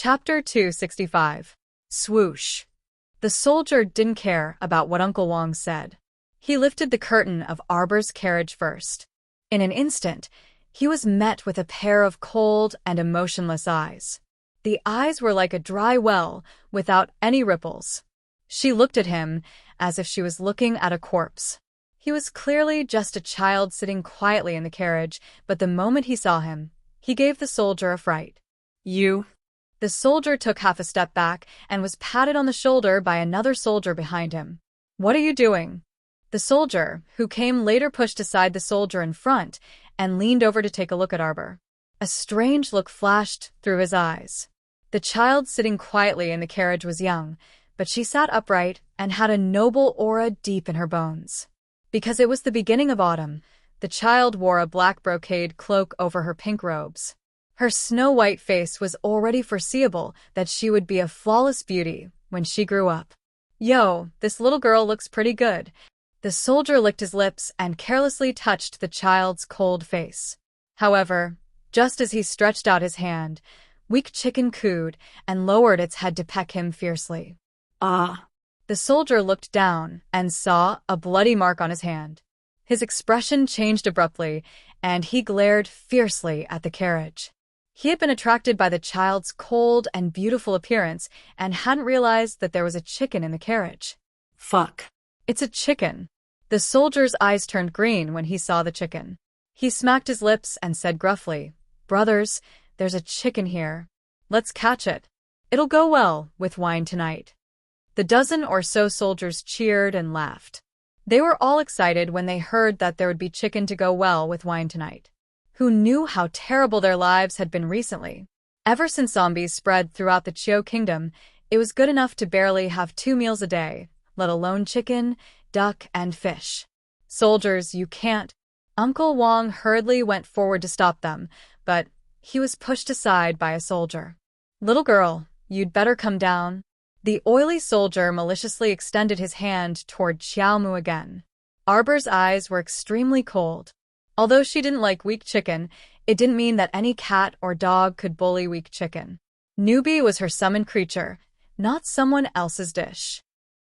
Chapter 265. Swoosh. The soldier didn't care about what Uncle Wong said. He lifted the curtain of Arbor's carriage first. In an instant, he was met with a pair of cold and emotionless eyes. The eyes were like a dry well, without any ripples. She looked at him as if she was looking at a corpse. He was clearly just a child sitting quietly in the carriage, but the moment he saw him, he gave the soldier a fright. "You?" The soldier took half a step back and was patted on the shoulder by another soldier behind him. "What are you doing?" The soldier, who came later, pushed aside the soldier in front and leaned over to take a look at Arbor. A strange look flashed through his eyes. The child sitting quietly in the carriage was young, but she sat upright and had a noble aura deep in her bones. Because it was the beginning of autumn, the child wore a black brocade cloak over her pink robes. Her snow-white face was already foreseeable that she would be a flawless beauty when she grew up. "Yo, this little girl looks pretty good." The soldier licked his lips and carelessly touched the child's cold face. However, just as he stretched out his hand, Weak Chicken cooed and lowered its head to peck him fiercely. "Ah!" The soldier looked down and saw a bloody mark on his hand. His expression changed abruptly, and he glared fiercely at the carriage. He had been attracted by the child's cold and beautiful appearance and hadn't realized that there was a chicken in the carriage. "Fuck. It's a chicken." The soldier's eyes turned green when he saw the chicken. He smacked his lips and said gruffly, "Brothers, there's a chicken here. Let's catch it. It'll go well with wine tonight." The dozen or so soldiers cheered and laughed. They were all excited when they heard that there would be chicken to go well with wine tonight. Who knew how terrible their lives had been recently? Ever since zombies spread throughout the Chio Kingdom, it was good enough to barely have 2 meals a day, let alone chicken, duck, and fish. "Soldiers, you can't." Uncle Wong hurriedly went forward to stop them, but he was pushed aside by a soldier. "Little girl, you'd better come down." The oily soldier maliciously extended his hand toward Xiaomu again. Arbor's eyes were extremely cold. Although she didn't like Weak Chicken, it didn't mean that any cat or dog could bully Weak Chicken. Newbie was her summoned creature, not someone else's dish.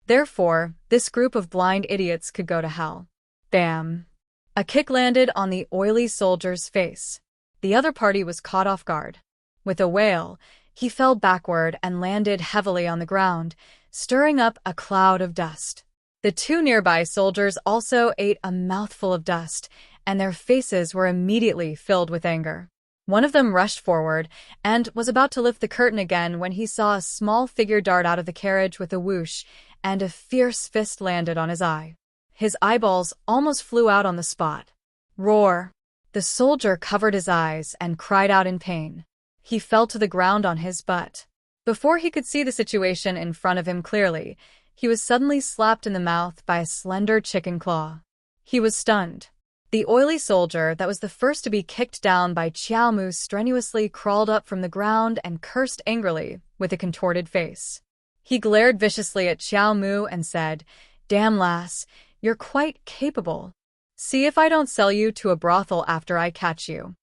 Therefore, this group of blind idiots could go to hell. Bam! A kick landed on the oily soldier's face. The other party was caught off guard. With a wail, he fell backward and landed heavily on the ground, stirring up a cloud of dust. The 2 nearby soldiers also ate a mouthful of dust, and their faces were immediately filled with anger. One of them rushed forward and was about to lift the curtain again when he saw a small figure dart out of the carriage with a whoosh, and a fierce fist landed on his eye. His eyeballs almost flew out on the spot. Roar! The soldier covered his eyes and cried out in pain. He fell to the ground on his butt. Before he could see the situation in front of him clearly, he was suddenly slapped in the mouth by a slender chicken claw. He was stunned. The oily soldier that was the first to be kicked down by Xiaomu strenuously crawled up from the ground and cursed angrily with a contorted face. He glared viciously at Xiaomu and said, "Damn lass, you're quite capable. See if I don't sell you to a brothel after I catch you."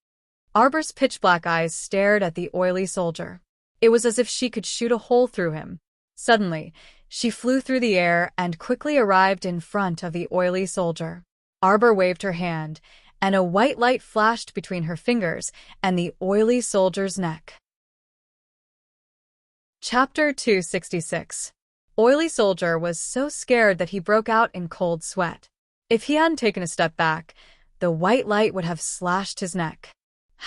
Arbor's pitch-black eyes stared at the oily soldier. It was as if she could shoot a hole through him. Suddenly, she flew through the air and quickly arrived in front of the oily soldier. Arbor waved her hand, and a white light flashed between her fingers and the oily soldier's neck. Chapter 266. Oily soldier was so scared that he broke out in cold sweat. If he hadn't taken a step back, the white light would have slashed his neck.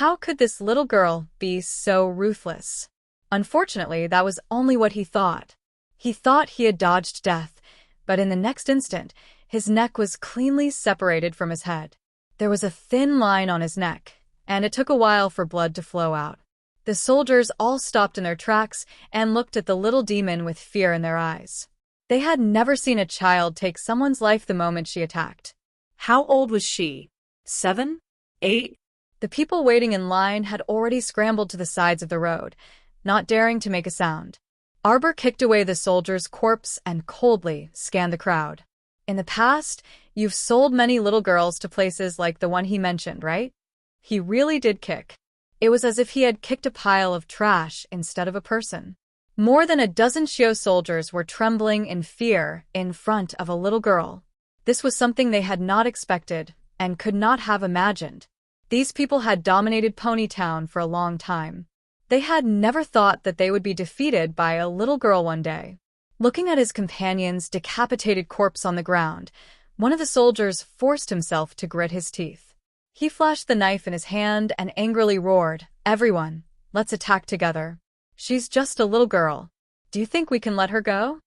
How could this little girl be so ruthless? Unfortunately, that was only what he thought. He thought he had dodged death, but in the next instant, his neck was cleanly separated from his head. There was a thin line on his neck, and it took a while for blood to flow out. The soldiers all stopped in their tracks and looked at the little demon with fear in their eyes. They had never seen a child take someone's life the moment she attacked. How old was she? 7? 8? The people waiting in line had already scrambled to the sides of the road, not daring to make a sound. Arbor kicked away the soldier's corpse and coldly scanned the crowd. "In the past, you've sold many little girls to places like the one he mentioned, right?" He really did kick. It was as if he had kicked a pile of trash instead of a person. More than a dozen Chiu soldiers were trembling in fear in front of a little girl. This was something they had not expected and could not have imagined. These people had dominated Ponytown for a long time. They had never thought that they would be defeated by a little girl one day. Looking at his companion's decapitated corpse on the ground, one of the soldiers forced himself to grit his teeth. He flashed the knife in his hand and angrily roared, "Everyone, let's attack together. She's just a little girl. Do you think we can let her go?"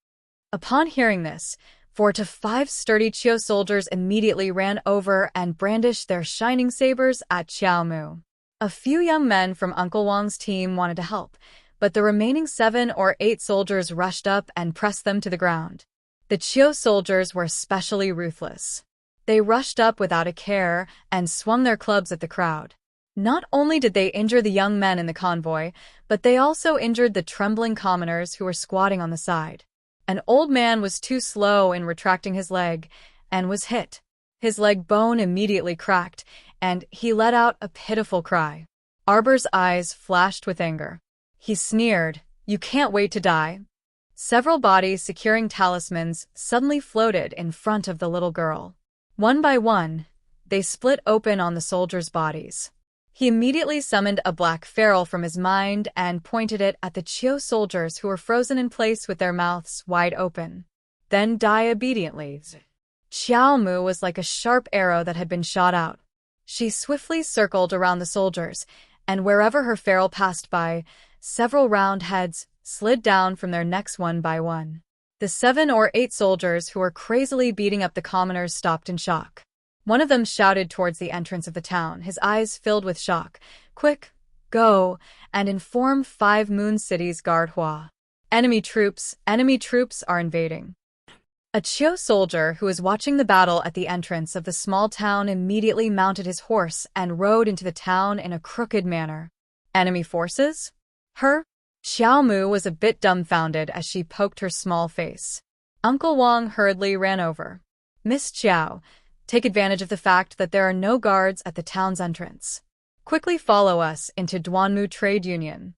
Upon hearing this, 4 to 5 sturdy Chiu soldiers immediately ran over and brandished their shining sabers at Xiao Mu. A few young men from Uncle Wang's team wanted to help, but the remaining 7 or 8 soldiers rushed up and pressed them to the ground. The Chiu soldiers were especially ruthless. They rushed up without a care and swung their clubs at the crowd. Not only did they injure the young men in the convoy, but they also injured the trembling commoners who were squatting on the side. An old man was too slow in retracting his leg and was hit. His leg bone immediately cracked, and he let out a pitiful cry. Arbor's eyes flashed with anger. He sneered, "You can't wait to die." Several bodies securing talismans suddenly floated in front of the little girl. One by one, they split open on the soldiers' bodies. He immediately summoned a black ferrule from his mind and pointed it at the Chiu soldiers who were frozen in place with their mouths wide open. Then die obediently. Xiao Mu was like a sharp arrow that had been shot out. She swiftly circled around the soldiers, and wherever her ferrule passed by, several round heads slid down from their necks one by one. The 7 or 8 soldiers who were crazily beating up the commoners stopped in shock. One of them shouted towards the entrance of the town, his eyes filled with shock, "Quick, go, and inform 5 Moon City's guard Hua. Enemy troops are invading." A Chiu soldier who was watching the battle at the entrance of the small town immediately mounted his horse and rode into the town in a crooked manner. Enemy forces? Her? Xiao Mu was a bit dumbfounded as she poked her small face. Uncle Wang hurriedly ran over. "Miss Xiao, take advantage of the fact that there are no guards at the town's entrance. Quickly follow us into Duanmu Trade Union."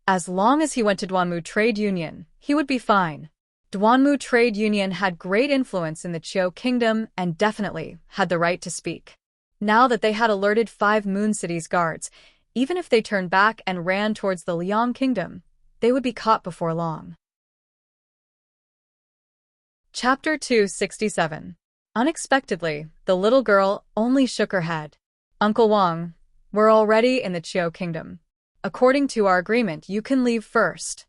As long as he went to Duanmu Trade Union, he would be fine. Duanmu Trade Union had great influence in the Chiu Kingdom and definitely had the right to speak. Now that they had alerted 5 Moon City's guards, even if they turned back and ran towards the Liang Kingdom, they would be caught before long. Chapter 267. Unexpectedly, the little girl only shook her head. "Uncle Wang, we're already in the Chiu Kingdom. According to our agreement, you can leave first."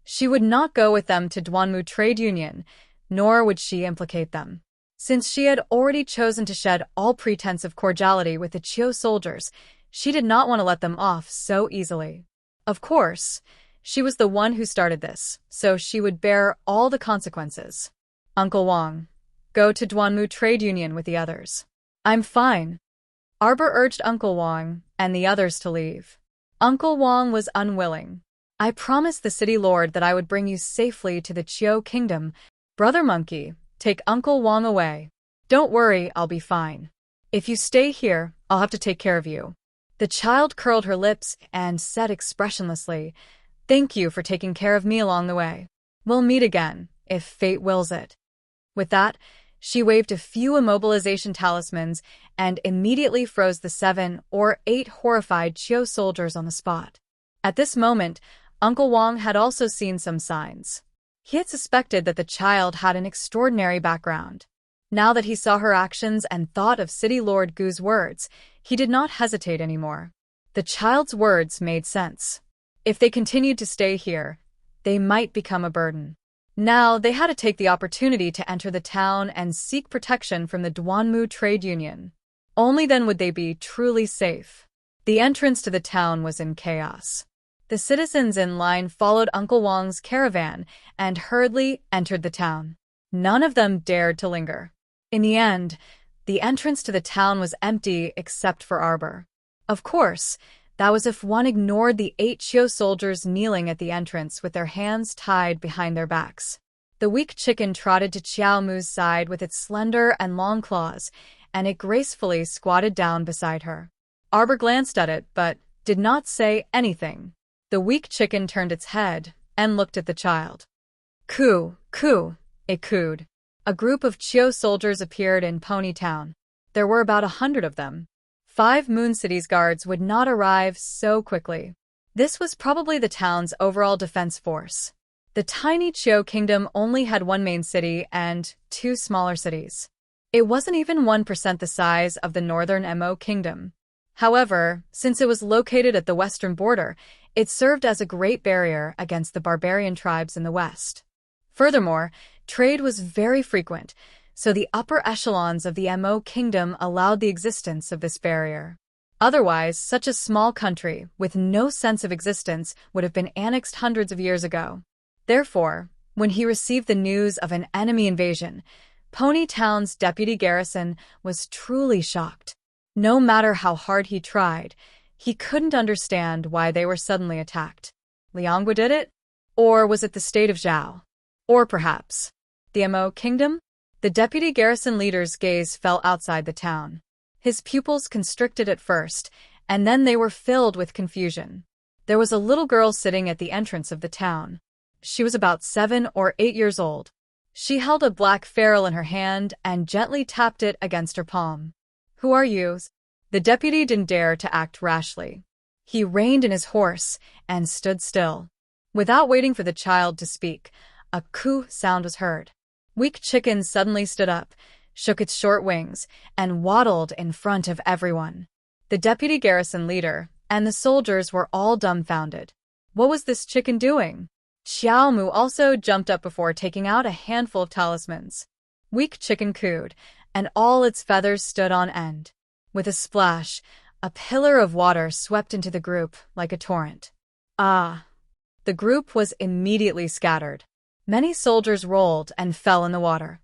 She would not go with them to Duanmu Trade Union, nor would she implicate them. Since she had already chosen to shed all pretense of cordiality with the Chiu soldiers, she did not want to let them off so easily. Of course, she was the one who started this, so she would bear all the consequences. "Uncle Wang, go to Duanmu Trade Union with the others." "I'm fine." Arbor urged Uncle Wang and the others to leave. Uncle Wang was unwilling. "I promised the city lord that I would bring you safely to the Chiu Kingdom. Brother Monkey, take Uncle Wang away." "Don't worry, I'll be fine. If you stay here, I'll have to take care of you." The child curled her lips and said expressionlessly, "Thank you for taking care of me along the way. We'll meet again, if fate wills it." With that, she waved a few immobilization talismans and immediately froze the 7 or 8 horrified Chiu soldiers on the spot. At this moment, Uncle Wang had also seen some signs. He had suspected that the child had an extraordinary background. Now that he saw her actions and thought of City Lord Gu's words, he did not hesitate anymore. The child's words made sense. If they continued to stay here, they might become a burden. Now they had to take the opportunity to enter the town and seek protection from the Duanmu Trade Union. Only then would they be truly safe. The entrance to the town was in chaos. The citizens in line followed Uncle Wang's caravan and hurriedly entered the town. None of them dared to linger. In the end, the entrance to the town was empty except for Arbor. Of course, that was if one ignored the 8 Chiu soldiers kneeling at the entrance with their hands tied behind their backs. The weak chicken trotted to Xiao Mu's side with its slender and long claws, and it gracefully squatted down beside her. Arbor glanced at it, but did not say anything. The weak chicken turned its head and looked at the child. Coo, coo, it cooed. A group of Chio soldiers appeared in Pony Town. There were about 100 of them. 5 Moon City's guards would not arrive so quickly. This was probably the town's overall defense force. The tiny Chio kingdom only had 1 main city and 2 smaller cities. It wasn't even 1% the size of the northern Mo kingdom. However, since it was located at the western border, it served as a great barrier against the barbarian tribes in the west. Furthermore, trade was very frequent, so the upper echelons of the Mo kingdom allowed the existence of this barrier. Otherwise, such a small country with no sense of existence would have been annexed hundreds of years ago. Therefore, when he received the news of an enemy invasion, Pony Town's deputy garrison was truly shocked. No matter how hard he tried, he couldn't understand why they were suddenly attacked. Liangua did it? Or was it the state of Zhao? Or perhaps the Mo kingdom? The deputy garrison leader's gaze fell outside the town. His pupils constricted at first, and then they were filled with confusion. There was a little girl sitting at the entrance of the town. She was about 7 or 8 years old. She held a black ferrule in her hand and gently tapped it against her palm. Who are you? The deputy didn't dare to act rashly. He reined in his horse and stood still. Without waiting for the child to speak, a coo sound was heard. Weak Chicken suddenly stood up, shook its short wings, and waddled in front of everyone. The deputy garrison leader and the soldiers were all dumbfounded. What was this chicken doing? Xiao Mu also jumped up before taking out a handful of talismans. Weak Chicken cooed, and all its feathers stood on end. With a splash, a pillar of water swept into the group like a torrent. Ah! The group was immediately scattered. Many soldiers rolled and fell in the water.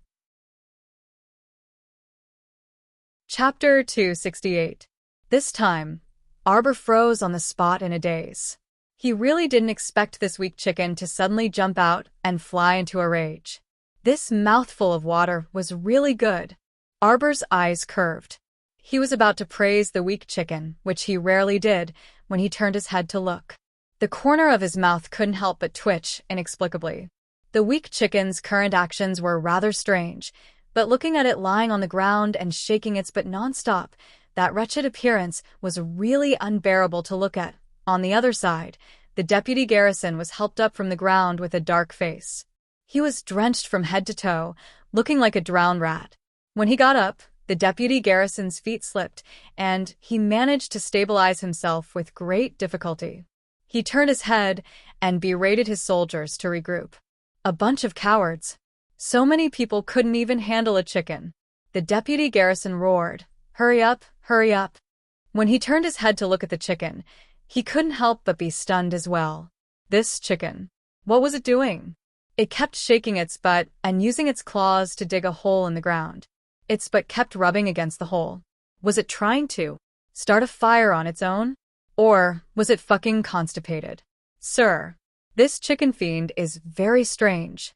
Chapter 268. This time, Arbor froze on the spot in a daze. He really didn't expect this weak chicken to suddenly jump out and fly into a rage. This mouthful of water was really good. Arbor's eyes curved. He was about to praise the weak chicken, which he rarely did, when he turned his head to look. The corner of his mouth couldn't help but twitch inexplicably. The weak chicken's current actions were rather strange, but looking at it lying on the ground and shaking its butt nonstop, that wretched appearance was really unbearable to look at. On the other side, the deputy garrison was helped up from the ground with a dark face. He was drenched from head to toe, looking like a drowned rat. When he got up, the deputy garrison's feet slipped, and he managed to stabilize himself with great difficulty. He turned his head and berated his soldiers to regroup. A bunch of cowards. So many people couldn't even handle a chicken. The deputy garrison roared, "Hurry up, hurry up." When he turned his head to look at the chicken, he couldn't help but be stunned as well. This chicken. What was it doing? It kept shaking its butt and using its claws to dig a hole in the ground. Its butt kept rubbing against the hole. Was it trying to start a fire on its own? Or was it fucking constipated? Sir, this chicken fiend is very strange.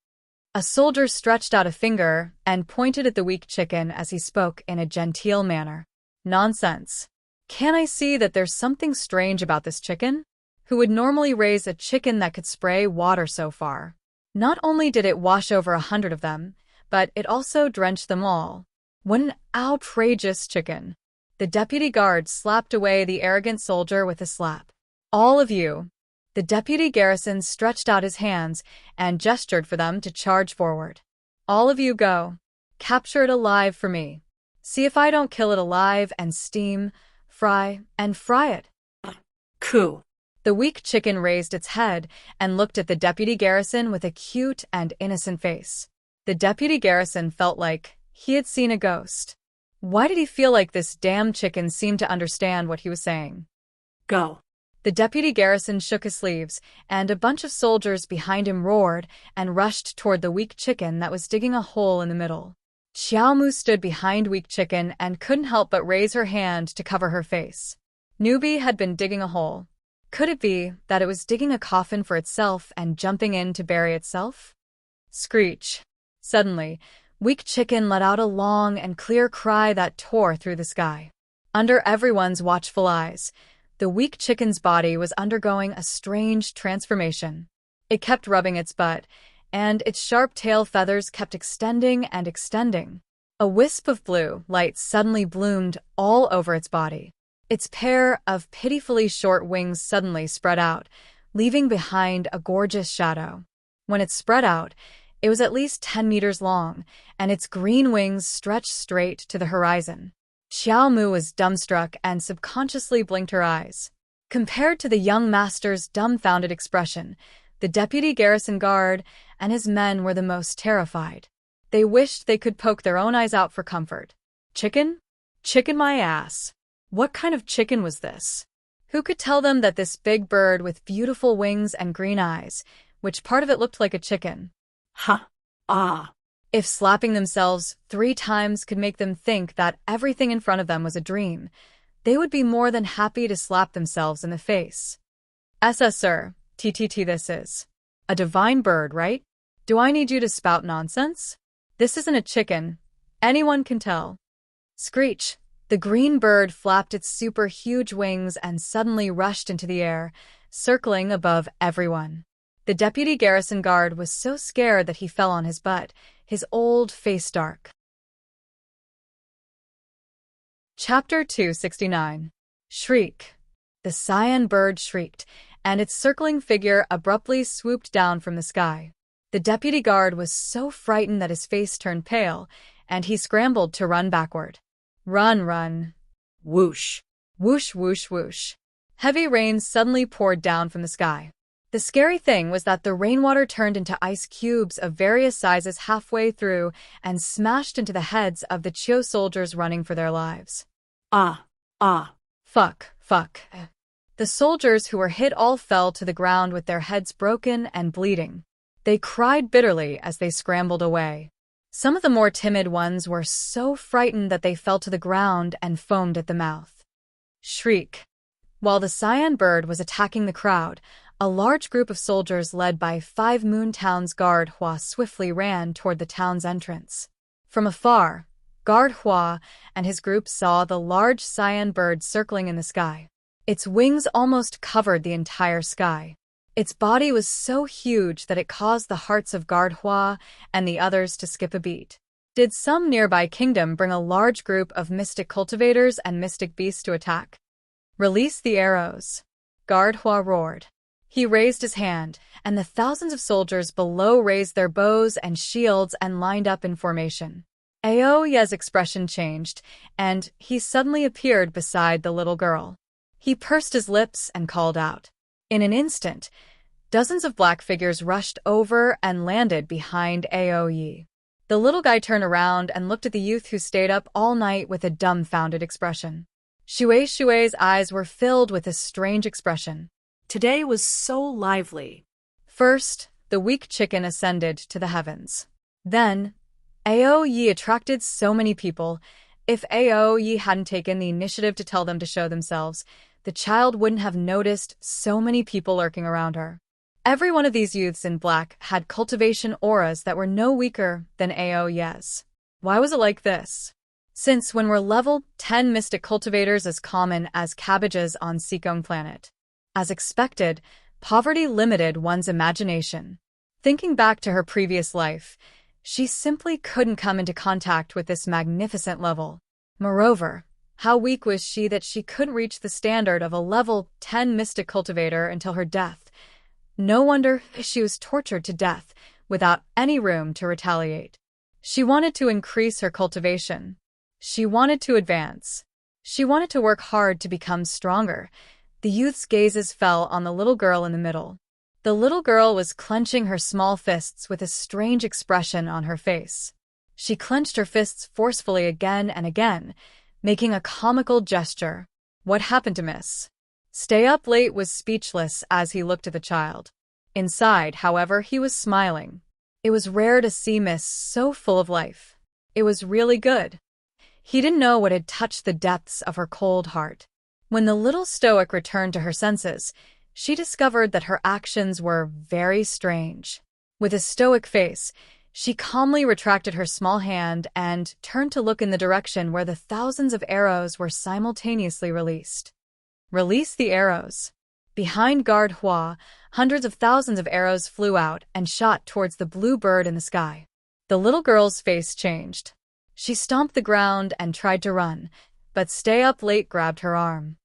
A soldier stretched out a finger and pointed at the weak chicken as he spoke in a genteel manner. Nonsense. Can I see that there's something strange about this chicken? Who would normally raise a chicken that could spray water so far? Not only did it wash over 100 of them, but it also drenched them all. What an outrageous chicken. The deputy guard slapped away the arrogant soldier with a slap. All of you. The deputy garrison stretched out his hands and gestured for them to charge forward. All of you go. Capture it alive for me. See if I don't kill it alive and steam, fry it. Coo. The weak chicken raised its head and looked at the deputy garrison with a cute and innocent face. The deputy garrison felt like he had seen a ghost. Why did he feel like this damn chicken seemed to understand what he was saying? Go. The deputy garrison shook his sleeves, and a bunch of soldiers behind him roared and rushed toward the weak chicken that was digging a hole in the middle. Xiaomu stood behind weak chicken and couldn't help but raise her hand to cover her face. Newbie had been digging a hole. Could it be that it was digging a coffin for itself and jumping in to bury itself? Screech. Suddenly, weak chicken let out a long and clear cry that tore through the sky. Under everyone's watchful eyes, The weak chicken's body was undergoing a strange transformation. It kept rubbing its butt, and its sharp tail feathers kept extending and extending. A wisp of blue light suddenly bloomed all over its body. Its pair of pitifully short wings suddenly spread out, leaving behind a gorgeous shadow. When it spread out, it was at least 10 meters long, and its green wings stretched straight to the horizon. Xiao Mu was dumbstruck and subconsciously blinked her eyes. Compared to the young master's dumbfounded expression, the deputy garrison guard and his men were the most terrified. They wished they could poke their own eyes out for comfort. Chicken? Chicken my ass. What kind of chicken was this? Who could tell them that this big bird with beautiful wings and green eyes, which part of it looked like a chicken? Ha! Ah! If slapping themselves 3 times could make them think that everything in front of them was a dream, they would be more than happy to slap themselves in the face. Sir, TTT this is. A divine bird, right? Do I need you to spout nonsense? This isn't a chicken. Anyone can tell. Screech! The green bird flapped its super huge wings and suddenly rushed into the air, circling above everyone. The deputy garrison guard was so scared that he fell on his butt, his old face dark. Chapter 269. Shriek. The cyan bird shrieked, and its circling figure abruptly swooped down from the sky. The deputy guard was so frightened that his face turned pale, and he scrambled to run backward. Run, run. Whoosh! Whoosh, whoosh, whoosh. Heavy rain suddenly poured down from the sky. The scary thing was that the rainwater turned into ice cubes of various sizes halfway through and smashed into the heads of the Chiu soldiers running for their lives. Ah! Ah! Fuck, fuck. The soldiers who were hit all fell to the ground with their heads broken and bleeding. They cried bitterly as they scrambled away. Some of the more timid ones were so frightened that they fell to the ground and foamed at the mouth. Shriek. While the cyan bird was attacking the crowd, a large group of soldiers led by 5 Moon Town's Guard Hua swiftly ran toward the town's entrance. From afar, Guard Hua and his group saw the large cyan bird circling in the sky. Its wings almost covered the entire sky. Its body was so huge that it caused the hearts of Guard Hua and the others to skip a beat. Did some nearby kingdom bring a large group of mystic cultivators and mystic beasts to attack? Release the arrows. Guard Hua roared. He raised his hand, and the thousands of soldiers below raised their bows and shields and lined up in formation. Aoya's expression changed, and he suddenly appeared beside the little girl. He pursed his lips and called out. In an instant, dozens of black figures rushed over and landed behind Aoyi. The little guy turned around and looked at the youth who stayed up all night with a dumbfounded expression. Shuei's eyes were filled with a strange expression. Today was so lively. First, the weak chicken ascended to the heavens. Then, Aoyi attracted so many people. If Aoyi hadn't taken the initiative to tell them to show themselves, the child wouldn't have noticed so many people lurking around her. Every one of these youths in black had cultivation auras that were no weaker than Aoyi's. Why was it like this? Since when were level 10 mystic cultivators as common as cabbages on Seekong planet? As expected, poverty limited one's imagination. Thinking back to her previous life, she simply couldn't come into contact with this magnificent level. Moreover, how weak was she that she couldn't reach the standard of a level 10 mystic cultivator until her death? No wonder she was tortured to death without any room to retaliate. She wanted to increase her cultivation. She wanted to advance. She wanted to work hard to become stronger. The youth's gazes fell on the little girl in the middle. The little girl was clenching her small fists with a strange expression on her face. She clenched her fists forcefully again and again, making a comical gesture. What happened to Miss? Stay Up Late was speechless as he looked at the child. Inside, however, he was smiling. It was rare to see Miss so full of life. It was really good. He didn't know what had touched the depths of her cold heart. When the little stoic returned to her senses, she discovered that her actions were very strange. With a stoic face, she calmly retracted her small hand and turned to look in the direction where the thousands of arrows were simultaneously released. Release the arrows. Behind Guard Hua, hundreds of thousands of arrows flew out and shot towards the blue bird in the sky. The little girl's face changed. She stomped the ground and tried to run, but Stay Up Late grabbed her arm.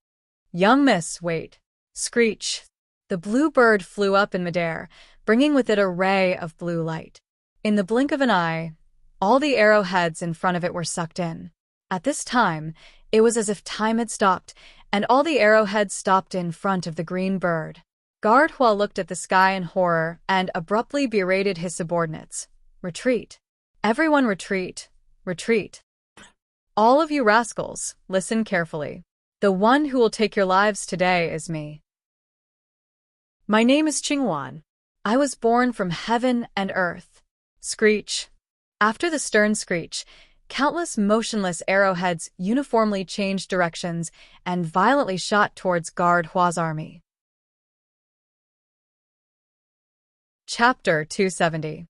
Young miss, wait. Screech. The blue bird flew up in midair, bringing with it a ray of blue light. In the blink of an eye, all the arrowheads in front of it were sucked in. At this time, it was as if time had stopped, and all the arrowheads stopped in front of the green bird. Guard Hua looked at the sky in horror and abruptly berated his subordinates. Retreat. Everyone retreat. Retreat. All of you rascals, listen carefully. The one who will take your lives today is me. My name is Qingwan. I was born from heaven and earth. Screech. After the stern screech, countless motionless arrowheads uniformly changed directions and violently shot towards Guard Hua's army. Chapter 270.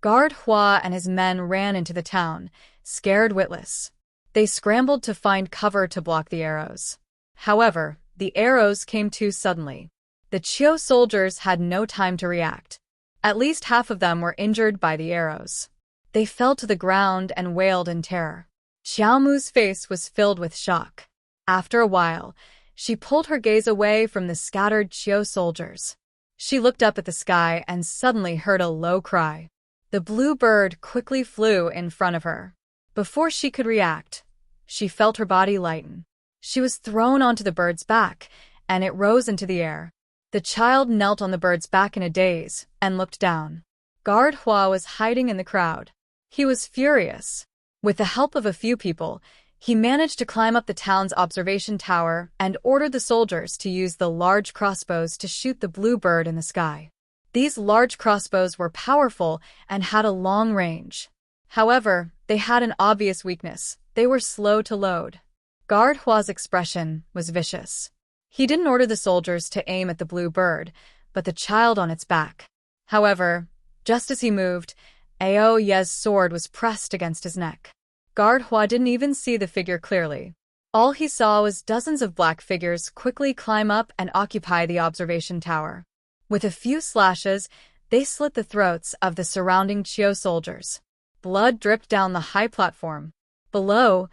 Guard Hua and his men ran into the town, scared witless. They scrambled to find cover to block the arrows. However, the arrows came too suddenly. The Qiu soldiers had no time to react. At least half of them were injured by the arrows. They fell to the ground and wailed in terror. Xiaomu's face was filled with shock. After a while, she pulled her gaze away from the scattered Qiu soldiers. She looked up at the sky and suddenly heard a low cry. The blue bird quickly flew in front of her. Before she could react, she felt her body lighten. She was thrown onto the bird's back, and it rose into the air. The child knelt on the bird's back in a daze and looked down. Guard Hua was hiding in the crowd. He was furious. With the help of a few people, he managed to climb up the town's observation tower and ordered the soldiers to use the large crossbows to shoot the blue bird in the sky. These large crossbows were powerful and had a long range. However, they had an obvious weakness. They were slow to load. Guard Hua's expression was vicious. He didn't order the soldiers to aim at the blue bird, but the child on its back. However, just as he moved, Ao Ye's sword was pressed against his neck. Guard Hua didn't even see the figure clearly. All he saw was dozens of black figures quickly climb up and occupy the observation tower. With a few slashes, they slit the throats of the surrounding Qiu soldiers. Blood dripped down the high platform. Below,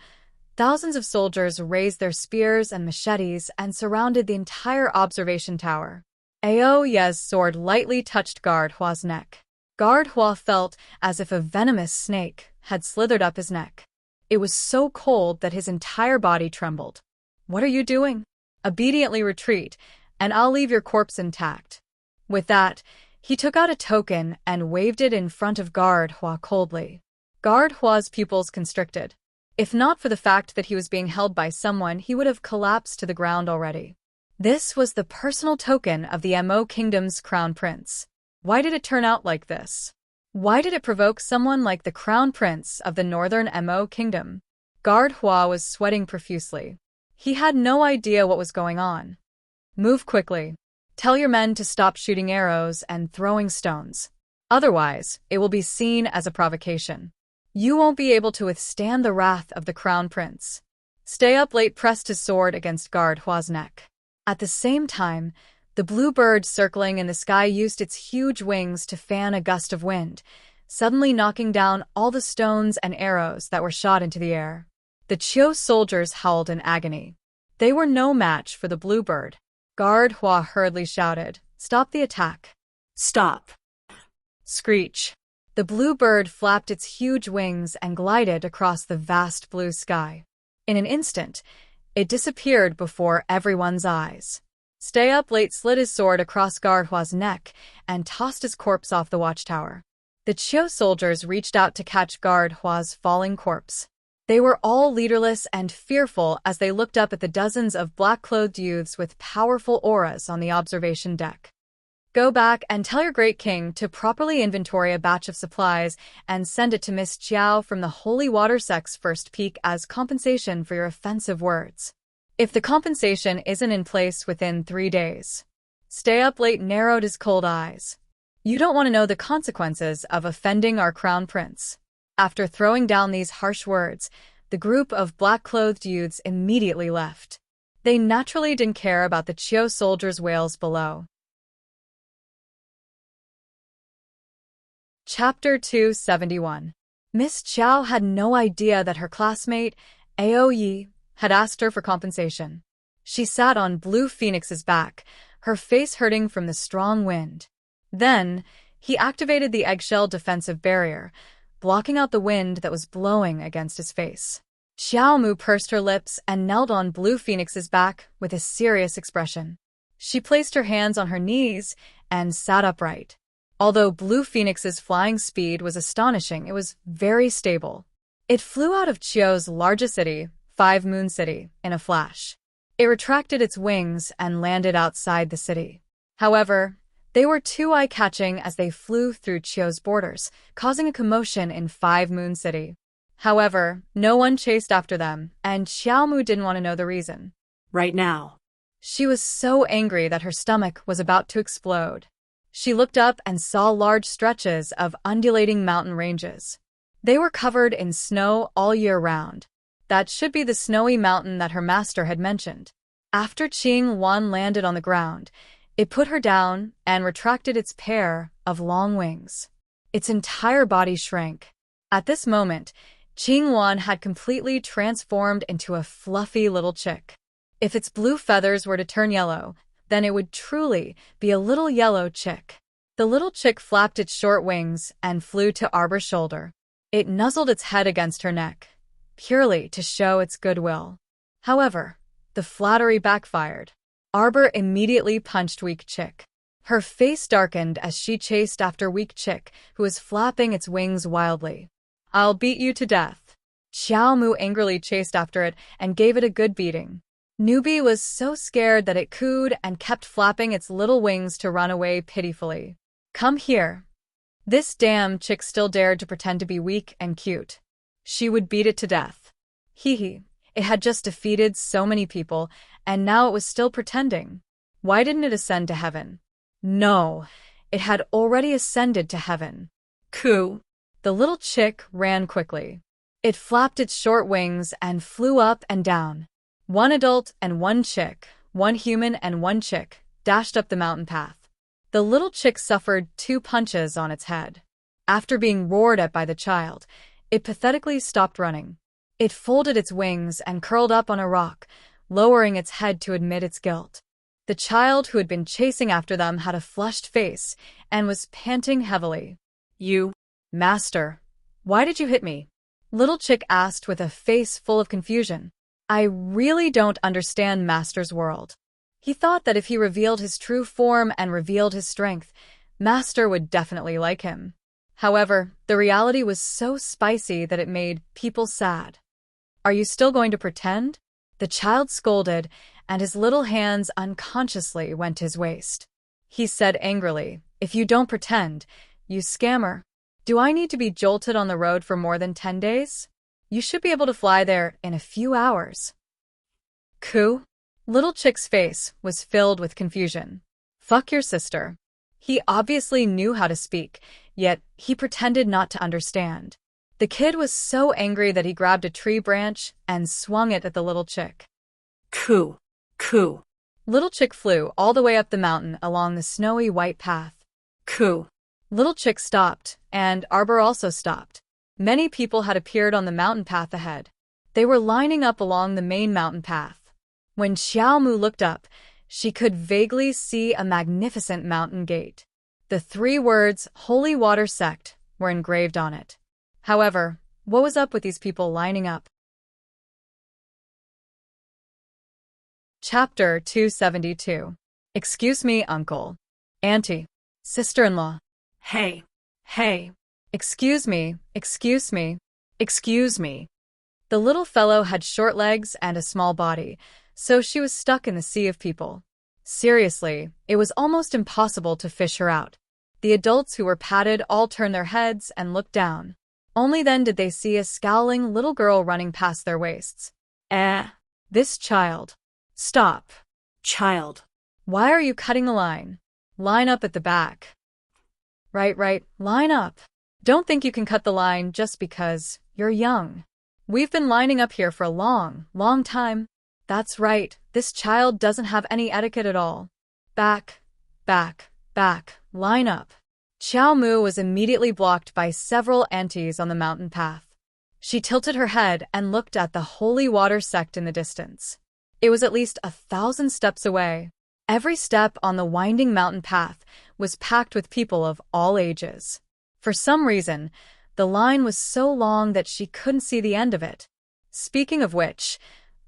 thousands of soldiers raised their spears and machetes and surrounded the entire observation tower. Ao Ye's sword lightly touched Guard Hua's neck. Guard Hua felt as if a venomous snake had slithered up his neck. It was so cold that his entire body trembled. What are you doing? Obediently retreat, and I'll leave your corpse intact. With that, he took out a token and waved it in front of Guard Hua coldly. Guard Hua's pupils constricted. If not for the fact that he was being held by someone, he would have collapsed to the ground already. This was the personal token of the Mo Kingdom's crown prince. Why did it turn out like this? Why did it provoke someone like the crown prince of the northern Mo Kingdom? Guard Hua was sweating profusely. He had no idea what was going on. Move quickly. Tell your men to stop shooting arrows and throwing stones. Otherwise, it will be seen as a provocation. You won't be able to withstand the wrath of the crown prince. Stay Up Late pressed his sword against Guard Hua's neck. At the same time, the blue bird circling in the sky used its huge wings to fan a gust of wind, suddenly knocking down all the stones and arrows that were shot into the air. The Qiu soldiers howled in agony. They were no match for the blue bird. Guard Hua hurriedly shouted, "Stop the attack." Stop. Screech. The blue bird flapped its huge wings and glided across the vast blue sky. In an instant, it disappeared before everyone's eyes. Stay Up Late slid his sword across Guard Hua's neck and tossed his corpse off the watchtower. The Qiu soldiers reached out to catch Guard Hua's falling corpse. They were all leaderless and fearful as they looked up at the dozens of black-clothed youths with powerful auras on the observation deck. Go back and tell your great king to properly inventory a batch of supplies and send it to Miss Chiao from the Holy Water Sect's first peak as compensation for your offensive words. If the compensation isn't in place within 3 days. Stay Up Late narrowed his cold eyes. You don't want to know the consequences of offending our crown prince. After throwing down these harsh words, the group of black-clothed youths immediately left. They naturally didn't care about the Chiao soldiers' wails below. Chapter 271. Miss Chiao had no idea that her classmate, Aoyi, had asked her for compensation. She sat on Blue Phoenix's back, her face hurting from the strong wind. Then, he activated the eggshell defensive barrier, blocking out the wind that was blowing against his face. Xiaomu pursed her lips and knelt on Blue Phoenix's back with a serious expression. She placed her hands on her knees and sat upright. Although Blue Phoenix's flying speed was astonishing, it was very stable. It flew out of Chiao's largest city, Five Moon City, in a flash. It retracted its wings and landed outside the city. However, they were too eye-catching as they flew through Chiao's borders, causing a commotion in Five Moon City. However, no one chased after them, and Xiaomu didn't want to know the reason. Right now. She was so angry that her stomach was about to explode. She looked up and saw large stretches of undulating mountain ranges. They were covered in snow all year round. That should be the snowy mountain that her master had mentioned. After Qing Wan landed on the ground, it put her down and retracted its pair of long wings. Its entire body shrank. At this moment, Qing Wan had completely transformed into a fluffy little chick. If its blue feathers were to turn yellow, then it would truly be a little yellow chick. The little chick flapped its short wings and flew to Arbor's shoulder. It nuzzled its head against her neck, purely to show its goodwill. However, the flattery backfired. Arbor immediately punched Weak Chick. Her face darkened as she chased after Weak Chick, who was flapping its wings wildly. "I'll beat you to death." Xiaomu angrily chased after it and gave it a good beating. Newbie was so scared that it cooed and kept flapping its little wings to run away pitifully. "Come here." This damn chick still dared to pretend to be weak and cute. She would beat it to death. Hee. It had just defeated so many people, and now it was still pretending. Why didn't it ascend to heaven? No, it had already ascended to heaven. Coo. The little chick ran quickly. It flapped its short wings and flew up and down. One adult and one chick, one human and one chick, dashed up the mountain path. The little chick suffered 2 punches on its head. After being roared at by the child, it pathetically stopped running. It folded its wings and curled up on a rock, lowering its head to admit its guilt. The child who had been chasing after them had a flushed face and was panting heavily. "You." "Master, why did you hit me?" Little Chick asked with a face full of confusion. "I really don't understand Master's world." He thought that if he revealed his true form and revealed his strength, Master would definitely like him. However, the reality was so spicy that it made people sad. "Are you still going to pretend?" The child scolded, and his little hands unconsciously went to his waist. He said angrily, "If you don't pretend, you scammer. Do I need to be jolted on the road for more than 10 days? You should be able to fly there in a few hours." Coo? Little Chick's face was filled with confusion. "Fuck your sister." He obviously knew how to speak, yet he pretended not to understand. The kid was so angry that he grabbed a tree branch and swung it at the little chick. Coo. Coo. Little Chick flew all the way up the mountain along the snowy white path. Coo. Little Chick stopped, and Arbor also stopped. Many people had appeared on the mountain path ahead. They were lining up along the main mountain path. When Xiaomu looked up, she could vaguely see a magnificent mountain gate. The 3 words, Holy Water Sect, were engraved on it. However, what was up with these people lining up? Chapter 272. Excuse me, uncle. Auntie. Sister-in-law. Hey. Hey. Excuse me, excuse me, excuse me. The little fellow had short legs and a small body, so she was stuck in the sea of people. Seriously, it was almost impossible to fish her out. The adults who were patted all turned their heads and looked down. Only then did they see a scowling little girl running past their waists. This child. Stop. Child. Why are you cutting the line? Line up at the back. Right, line up. Don't think you can cut the line just because you're young. We've been lining up here for a long, long time. That's right, this child doesn't have any etiquette at all. Back, back, back, line up. Xiao Mu was immediately blocked by several aunties on the mountain path. She tilted her head and looked at the holy water sect in the distance. It was at least 1,000 steps away. Every step on the winding mountain path was packed with people of all ages. For some reason, the line was so long that she couldn't see the end of it. Speaking of which,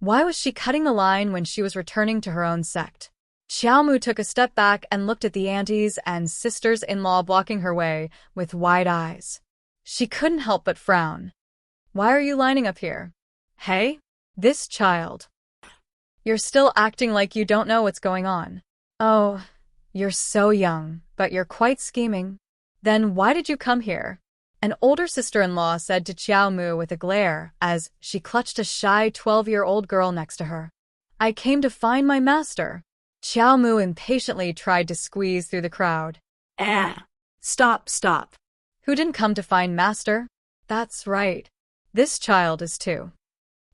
why was she cutting the line when she was returning to her own sect? Xiao Mu took a step back and looked at the aunties and sisters-in-law blocking her way with wide eyes. She couldn't help but frown. Why are you lining up here? Hey, this child. You're still acting like you don't know what's going on. Oh, you're so young, but you're quite scheming. Then why did you come here? An older sister-in-law said to Xiao Mu with a glare as she clutched a shy 12-year-old girl next to her. I came to find my master. Xiao Mu impatiently tried to squeeze through the crowd. Stop. Who didn't come to find master? That's right. This child is too.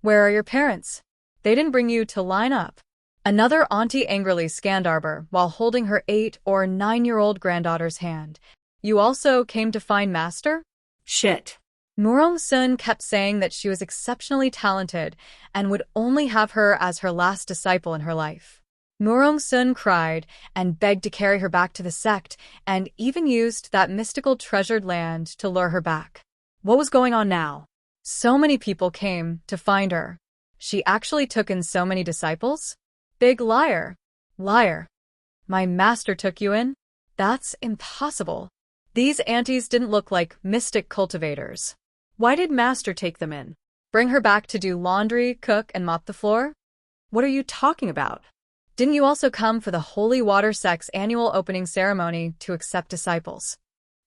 Where are your parents? They didn't bring you to line up. Another auntie angrily scanned Arbor while holding her 8 or 9-year-old granddaughter's hand. You also came to find master? Shit. Murong Sun kept saying that she was exceptionally talented and would only have her as her last disciple in her life. Murong Sun cried and begged to carry her back to the sect and even used that mystical treasured land to lure her back. What was going on now? So many people came to find her. She actually took in so many disciples? Big liar. Liar. My master took you in? That's impossible. These aunties didn't look like mystic cultivators. Why did master take them in? Bring her back to do laundry, cook, and mop the floor? What are you talking about? Didn't you also come for the Holy Water Sect's annual opening ceremony to accept disciples?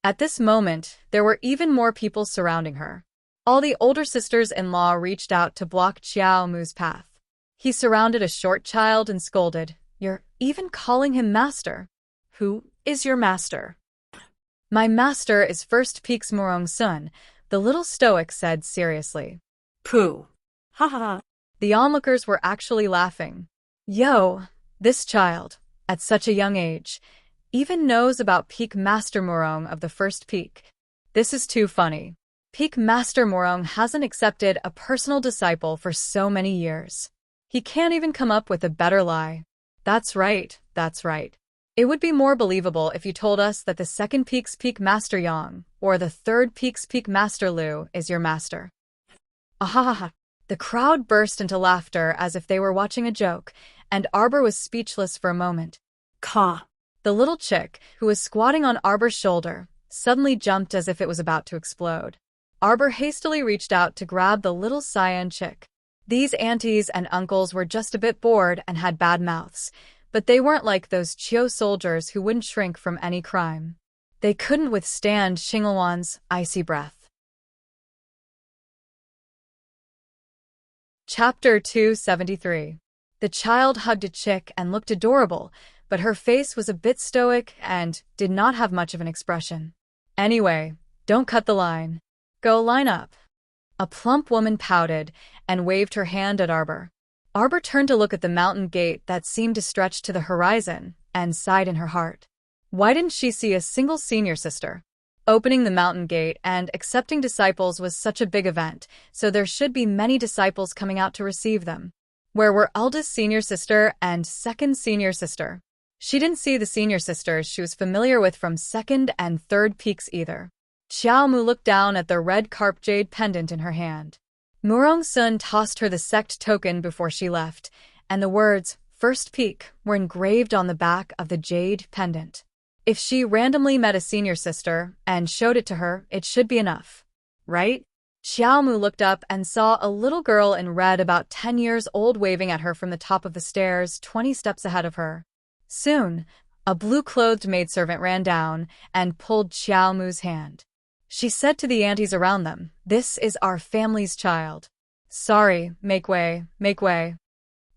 At this moment, there were even more people surrounding her. All the older sisters-in-law reached out to block Xiao Mu's path. He surrounded a short child and scolded, You're even calling him master. Who is your master? My master is First Peak's Murong Sun, the little stoic said seriously. Pooh. Ha ha ha. The onlookers were actually laughing. Yo, this child, at such a young age, even knows about Peak Master Murong of the First Peak. This is too funny. Peak Master Murong hasn't accepted a personal disciple for so many years. He can't even come up with a better lie. That's right. It would be more believable if you told us that the second Peak's Peak Master Yang, or the third Peak's Peak Master Lu, is your master. Ahahaha. The crowd burst into laughter as if they were watching a joke, and Arbor was speechless for a moment. Caw. The little chick, who was squatting on Arbor's shoulder, suddenly jumped as if it was about to explode. Arbor hastily reached out to grab the little cyan chick. These aunties and uncles were just a bit bored and had bad mouths, but they weren't like those Chio soldiers who wouldn't shrink from any crime. They couldn't withstand Xingluan's icy breath. Chapter 273. The child hugged a chick and looked adorable, but her face was a bit stoic and did not have much of an expression. Anyway, don't cut the line. Go line up. A plump woman pouted and waved her hand at Arbor. Arbor turned to look at the mountain gate that seemed to stretch to the horizon and sighed in her heart. Why didn't she see a single senior sister? Opening the mountain gate and accepting disciples was such a big event, so there should be many disciples coming out to receive them. Where were eldest senior sister and second senior sister? She didn't see the senior sisters she was familiar with from second and third peaks either. Xiao Mu looked down at the red carp jade pendant in her hand. Murong Sun tossed her the sect token before she left, and the words, First Peak, were engraved on the back of the jade pendant. If she randomly met a senior sister and showed it to her, it should be enough. Right? Xiao Mu looked up and saw a little girl in red about 10 years old waving at her from the top of the stairs 20 steps ahead of her. Soon, a blue-clothed maidservant ran down and pulled Xiao Mu's hand. She said to the aunties around them, This is our family's child. Sorry, make way, make way.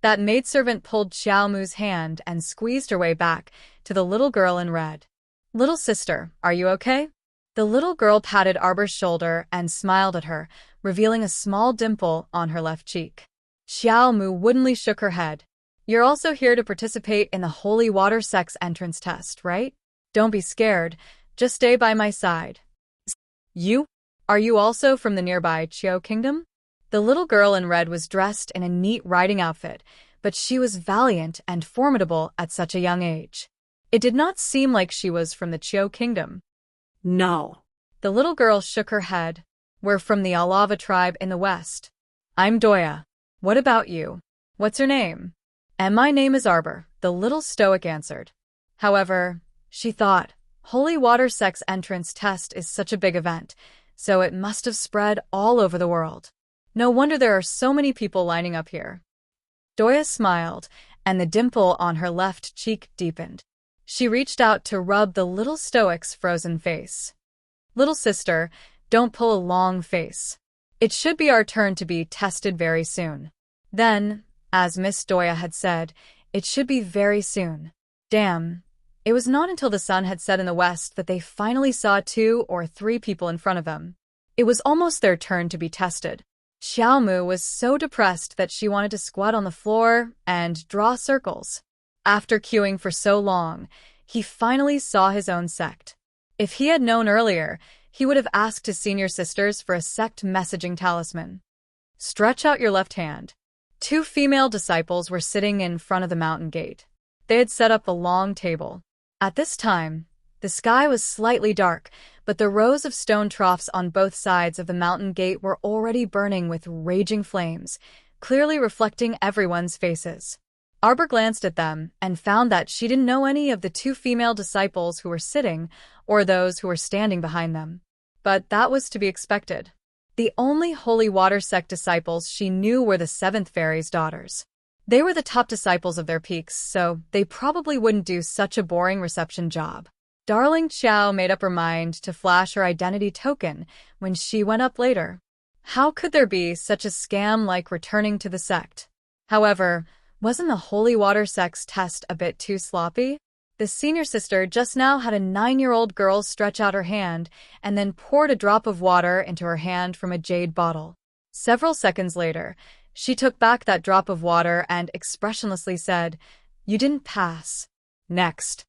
That maidservant pulled Xiao Mu's hand and squeezed her way back to the little girl in red. Little sister, are you okay? The little girl patted Arbor's shoulder and smiled at her, revealing a small dimple on her left cheek. Xiao Mu woodenly shook her head. You're also here to participate in the holy water sex entrance test, right? Don't be scared. Just stay by my side. You? Are you also from the nearby Qiu kingdom? The little girl in red was dressed in a neat riding outfit, but she was valiant and formidable at such a young age. It did not seem like she was from the Qiu kingdom. No. The little girl shook her head. We're from the Alava tribe in the west. I'm Doya. What about you? What's your name? And my name is Arbor, the little stoic answered. However, she thought, holy water sex entrance test is such a big event, so it must have spread all over the world. No wonder there are so many people lining up here. Doya smiled, and the dimple on her left cheek deepened. She reached out to rub the little stoic's frozen face. Little sister, don't pull a long face. It should be our turn to be tested very soon. Then, as Miss Doya had said, it should be very soon. Damn. It was not until the sun had set in the west that they finally saw 2 or 3 people in front of them. It was almost their turn to be tested. Xiao Mu was so depressed that she wanted to squat on the floor and draw circles. After queuing for so long, he finally saw his own sect. If he had known earlier, he would have asked his senior sisters for a sect messaging talisman. Stretch out your left hand. 2 female disciples were sitting in front of the mountain gate. They had set up a long table. At this time, the sky was slightly dark, but the rows of stone troughs on both sides of the mountain gate were already burning with raging flames, clearly reflecting everyone's faces. Arbor glanced at them and found that she didn't know any of the 2 female disciples who were sitting or those who were standing behind them. But that was to be expected. The only holy water sect disciples she knew were the 7th fairy's daughters. They were the top disciples of their peaks, so they probably wouldn't do such a boring reception job. Darling Xiao made up her mind to flash her identity token when she went up later. How could there be such a scam like returning to the sect? However, wasn't the holy water sex test a bit too sloppy? The senior sister just now had a 9-year-old girl stretch out her hand and then poured a drop of water into her hand from a jade bottle. Several seconds later, she took back that drop of water and expressionlessly said, "You didn't pass. Next."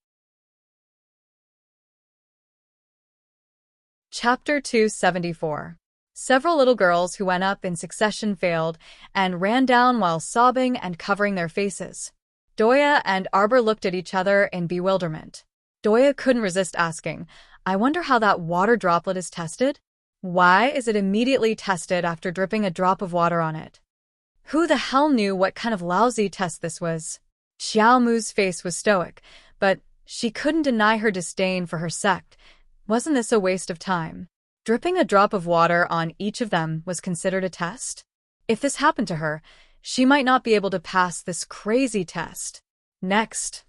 Chapter 274. Several little girls who went up in succession failed and ran down while sobbing and covering their faces. Doya and Arbor looked at each other in bewilderment. Doya couldn't resist asking, I wonder how that water droplet is tested? Why is it immediately tested after dripping a drop of water on it? Who the hell knew what kind of lousy test this was? Xiao Mu's face was stoic, but she couldn't deny her disdain for her sect. Wasn't this a waste of time? Dripping a drop of water on each of them was considered a test? If this happened to her, she might not be able to pass this crazy test. Next.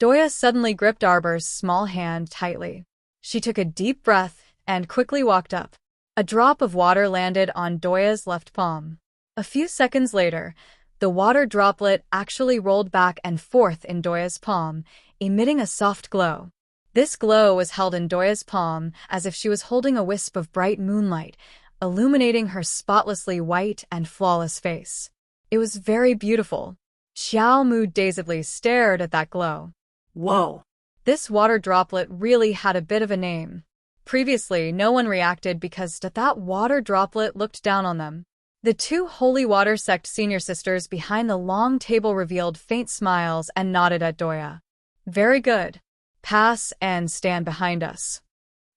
Doya suddenly gripped Arbor's small hand tightly. She took a deep breath and quickly walked up. A drop of water landed on Doya's left palm. A few seconds later, the water droplet actually rolled back and forth in Doya's palm, emitting a soft glow. This glow was held in Doya's palm as if she was holding a wisp of bright moonlight, illuminating her spotlessly white and flawless face. It was very beautiful. Xiao Mu dazedly stared at that glow. Whoa. This water droplet really had a bit of a name. Previously, no one reacted because that water droplet looked down on them. The 2 Holy Water Sect senior sisters behind the long table revealed faint smiles and nodded at Doya. Very good. Pass and stand behind us.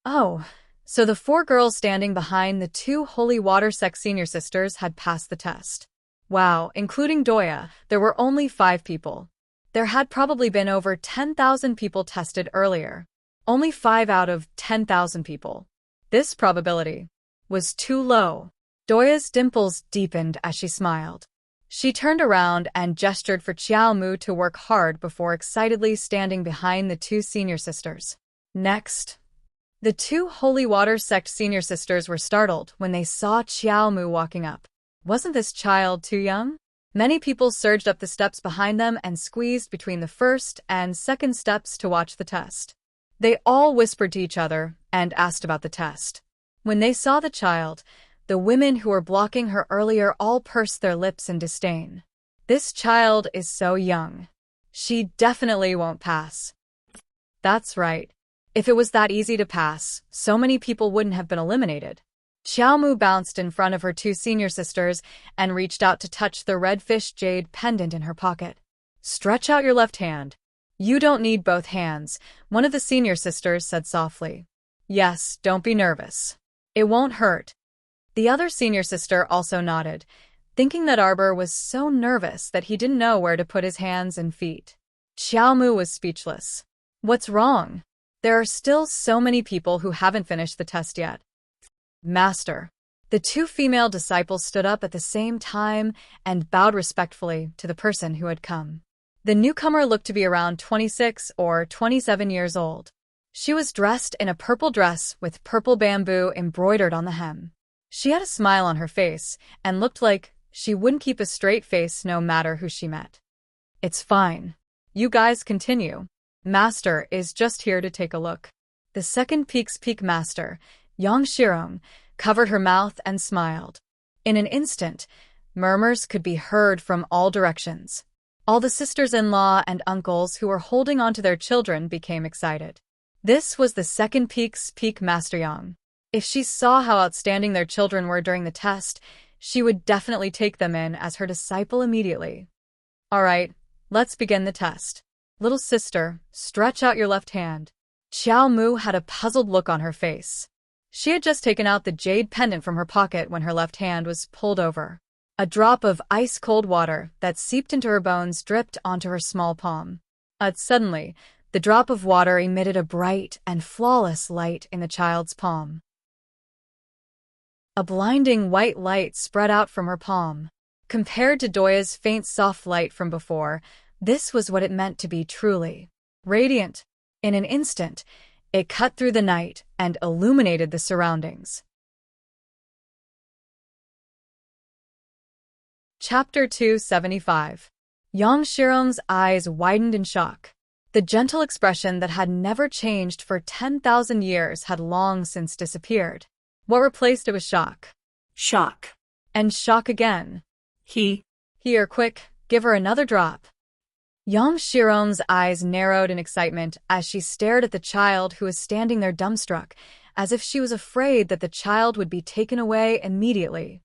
Oh, so the 4 girls standing behind the 2 Holy Water Sect senior sisters had passed the test. Wow, including Doya, there were only 5 people. There had probably been over 10,000 people tested earlier. Only 5 out of 10,000 people. This probability was too low. Doya's dimples deepened as she smiled. She turned around and gestured for Xiao Mu to work hard before excitedly standing behind the 2 senior sisters. Next. The 2 Holy Water Sect senior sisters were startled when they saw Xiao Mu walking up. Wasn't this child too young? Many people surged up the steps behind them and squeezed between the first and second steps to watch the test. They all whispered to each other and asked about the test. When they saw the child, The women who were blocking her earlier all pursed their lips in disdain. This child is so young. She definitely won't pass. That's right. If it was that easy to pass, so many people wouldn't have been eliminated. Xiaomu bounced in front of her two senior sisters and reached out to touch the redfish jade pendant in her pocket. Stretch out your left hand. You don't need both hands, one of the senior sisters said softly. Yes, don't be nervous. It won't hurt. The other senior sister also nodded, thinking that Arbor was so nervous that he didn't know where to put his hands and feet. Xiaomu was speechless. What's wrong? There are still so many people who haven't finished the test yet. Master. The two female disciples stood up at the same time and bowed respectfully to the person who had come. The newcomer looked to be around 26 or 27 years old. She was dressed in a purple dress with purple bamboo embroidered on the hem. She had a smile on her face and looked like she wouldn't keep a straight face no matter who she met. It's fine. You guys continue. Master is just here to take a look. The second peak's peak master, Yang Shirong, covered her mouth and smiled. In an instant, murmurs could be heard from all directions. All the sisters-in-law and uncles who were holding on to their children became excited. This was the second peak's peak Master Yang. If she saw how outstanding their children were during the test, she would definitely take them in as her disciple immediately. All right, let's begin the test. Little sister, stretch out your left hand. Xiao Mu had a puzzled look on her face. She had just taken out the jade pendant from her pocket when her left hand was pulled over. A drop of ice-cold water that seeped into her bones dripped onto her small palm. Suddenly, the drop of water emitted a bright and flawless light in the child's palm. A blinding white light spread out from her palm. Compared to Doya's faint soft light from before, this was what it meant to be truly radiant. In an instant, it cut through the night and illuminated the surroundings. Chapter 275. Yang Shirong's eyes widened in shock. The gentle expression that had never changed for 10,000 years had long since disappeared. What replaced it was shock. Shock. And shock again. Here, quick, give her another drop. Yang Shirong's eyes narrowed in excitement as she stared at the child who was standing there dumbstruck, as if she was afraid that the child would be taken away immediately.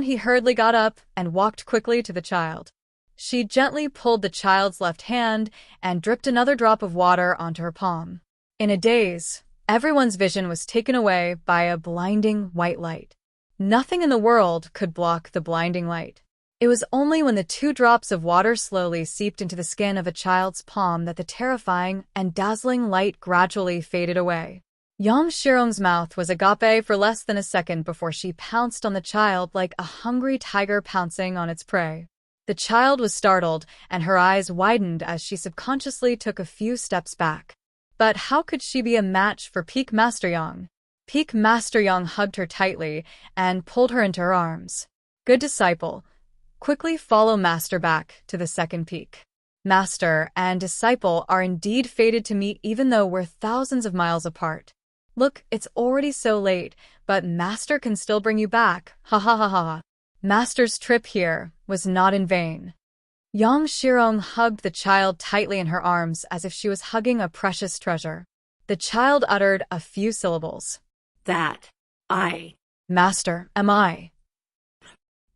He hurriedly got up and walked quickly to the child. She gently pulled the child's left hand and dripped another drop of water onto her palm. In a daze, everyone's vision was taken away by a blinding white light. Nothing in the world could block the blinding light. It was only when the two drops of water slowly seeped into the skin of a child's palm that the terrifying and dazzling light gradually faded away. Yang Shirong's mouth was agape for less than a second before she pounced on the child like a hungry tiger pouncing on its prey. The child was startled, and her eyes widened as she subconsciously took a few steps back. But how could she be a match for Peak Master Yang? Peak Master Yang hugged her tightly and pulled her into her arms. Good disciple. Quickly follow Master back to the second peak. Master and disciple are indeed fated to meet even though we're thousands of miles apart. Look, it's already so late, but Master can still bring you back. Ha ha ha ha. Master's trip here was not in vain. Yang Shirong hugged the child tightly in her arms as if she was hugging a precious treasure. The child uttered a few syllables. Master, am I?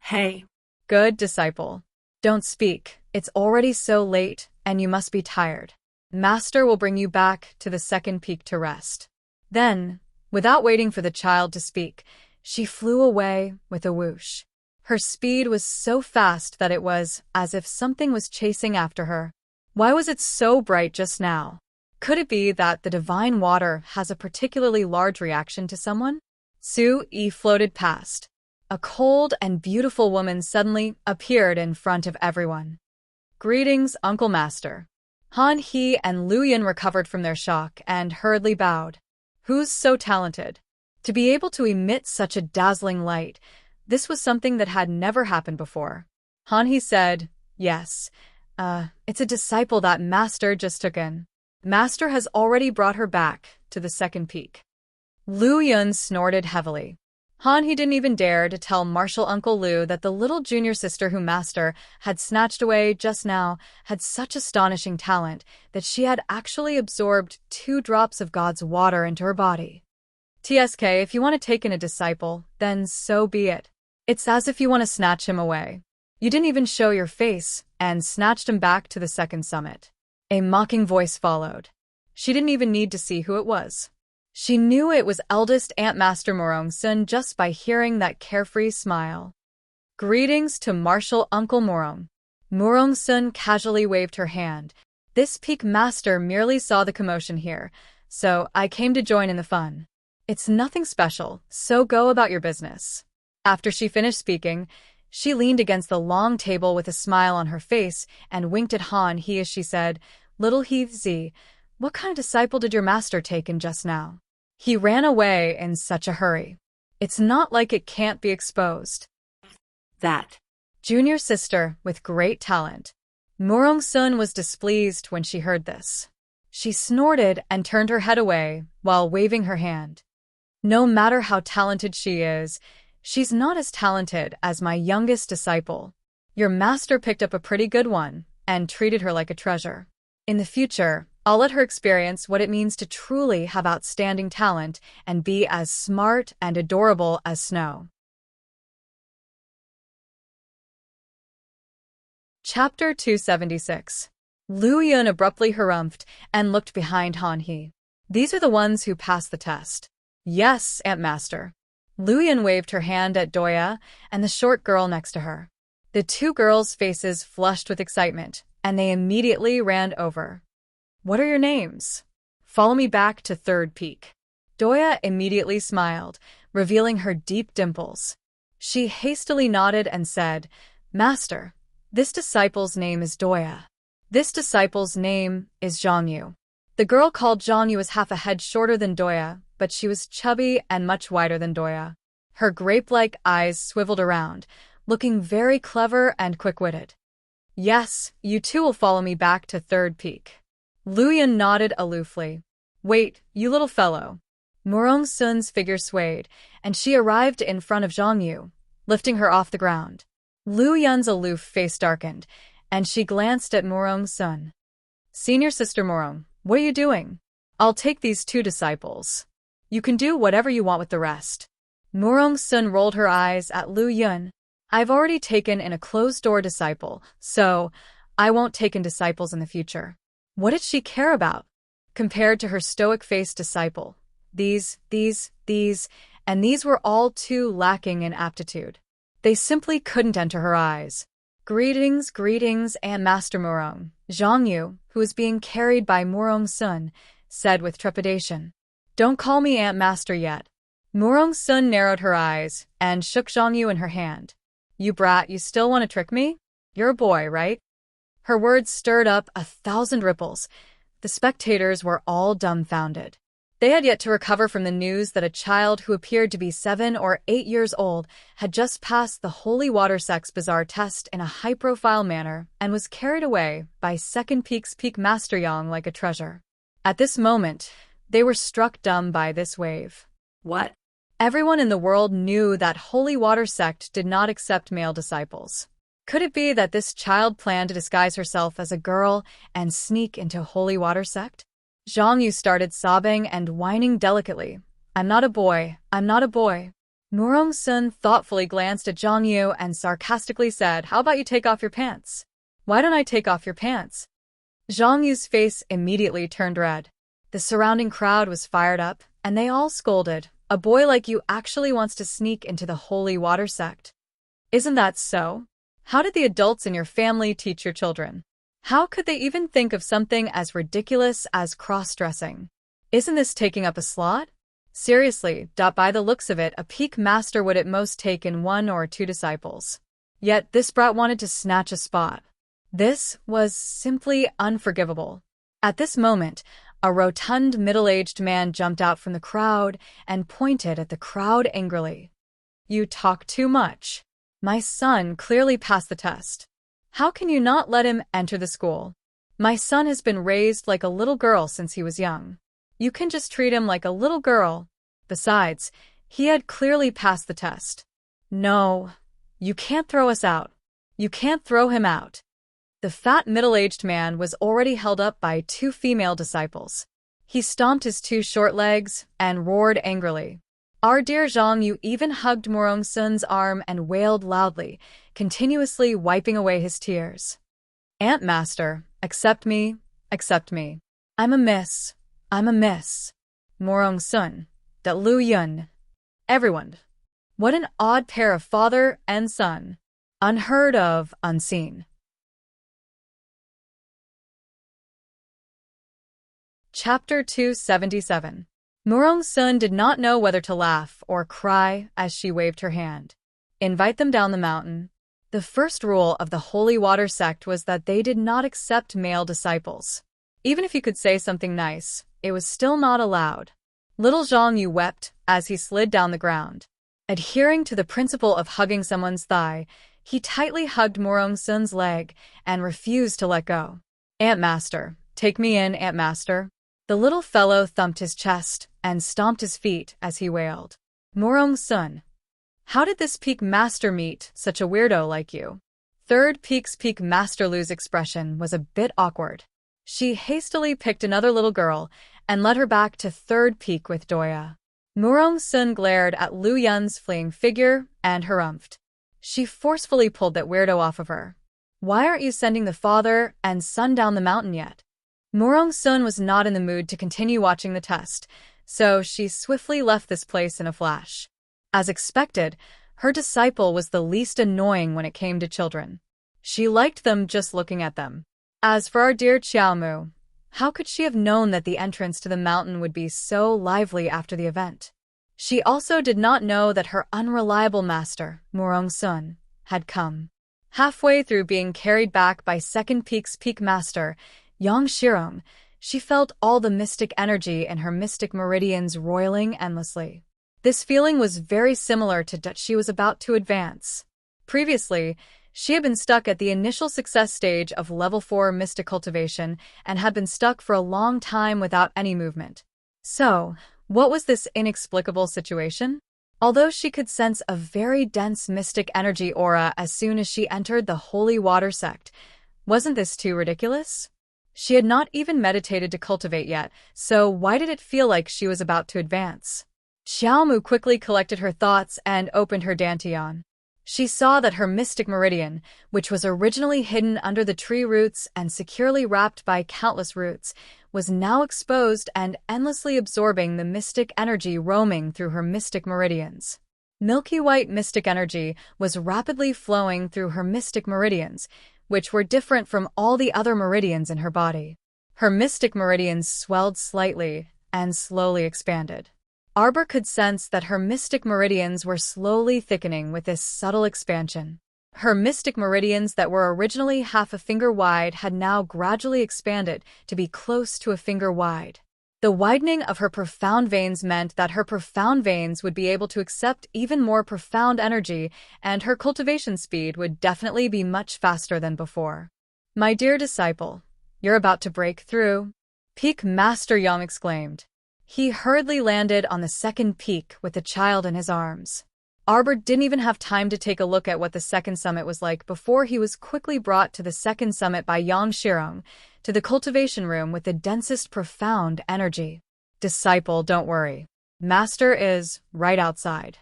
Hey. Good disciple. Don't speak. It's already so late, and you must be tired. Master will bring you back to the second peak to rest. Then, without waiting for the child to speak, she flew away with a whoosh. Her speed was so fast that it was as if something was chasing after her. Why was it so bright just now? Could it be that the divine water has a particularly large reaction to someone? Su Yi floated past. A cold and beautiful woman suddenly appeared in front of everyone. Greetings, Uncle Master. Han He and Lu Yin recovered from their shock and hurriedly bowed. Who's so talented? To be able to emit such a dazzling light, this was something that had never happened before. Han He said, yes, it's a disciple that Master just took in. Master has already brought her back to the second peak. Lu Yun snorted heavily. He didn't even dare to tell Martial Uncle Lu that the little junior sister who Master had snatched away just now had such astonishing talent that she had actually absorbed 2 drops of God's water into her body. TSK, if you want to take in a disciple, then so be it. It's as if you want to snatch him away. You didn't even show your face and snatched him back to the second summit. A mocking voice followed. She didn't even need to see who it was. She knew it was eldest Aunt Master Morong-sun just by hearing that carefree smile. Greetings to Martial Uncle Morong. Morong-sun casually waved her hand. This peak master merely saw the commotion here, so I came to join in the fun. It's nothing special, so go about your business. After she finished speaking, she leaned against the long table with a smile on her face and winked at he as she said, Little Heath-Z, what kind of disciple did your master take in just now? He ran away in such a hurry. It's not like it can't be exposed. That Junior sister with great talent. Morong-sun was displeased when she heard this. She snorted and turned her head away while waving her hand. No matter how talented she is, she's not as talented as my youngest disciple. Your master picked up a pretty good one and treated her like a treasure. In the future, I'll let her experience what it means to truly have outstanding talent and be as smart and adorable as snow. Chapter 276. Lu Yun abruptly harumphed and looked behind Han-hee. These are the ones who passed the test. Yes, Aunt Master. Lu Yun waved her hand at Doya and the short girl next to her. The 2 girls' faces flushed with excitement, and they immediately ran over. What are your names? Follow me back to 3rd peak. Doya immediately smiled, revealing her deep dimples. She hastily nodded and said, Master, this disciple's name is Doya. This disciple's name is Zhangyu. The girl called Zhangyu was half a head shorter than Doya, but she was chubby and much wider than Doya. Her grape-like eyes swiveled around, looking very clever and quick-witted. Yes, you 2 will follow me back to 3rd peak. Lu Yun nodded aloofly. Wait, you little fellow. Morong-sun's figure swayed, and she arrived in front of Zhangyu, lifting her off the ground. Lu Yun's aloof face darkened, and she glanced at Morong-sun. Senior Sister Morong, what are you doing? I'll take these 2 disciples. You can do whatever you want with the rest. Morong-sun rolled her eyes at Lu Yun. I've already taken in a closed-door disciple, so I won't take in disciples in the future. What did she care about? Compared to her stoic-faced disciple, these were all too lacking in aptitude. They simply couldn't enter her eyes. Greetings, Aunt Master Morong. Zhangyu, who was being carried by Morong-sun, said with trepidation. Don't call me Aunt Master yet. Morong-sun narrowed her eyes and shook Zhangyu in her hand. You brat, you still want to trick me? You're a boy, right? Her words stirred up 1,000 ripples. The spectators were all dumbfounded. They had yet to recover from the news that a child who appeared to be 7 or 8 years old had just passed the Holy Water Sect's bizarre test in a high-profile manner and was carried away by 2nd Peak's Peak Master Yang like a treasure. At this moment, they were struck dumb by this wave. What? Everyone in the world knew that Holy Water Sect did not accept male disciples. Could it be that this child planned to disguise herself as a girl and sneak into Holy Water Sect? Zhangyu started sobbing and whining delicately. I'm not a boy. I'm not a boy. Morong-sun thoughtfully glanced at Zhangyu and sarcastically said, How about you take off your pants? Why don't I take off your pants? Zhangyu's face immediately turned red. The surrounding crowd was fired up, and they all scolded. A boy like you actually wants to sneak into the Holy Water Sect. Isn't that so? How did the adults in your family teach your children? How could they even think of something as ridiculous as cross-dressing? Isn't this taking up a slot? Seriously, by the looks of it, a peak master would at most take in 1 or 2 disciples. Yet this brat wanted to snatch a spot. This was simply unforgivable. At this moment, a rotund middle-aged man jumped out from the crowd and pointed at the crowd angrily. You talk too much. My son clearly passed the test. How can you not let him enter the school? My son has been raised like a little girl since he was young. You can just treat him like a little girl. Besides, He had clearly passed the test. No, you can't throw us out. You can't throw him out. The fat middle-aged man was already held up by 2 female disciples. He stomped his 2 short legs and roared angrily. Our dear Zhang Yu even hugged Morong Sun's arm and wailed loudly, continuously wiping away his tears. Aunt Master, accept me, accept me. I'm a miss. Morong Sun, that Lu Yun. Everyone. What an odd pair of father and son. Unheard of, unseen. Chapter 277. Morong Sun did not know whether to laugh or cry as she waved her hand. Invite them down the mountain. The first rule of the Holy Water sect was that they did not accept male disciples. Even if you could say something nice, it was still not allowed. Little Zhang Yu wept as he slid down the ground. Adhering to the principle of hugging someone's thigh, he tightly hugged Morong Sun's leg and refused to let go. Aunt Master, take me in, Aunt Master. The little fellow thumped his chest and stomped his feet as he wailed. Morong Sun, how did this Peak Master meet such a weirdo like you? Third Peak's Peak Master Lu's expression was a bit awkward. She hastily picked another little girl and led her back to Third Peak with Doya. Morong Sun glared at Lu Yun's fleeing figure and harumphed. She forcefully pulled that weirdo off of her. Why aren't you sending the father and son down the mountain yet? Morong Sun was not in the mood to continue watching the test, so she swiftly left this place in a flash. As expected, her disciple was the least annoying when it came to children. She liked them just looking at them. As for our dear Xiaomu, how could she have known that the entrance to the mountain would be so lively after the event? She also did not know that her unreliable master, Morong Sun, had come. Halfway through being carried back by Second Peak's Peak Master, Yang Shirong, she felt all the mystic energy in her mystic meridians roiling endlessly. This feeling was very similar to that she was about to advance. Previously, she had been stuck at the initial success stage of level 4 mystic cultivation and had been stuck for a long time without any movement. So, what was this inexplicable situation? Although she could sense a very dense mystic energy aura as soon as she entered the Holy Water sect, wasn't this too ridiculous? She had not even meditated to cultivate yet, so why did it feel like she was about to advance? Xiaomu quickly collected her thoughts and opened her dantian. She saw that her mystic meridian, which was originally hidden under the tree roots and securely wrapped by countless roots, was now exposed and endlessly absorbing the mystic energy roaming through her mystic meridians. Milky white mystic energy was rapidly flowing through her mystic meridians, which were different from all the other meridians in her body. Her mystic meridians swelled slightly and slowly expanded. Arbor could sense that her mystic meridians were slowly thickening with this subtle expansion. Her mystic meridians that were originally half a finger wide had now gradually expanded to be close to a finger wide. The widening of her profound veins meant that her profound veins would be able to accept even more profound energy, and her cultivation speed would definitely be much faster than before. My dear disciple, you're about to break through, Peak Master Yang exclaimed. He hurriedly landed on the second peak with the child in his arms. Arbor didn't even have time to take a look at what the second summit was like before he was quickly brought to the second summit by Yang Shirong, to the cultivation room with the densest profound energy. Disciple, don't worry. Master is right outside.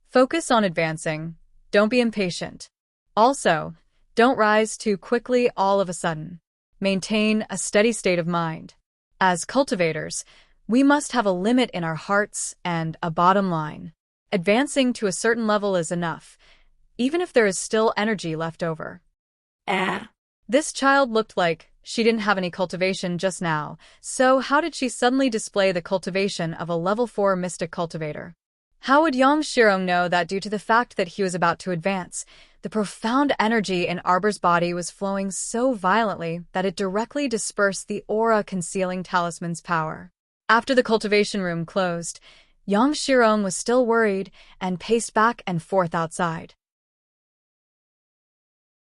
Focus on advancing. Don't be impatient. Also, don't rise too quickly all of a sudden. Maintain a steady state of mind. As cultivators, we must have a limit in our hearts and a bottom line. Advancing to a certain level is enough, even if there is still energy left over. This child looked like she didn't have any cultivation just now, so how did she suddenly display the cultivation of a level 4 mystic cultivator? How would Yang Shirong know that due to the fact that he was about to advance, the profound energy in Arbor's body was flowing so violently that it directly dispersed the aura concealing Talisman's power? After the cultivation room closed, Yang Shirong was still worried and paced back and forth outside.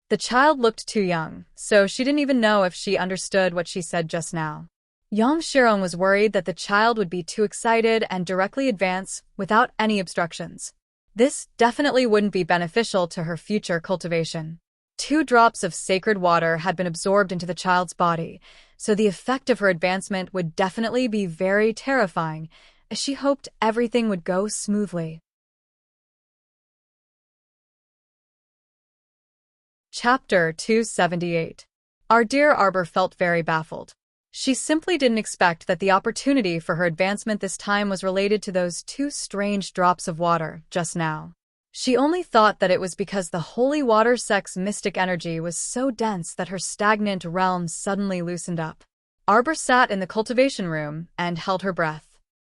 The child looked too young, so she didn't even know if she understood what she said just now. Yang Shirong was worried that the child would be too excited and directly advance without any obstructions. This definitely wouldn't be beneficial to her future cultivation. 2 drops of sacred water had been absorbed into the child's body, so the effect of her advancement would definitely be very terrifying, as she hoped everything would go smoothly. Chapter 278. Our dear Arbor felt very baffled. She simply didn't expect that the opportunity for her advancement this time was related to those 2 strange drops of water just now. She only thought that it was because the holy water sex mystic energy was so dense that her stagnant realm suddenly loosened up. Arbor sat in the cultivation room and held her breath.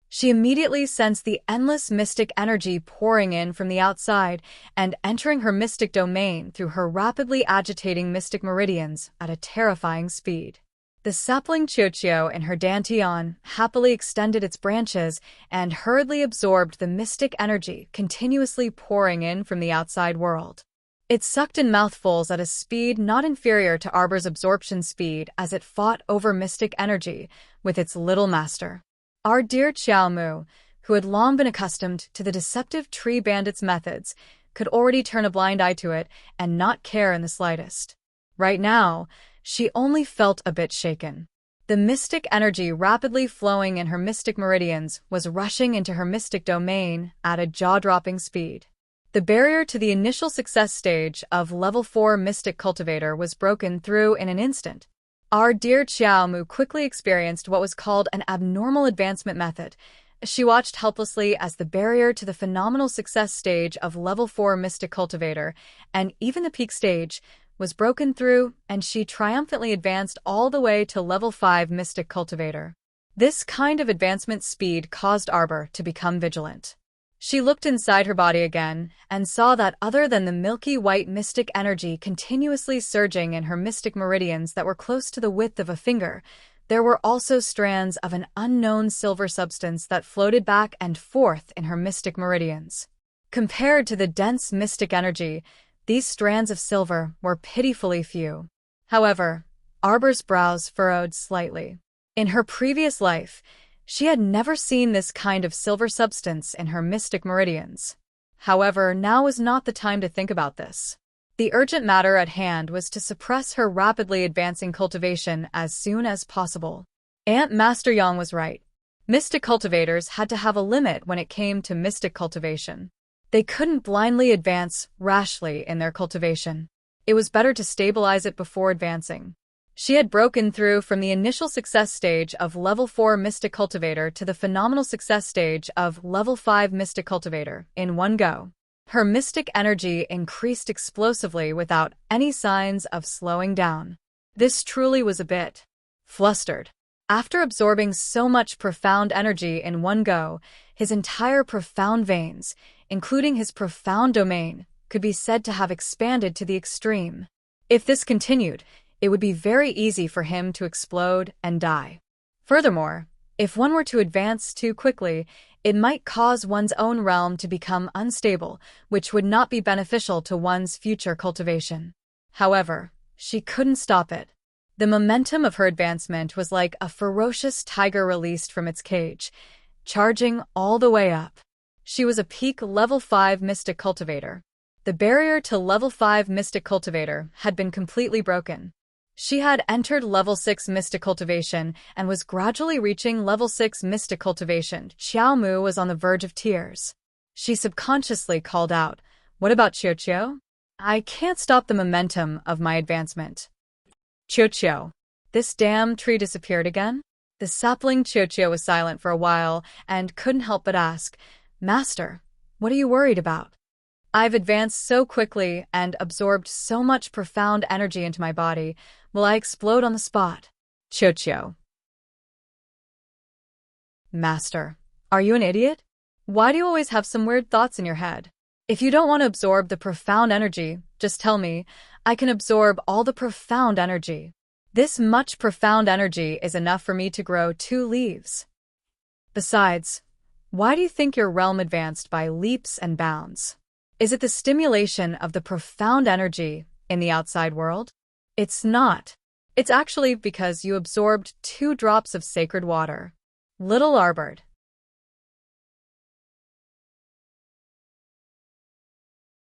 She immediately sensed the endless mystic energy pouring in from the outside and entering her mystic domain through her rapidly agitating mystic meridians at a terrifying speed. The sapling Qiuqiu in her dantian happily extended its branches and hurriedly absorbed the mystic energy continuously pouring in from the outside world. It sucked in mouthfuls at a speed not inferior to Arbor's absorption speed as it fought over mystic energy with its little master. Our dear Xiaomu, who had long been accustomed to the deceptive tree bandit's methods, could already turn a blind eye to it and not care in the slightest. Right now, she only felt a bit shaken. The mystic energy rapidly flowing in her mystic meridians was rushing into her mystic domain at a jaw-dropping speed. The barrier to the initial success stage of Level 4 Mystic Cultivator was broken through in an instant. Our dear Xiaomu quickly experienced what was called an abnormal advancement method. She watched helplessly as the barrier to the phenomenal success stage of Level 4 Mystic Cultivator, and even the peak stage, was broken through, and she triumphantly advanced all the way to Level 5 Mystic Cultivator. This kind of advancement speed caused Arbor to become vigilant. She looked inside her body again and saw that other than the milky white mystic energy continuously surging in her mystic meridians that were close to the width of a finger, there were also strands of an unknown silver substance that floated back and forth in her mystic meridians. Compared to the dense mystic energy, these strands of silver were pitifully few. However, Arbor's brows furrowed slightly. In her previous life, she had never seen this kind of silver substance in her mystic meridians. However, now was not the time to think about this. The urgent matter at hand was to suppress her rapidly advancing cultivation as soon as possible. Aunt Master Yang was right. Mystic cultivators had to have a limit when it came to mystic cultivation. They couldn't blindly advance rashly in their cultivation. It was better to stabilize it before advancing. She had broken through from the initial success stage of Level 4 Mystic Cultivator to the phenomenal success stage of Level 5 Mystic Cultivator in one go. Her mystic energy increased explosively without any signs of slowing down. This truly was a bit flustered. After absorbing so much profound energy in one go, his entire profound veins, including his profound domain, could be said to have expanded to the extreme. If this continued, it would be very easy for him to explode and die. Furthermore, if one were to advance too quickly, it might cause one's own realm to become unstable, which would not be beneficial to one's future cultivation. However, she couldn't stop it. The momentum of her advancement was like a ferocious tiger released from its cage, charging all the way up. She was a peak Level 5 Mystic Cultivator. The barrier to Level 5 Mystic Cultivator had been completely broken. She had entered Level 6 Mystic Cultivation and was gradually reaching Level 6 Mystic Cultivation. Xiaomu was on the verge of tears. She subconsciously called out, "What about Qiuqiu? I can't stop the momentum of my advancement." Qiuqiu. This damn tree disappeared again? The sapling Qiuqiu was silent for a while and couldn't help but ask, "Master, what are you worried about?" "I've advanced so quickly and absorbed so much profound energy into my body. Will I explode on the spot?" Qiuqiu. "Master, are you an idiot? Why do you always have some weird thoughts in your head? If you don't want to absorb the profound energy, just tell me. I can absorb all the profound energy. This much profound energy is enough for me to grow 2 leaves. Besides, why do you think your realm advanced by leaps and bounds? Is it the stimulation of the profound energy in the outside world? It's not. It's actually because you absorbed 2 drops of sacred water. Little Arbord.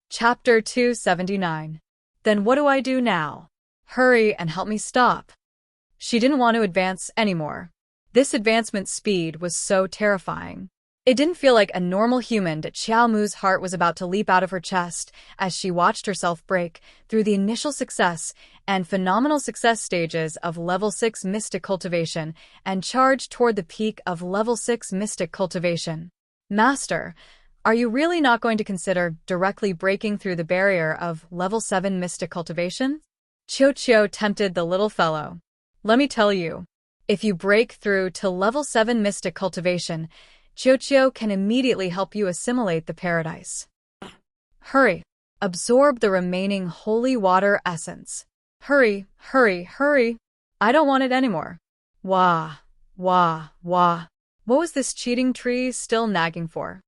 Chapter 279. Then what do I do now? Hurry and help me stop. She didn't want to advance anymore. This advancement speed was so terrifying. It didn't feel like a normal human that Xiao Mu's heart was about to leap out of her chest as she watched herself break through the initial success and phenomenal success stages of Level 6 Mystic Cultivation and charge toward the peak of Level 6 Mystic Cultivation. Master, are you really not going to consider directly breaking through the barrier of Level 7 Mystic Cultivation? Qiu tempted the little fellow. Let me tell you, if you break through to Level 7 Mystic Cultivation, Qiu can immediately help you assimilate the paradise. Hurry. Absorb the remaining holy water essence. Hurry, hurry, hurry. I don't want it anymore. Wah, wah, wah. What was this cheating tree still nagging for?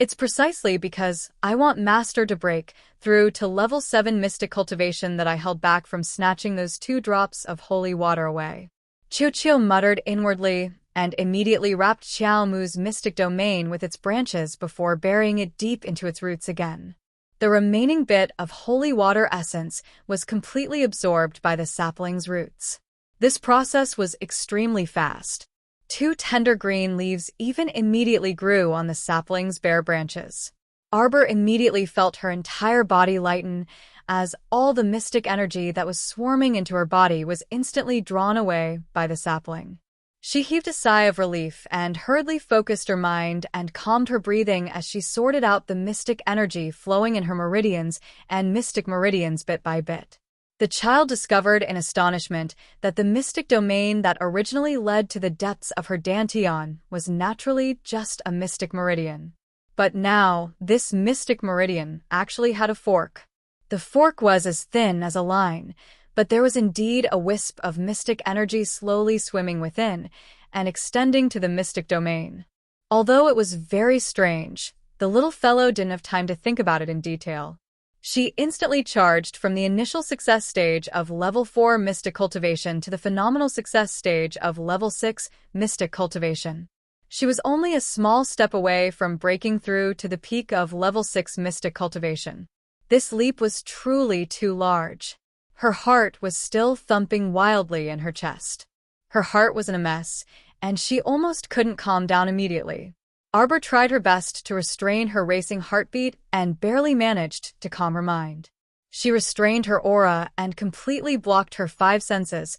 It's precisely because I want Master to break through to Level 7 Mystic Cultivation that I held back from snatching those 2 drops of holy water away. Qiu muttered inwardly and immediately wrapped Xiao Mu's mystic domain with its branches before burying it deep into its roots again. The remaining bit of holy water essence was completely absorbed by the sapling's roots. This process was extremely fast. 2 tender green leaves even immediately grew on the sapling's bare branches. Arbor immediately felt her entire body lighten as all the mystic energy that was swarming into her body was instantly drawn away by the sapling. She heaved a sigh of relief and hurriedly focused her mind and calmed her breathing as she sorted out the mystic energy flowing in her meridians and mystic meridians bit by bit. The child discovered in astonishment that the mystic domain that originally led to the depths of her dantian was naturally just a mystic meridian. But now, this mystic meridian actually had a fork. The fork was as thin as a line, but there was indeed a wisp of mystic energy slowly swimming within and extending to the mystic domain. Although it was very strange, the little fellow didn't have time to think about it in detail. She instantly charged from the initial success stage of Level 4 Mystic Cultivation to the phenomenal success stage of Level 6 Mystic Cultivation. She was only a small step away from breaking through to the peak of Level 6 Mystic Cultivation. This leap was truly too large. Her heart was still thumping wildly in her chest. Her heart was in a mess, and she almost couldn't calm down immediately. Arbor tried her best to restrain her racing heartbeat and barely managed to calm her mind. She restrained her aura and completely blocked her 5 senses,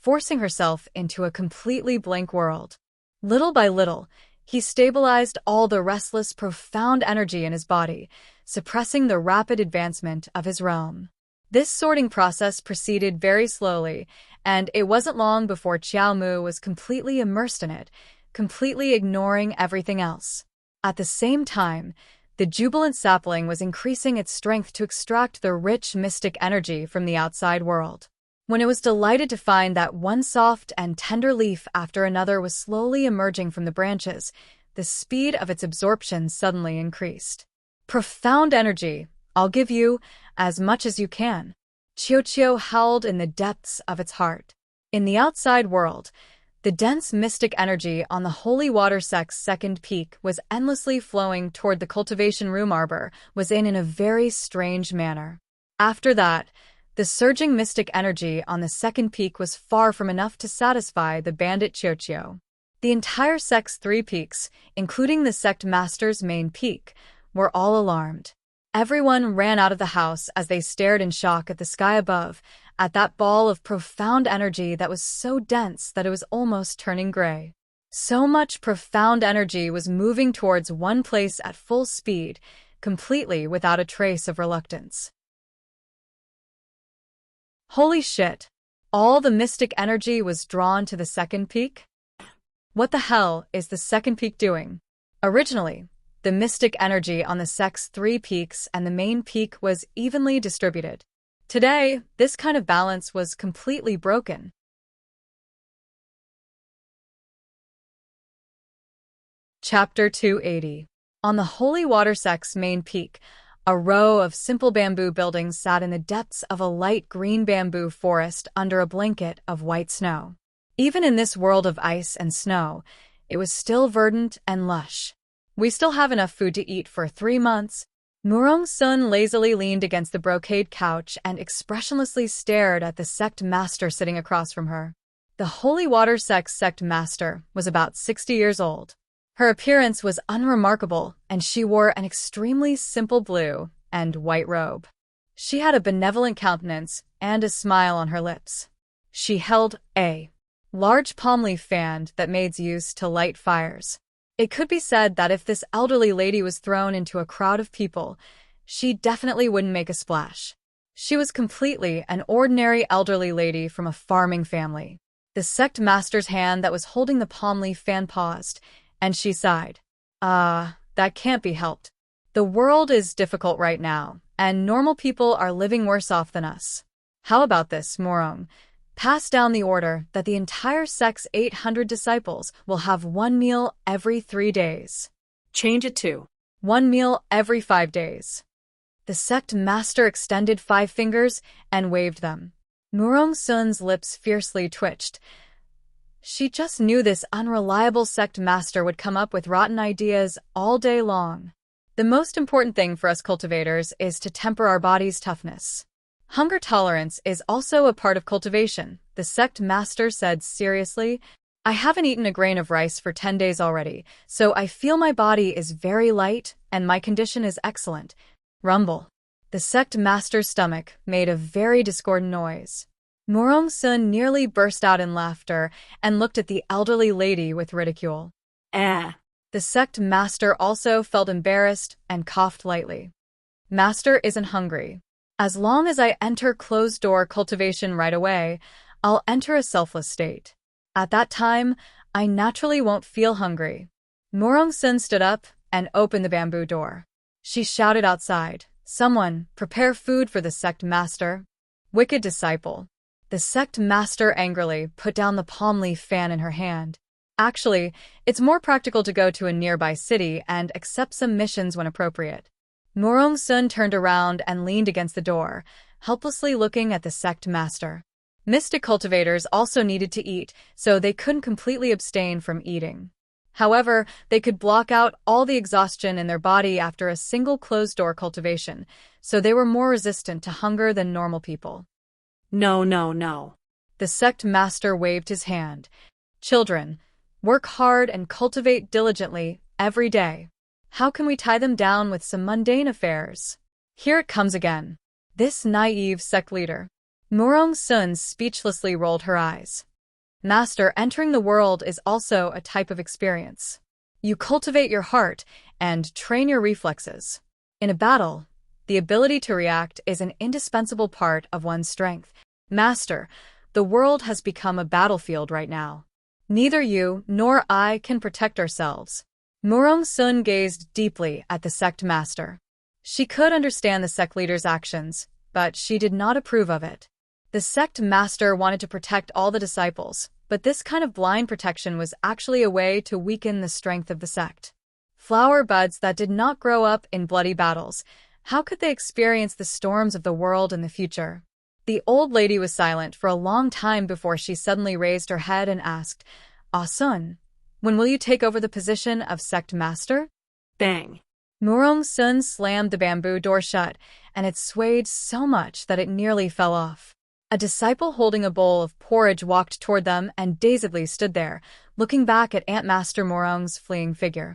forcing herself into a completely blank world. Little by little, he stabilized all the restless, profound energy in his body, suppressing the rapid advancement of his realm. This sorting process proceeded very slowly, and it wasn't long before Xiao Mu was completely immersed in it, completely ignoring everything else. At the same time, the jubilant sapling was increasing its strength to extract the rich mystic energy from the outside world. When it was delighted to find that one soft and tender leaf after another was slowly emerging from the branches, the speed of its absorption suddenly increased. Profound energy, I'll give you as much as you can. Qiu howled in the depths of its heart. In the outside world, the dense mystic energy on the holy water sect's second peak was endlessly flowing toward the cultivation room Arbor was in a very strange manner. After that, the surging mystic energy on the second peak was far from enough to satisfy the bandit Qiu. The entire sect's 3 peaks, including the sect master's main peak, were all alarmed. Everyone ran out of the house as they stared in shock at the sky above, at that ball of profound energy that was so dense that it was almost turning gray. So much profound energy was moving towards one place at full speed, completely without a trace of reluctance. Holy shit! All the mystic energy was drawn to the second peak? What the hell is the second peak doing? Originally, the mystic energy on the sect's 3 peaks and the main peak was evenly distributed. Today, this kind of balance was completely broken. Chapter 280. On the holy water sect's main peak, A row of simple bamboo buildings sat in the depths of a light green bamboo forest under a blanket of white snow. Even in this world of ice and snow, it was still verdant and lush. We still have enough food to eat for 3 months. Murong Sun lazily leaned against the brocade couch and expressionlessly stared at the sect master sitting across from her. The Holy Water sect master was about 60 years old. Her appearance was unremarkable, and she wore an extremely simple blue and white robe. She had a benevolent countenance and a smile on her lips. She held a large palm leaf fan that made use to light fires. It could be said that if this elderly lady was thrown into a crowd of people, she definitely wouldn't make a splash. She was completely an ordinary elderly lady from a farming family. The sect master's hand that was holding the palm leaf fan paused, and she sighed. That can't be helped. The world is difficult right now, and normal people are living worse off than us. How about this, Murong? Pass down the order that the entire sect's 800 disciples will have 1 meal every 3 days. Change it to 1 meal every 5 days. The sect master extended 5 fingers and waved them. Murong Sun's lips fiercely twitched. She just knew this unreliable sect master would come up with rotten ideas all day long. The most important thing for us cultivators is to temper our body's toughness. Hunger tolerance is also a part of cultivation, the sect master said seriously. I haven't eaten a grain of rice for 10 days already, so I feel my body is very light and my condition is excellent. Rumble. The sect master's stomach made a very discordant noise. Murong Sun nearly burst out in laughter and looked at the elderly lady with ridicule. The sect master also felt embarrassed and coughed lightly. Master isn't hungry. As long as I enter closed-door cultivation right away, I'll enter a selfless state. At that time, I naturally won't feel hungry. Murong Sun stood up and opened the bamboo door. She shouted outside, "Someone, prepare food for the sect master." Wicked disciple. The sect master angrily put down the palm leaf fan in her hand. Actually, it's more practical to go to a nearby city and accept some missions when appropriate. Murong Sun turned around and leaned against the door, helplessly looking at the sect master. Mystic cultivators also needed to eat, so they couldn't completely abstain from eating. However, they could block out all the exhaustion in their body after a single closed-door cultivation, so they were more resistant to hunger than normal people. No. The sect master waved his hand. Children, work hard and cultivate diligently every day. How can we tie them down with some mundane affairs? Here it comes again. This naive sect leader. Murong Sun speechlessly rolled her eyes. Master, entering the world is also a type of experience. You cultivate your heart and train your reflexes. In a battle, the ability to react is an indispensable part of one's strength. Master, the world has become a battlefield right now. Neither you nor I can protect ourselves. Murong Sun gazed deeply at the sect master. She could understand the sect leader's actions, but she did not approve of it. The sect master wanted to protect all the disciples, but this kind of blind protection was actually a way to weaken the strength of the sect. Flower buds that did not grow up in bloody battles, how could they experience the storms of the world in the future? The old lady was silent for a long time before she suddenly raised her head and asked, Sun, when will you take over the position of sect master? Bang. Murong Sun slammed the bamboo door shut, and it swayed so much that it nearly fell off. A disciple holding a bowl of porridge walked toward them and dazedly stood there, looking back at Aunt Master Murong's fleeing figure.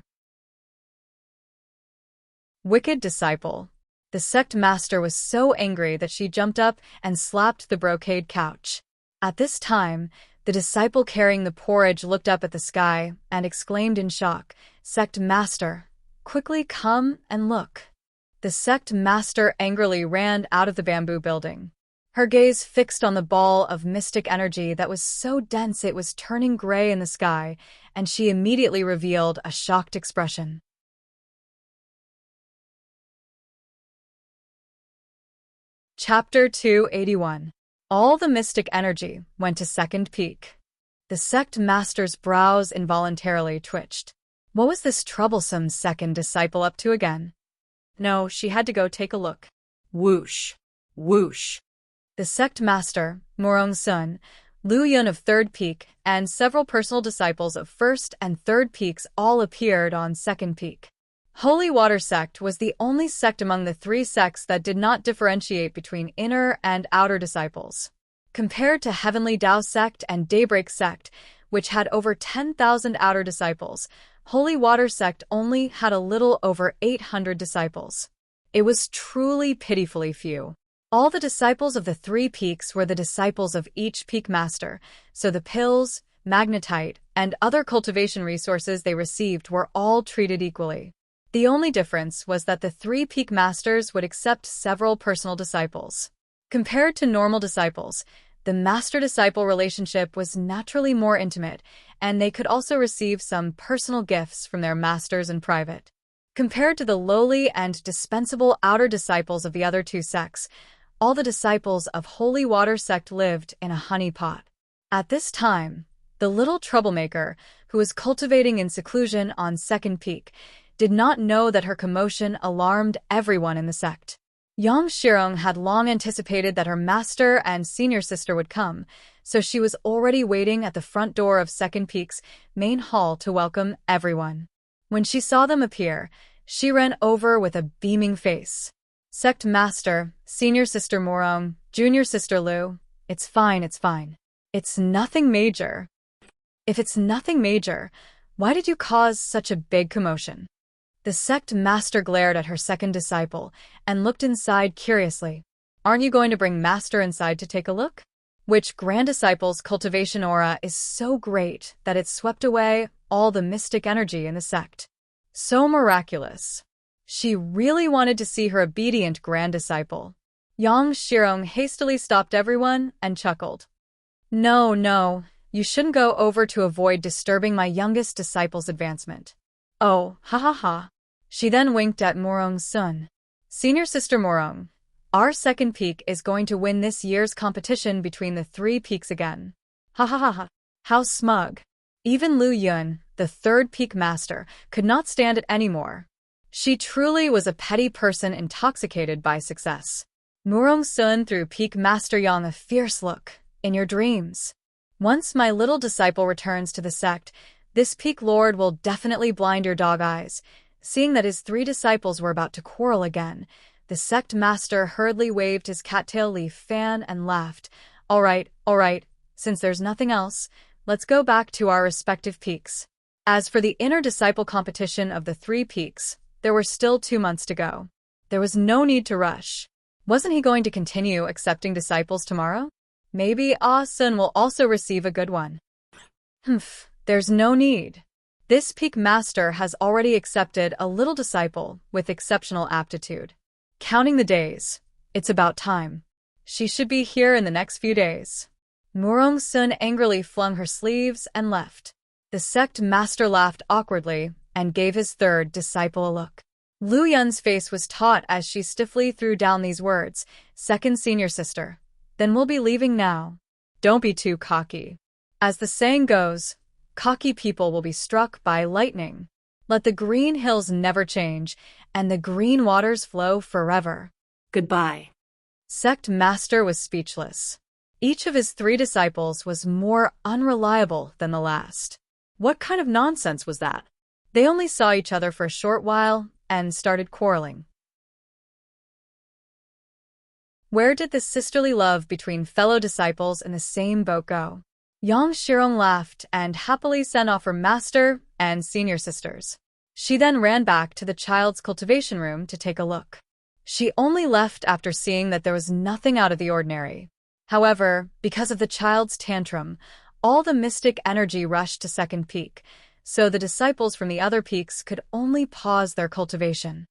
Wicked disciple. The sect master was so angry that she jumped up and slapped the brocade couch. At this time, the disciple carrying the porridge looked up at the sky and exclaimed in shock, "Sect master, quickly come and look." The sect master angrily ran out of the bamboo building. Her gaze fixed on the ball of mystic energy that was so dense it was turning gray in the sky, and she immediately revealed a shocked expression. Chapter 281. All the mystic energy went to second peak. The sect master's brows involuntarily twitched. What was this troublesome second disciple up to again? No, she had to go take a look. Whoosh. Whoosh. The sect master, Morong Sun, Lu Yun of Third Peak, and several personal disciples of First and Third Peaks all appeared on Second Peak. Holy Water Sect was the only sect among the three sects that did not differentiate between inner and outer disciples. Compared to Heavenly Tao Sect and Daybreak Sect, which had over 10,000 outer disciples, Holy Water Sect only had a little over 800 disciples. It was truly pitifully few. All the disciples of the three peaks were the disciples of each peak master, so the pills, magnetite, and other cultivation resources they received were all treated equally. The only difference was that the three peak masters would accept several personal disciples. Compared to normal disciples, the master-disciple relationship was naturally more intimate, and they could also receive some personal gifts from their masters in private. Compared to the lowly and dispensable outer disciples of the other two sects, all the disciples of Holy Water Sect lived in a honey pot. At this time, the little troublemaker, who was cultivating in seclusion on Second Peak, did not know that her commotion alarmed everyone in the sect. Yang Shirong had long anticipated that her master and senior sister would come, so she was already waiting at the front door of Second Peak's main hall to welcome everyone. When she saw them appear, she ran over with a beaming face. Sect Master, Senior Sister Morong, Junior Sister Lu, it's fine, it's fine. It's nothing major. If it's nothing major, why did you cause such a big commotion? The sect master glared at her second disciple and looked inside curiously. Aren't you going to bring master inside to take a look? Which grand disciple's cultivation aura is so great that it swept away all the mystic energy in the sect. So miraculous. She really wanted to see her obedient grand disciple. Yang Shirong hastily stopped everyone and chuckled. No, you shouldn't go over to avoid disturbing my youngest disciple's advancement. Oh, ha ha ha. She then winked at Morong Sun. Senior Sister Morong, our Second Peak is going to win this year's competition between the three peaks again. Ha ha ha ha. How smug. Even Lu Yun, the Third Peak Master, could not stand it anymore. She truly was a petty person intoxicated by success. Morong Sun threw Peak Master Yang a fierce look. In your dreams. Once my little disciple returns to the sect, this Peak Lord will definitely blind your dog eyes. Seeing that his three disciples were about to quarrel again, the sect master hurriedly waved his cattail leaf fan and laughed. All right, since there's nothing else, let's go back to our respective peaks. As for the inner disciple competition of the three peaks, there were still 2 months to go. There was no need to rush. Wasn't he going to continue accepting disciples tomorrow? Maybe Ah Sun will also receive a good one. There's no need. This peak master has already accepted a little disciple with exceptional aptitude. Counting the days, it's about time. She should be here in the next few days. Morong Sun angrily flung her sleeves and left. The sect master laughed awkwardly and gave his third disciple a look. Lu Yun's face was taut as she stiffly threw down these words, Second Senior Sister. Then we'll be leaving now. Don't be too cocky. As the saying goes, cocky people will be struck by lightning. Let the green hills never change, and the green waters flow forever. Goodbye. Sect Master was speechless. Each of his three disciples was more unreliable than the last. What kind of nonsense was that? They only saw each other for a short while and started quarreling. Where did the sisterly love between fellow disciples in the same boat go? Yang Shirong laughed and happily sent off her master and senior sisters. She then ran back to the child's cultivation room to take a look. She only left after seeing that there was nothing out of the ordinary. However, because of the child's tantrum, all the mystic energy rushed to Second Peak, so the disciples from the other peaks could only pause their cultivation.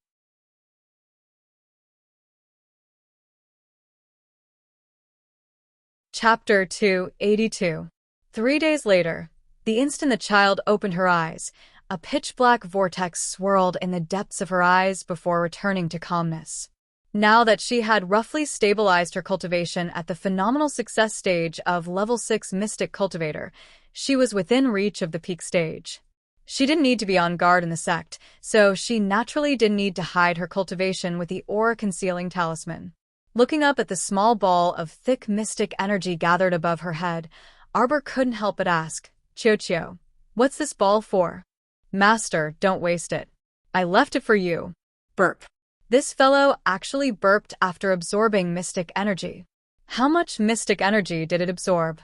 Chapter 282. 3 days later, the instant the child opened her eyes, a pitch-black vortex swirled in the depths of her eyes before returning to calmness. Now that she had roughly stabilized her cultivation at the phenomenal success stage of Level 6 Mystic Cultivator, she was within reach of the peak stage. She didn't need to be on guard in the sect, so she naturally didn't need to hide her cultivation with the aura-concealing talisman. Looking up at the small ball of thick mystic energy gathered above her head, Arbor couldn't help but ask, "Chio, what's this ball for?" "Master, don't waste it. I left it for you." Burp. This fellow actually burped after absorbing mystic energy. How much mystic energy did it absorb?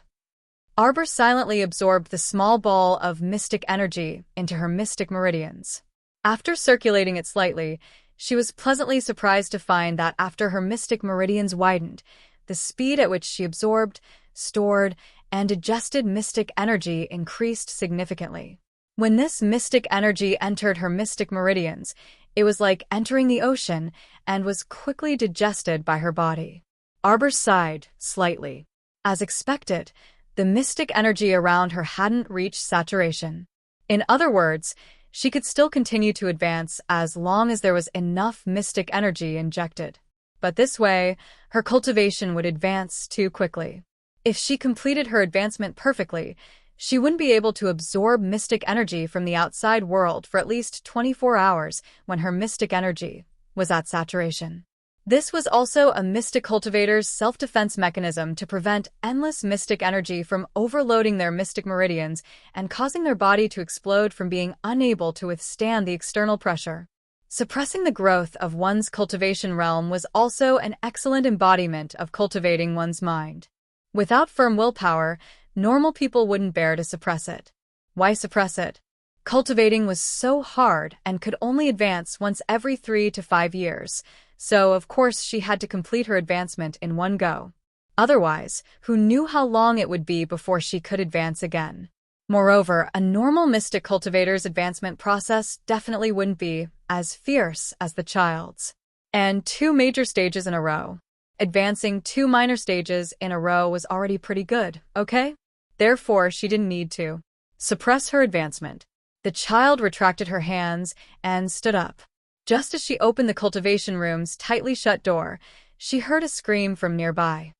Arbor silently absorbed the small ball of mystic energy into her mystic meridians. After circulating it slightly, she was pleasantly surprised to find that after her mystic meridians widened, the speed at which she absorbed, stored, and digested mystic energy increased significantly. When this mystic energy entered her mystic meridians, it was like entering the ocean and was quickly digested by her body. Arbor sighed slightly. As expected, the mystic energy around her hadn't reached saturation. In other words, she could still continue to advance as long as there was enough mystic energy injected. But this way, her cultivation would advance too quickly. If she completed her advancement perfectly, she wouldn't be able to absorb mystic energy from the outside world for at least 24 hours when her mystic energy was at saturation. This was also a mystic cultivator's self-defense mechanism to prevent endless mystic energy from overloading their mystic meridians and causing their body to explode from being unable to withstand the external pressure. Suppressing the growth of one's cultivation realm was also an excellent embodiment of cultivating one's mind. Without firm willpower, normal people wouldn't bear to suppress it. Why suppress it? Cultivating was so hard and could only advance once every 3 to 5 years. So, of course, she had to complete her advancement in one go. Otherwise, who knew how long it would be before she could advance again? Moreover, a normal mystic cultivator's advancement process definitely wouldn't be as fierce as the child's. And 2 major stages in a row. Advancing 2 minor stages in a row was already pretty good, okay? Therefore, she didn't need to suppress her advancement. The child retracted her hands and stood up. Just as she opened the cultivation room's tightly shut door, she heard a scream from nearby.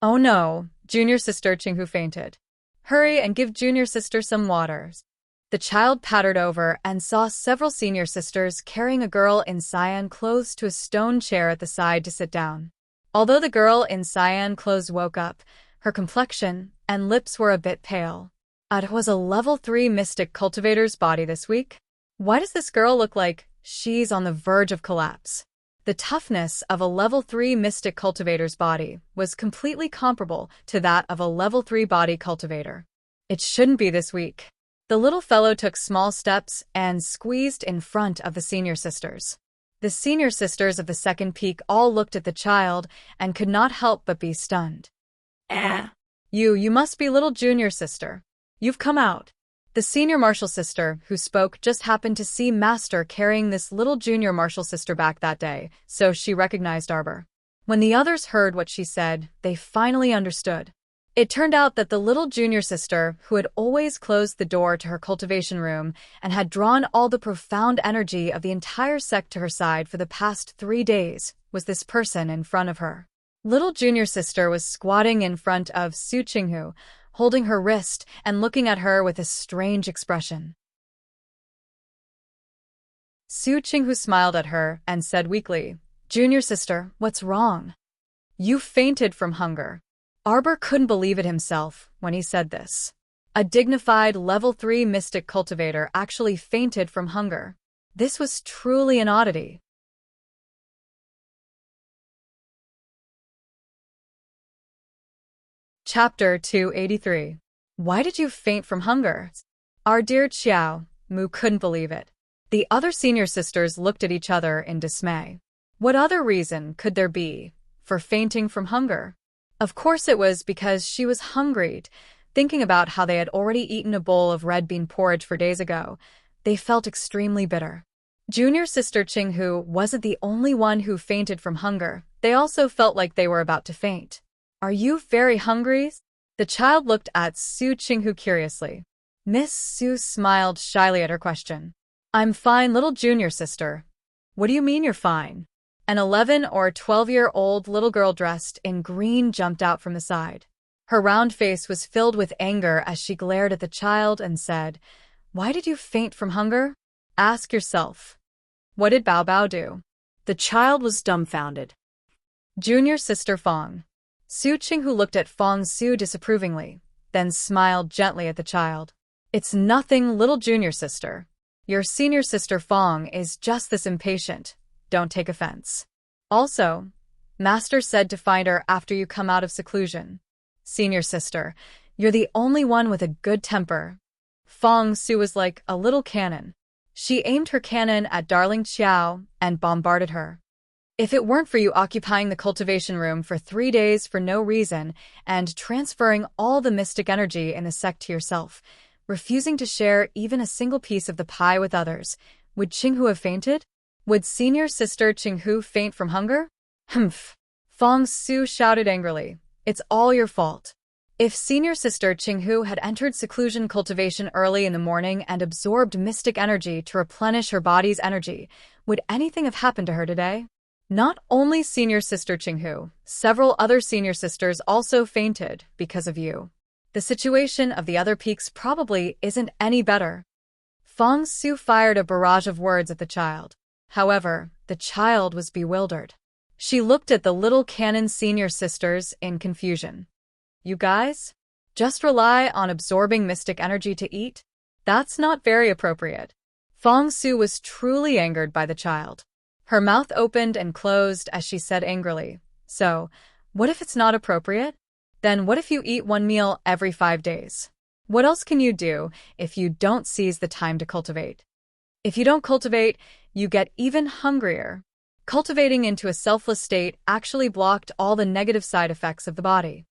"Oh no, junior sister Chinghu fainted. Hurry and give junior sister some water." The child pattered over and saw several senior sisters carrying a girl in cyan clothes to a stone chair at the side to sit down. Although the girl in cyan clothes woke up, her complexion and lips were a bit pale. It was a level 3 mystic cultivator's body this week. Why does this girl look like she's on the verge of collapse? The toughness of a level 3 mystic cultivator's body was completely comparable to that of a level 3 body cultivator. It shouldn't be this weak. The little fellow took small steps and squeezed in front of the senior sisters. The senior sisters of the second peak all looked at the child and could not help but be stunned. You must be little junior sister. You've come out." The senior martial sister who spoke just happened to see Master carrying this little junior martial sister back that day, so she recognized Arbor. When the others heard what she said, they finally understood. It turned out that the little junior sister, who had always closed the door to her cultivation room and had drawn all the profound energy of the entire sect to her side for the past 3 days, was this person in front of her. Little junior sister was squatting in front of Su Qinghu, holding her wrist and looking at her with a strange expression. Su Qinghu smiled at her and said weakly, "Junior sister, what's wrong? You fainted from hunger." Arbor couldn't believe it himself when he said this. A dignified level 3 mystic cultivator actually fainted from hunger. This was truly an oddity. Chapter 283. Why did you faint from hunger? Our dear Xiao Mu couldn't believe it. The other senior sisters looked at each other in dismay. What other reason could there be for fainting from hunger? Of course it was because she was hungry. Thinking about how they had already eaten a bowl of red bean porridge 4 days ago, they felt extremely bitter. Junior sister Qinghu wasn't the only one who fainted from hunger. They also felt like they were about to faint. "Are you very hungry?" The child looked at Su Qinghu curiously. Miss Su smiled shyly at her question. "I'm fine, little junior sister." "What do you mean you're fine?" An 11 or 12-year-old little girl dressed in green jumped out from the side. Her round face was filled with anger as she glared at the child and said, Why did you faint from hunger? Ask yourself. What did Bao Bao do? The child was dumbfounded. Junior sister Fong. Su Qinghu looked at Fong Su disapprovingly, then smiled gently at the child. It's nothing, little junior sister. Your senior sister Fong is just this impatient. Don't take offense. Also, Master said to find her after you come out of seclusion. Senior sister, you're the only one with a good temper. Fong Su was like a little cannon. She aimed her cannon at darling Qiao and bombarded her. If it weren't for you occupying the cultivation room for 3 days for no reason and transferring all the mystic energy in the sect to yourself, refusing to share even a single piece of the pie with others, would Qinghu have fainted? Would senior sister Qinghu faint from hunger? Humph! Fong Su shouted angrily. It's all your fault. If senior sister Qinghu had entered seclusion cultivation early in the morning and absorbed mystic energy to replenish her body's energy, would anything have happened to her today? Not only senior sister Qinghu, several other senior sisters also fainted because of you. The situation of the other peaks probably isn't any better. Fong Su fired a barrage of words at the child. However, the child was bewildered. She looked at the little cannon senior sisters in confusion. You guys? Just rely on absorbing mystic energy to eat? That's not very appropriate. Fong Su was truly angered by the child. Her mouth opened and closed as she said angrily, so, what if it's not appropriate? Then what if you eat 1 meal every 5 days? What else can you do if you don't seize the time to cultivate? If you don't cultivate, you get even hungrier. Cultivating into a selfless state actually blocked all the negative side effects of the body.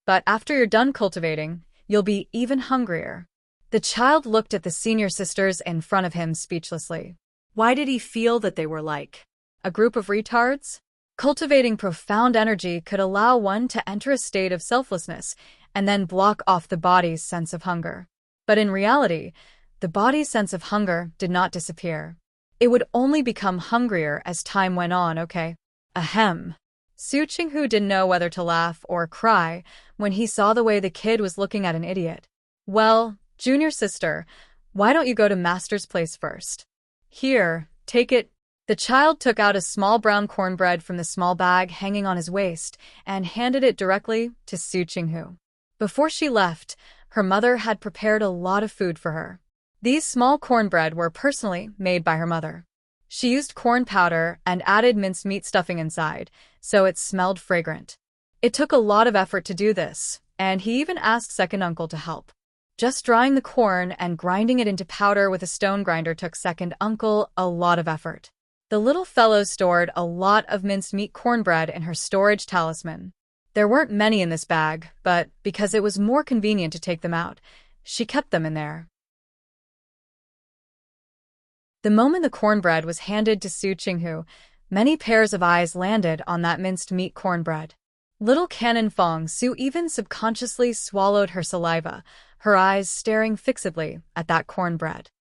But after you're done cultivating, you'll be even hungrier. The child looked at the senior sisters in front of him speechlessly. Why did he feel that they were like a group of retards? Cultivating profound energy could allow one to enter a state of selflessness and then block off the body's sense of hunger. But in reality, the body's sense of hunger did not disappear. It would only become hungrier as time went on, okay? Ahem. Su Qinghu didn't know whether to laugh or cry when he saw the way the kid was looking at an idiot. Well, junior sister, why don't you go to Master's place first? Here, take it. The child took out a small brown cornbread from the small bag hanging on his waist and handed it directly to Su Qinghu. Before she left, her mother had prepared a lot of food for her. These small cornbread were personally made by her mother. She used corn powder and added minced meat stuffing inside, so it smelled fragrant. It took a lot of effort to do this, and he even asked second uncle to help. Just drying the corn and grinding it into powder with a stone grinder took second uncle a lot of effort. The little fellow stored a lot of minced meat cornbread in her storage talisman. There weren't many in this bag, but because it was more convenient to take them out, she kept them in there. The moment the cornbread was handed to Su Qinghu, many pairs of eyes landed on that minced meat cornbread. Little Cannon Fong Su even subconsciously swallowed her saliva, her eyes staring fixedly at that cornbread.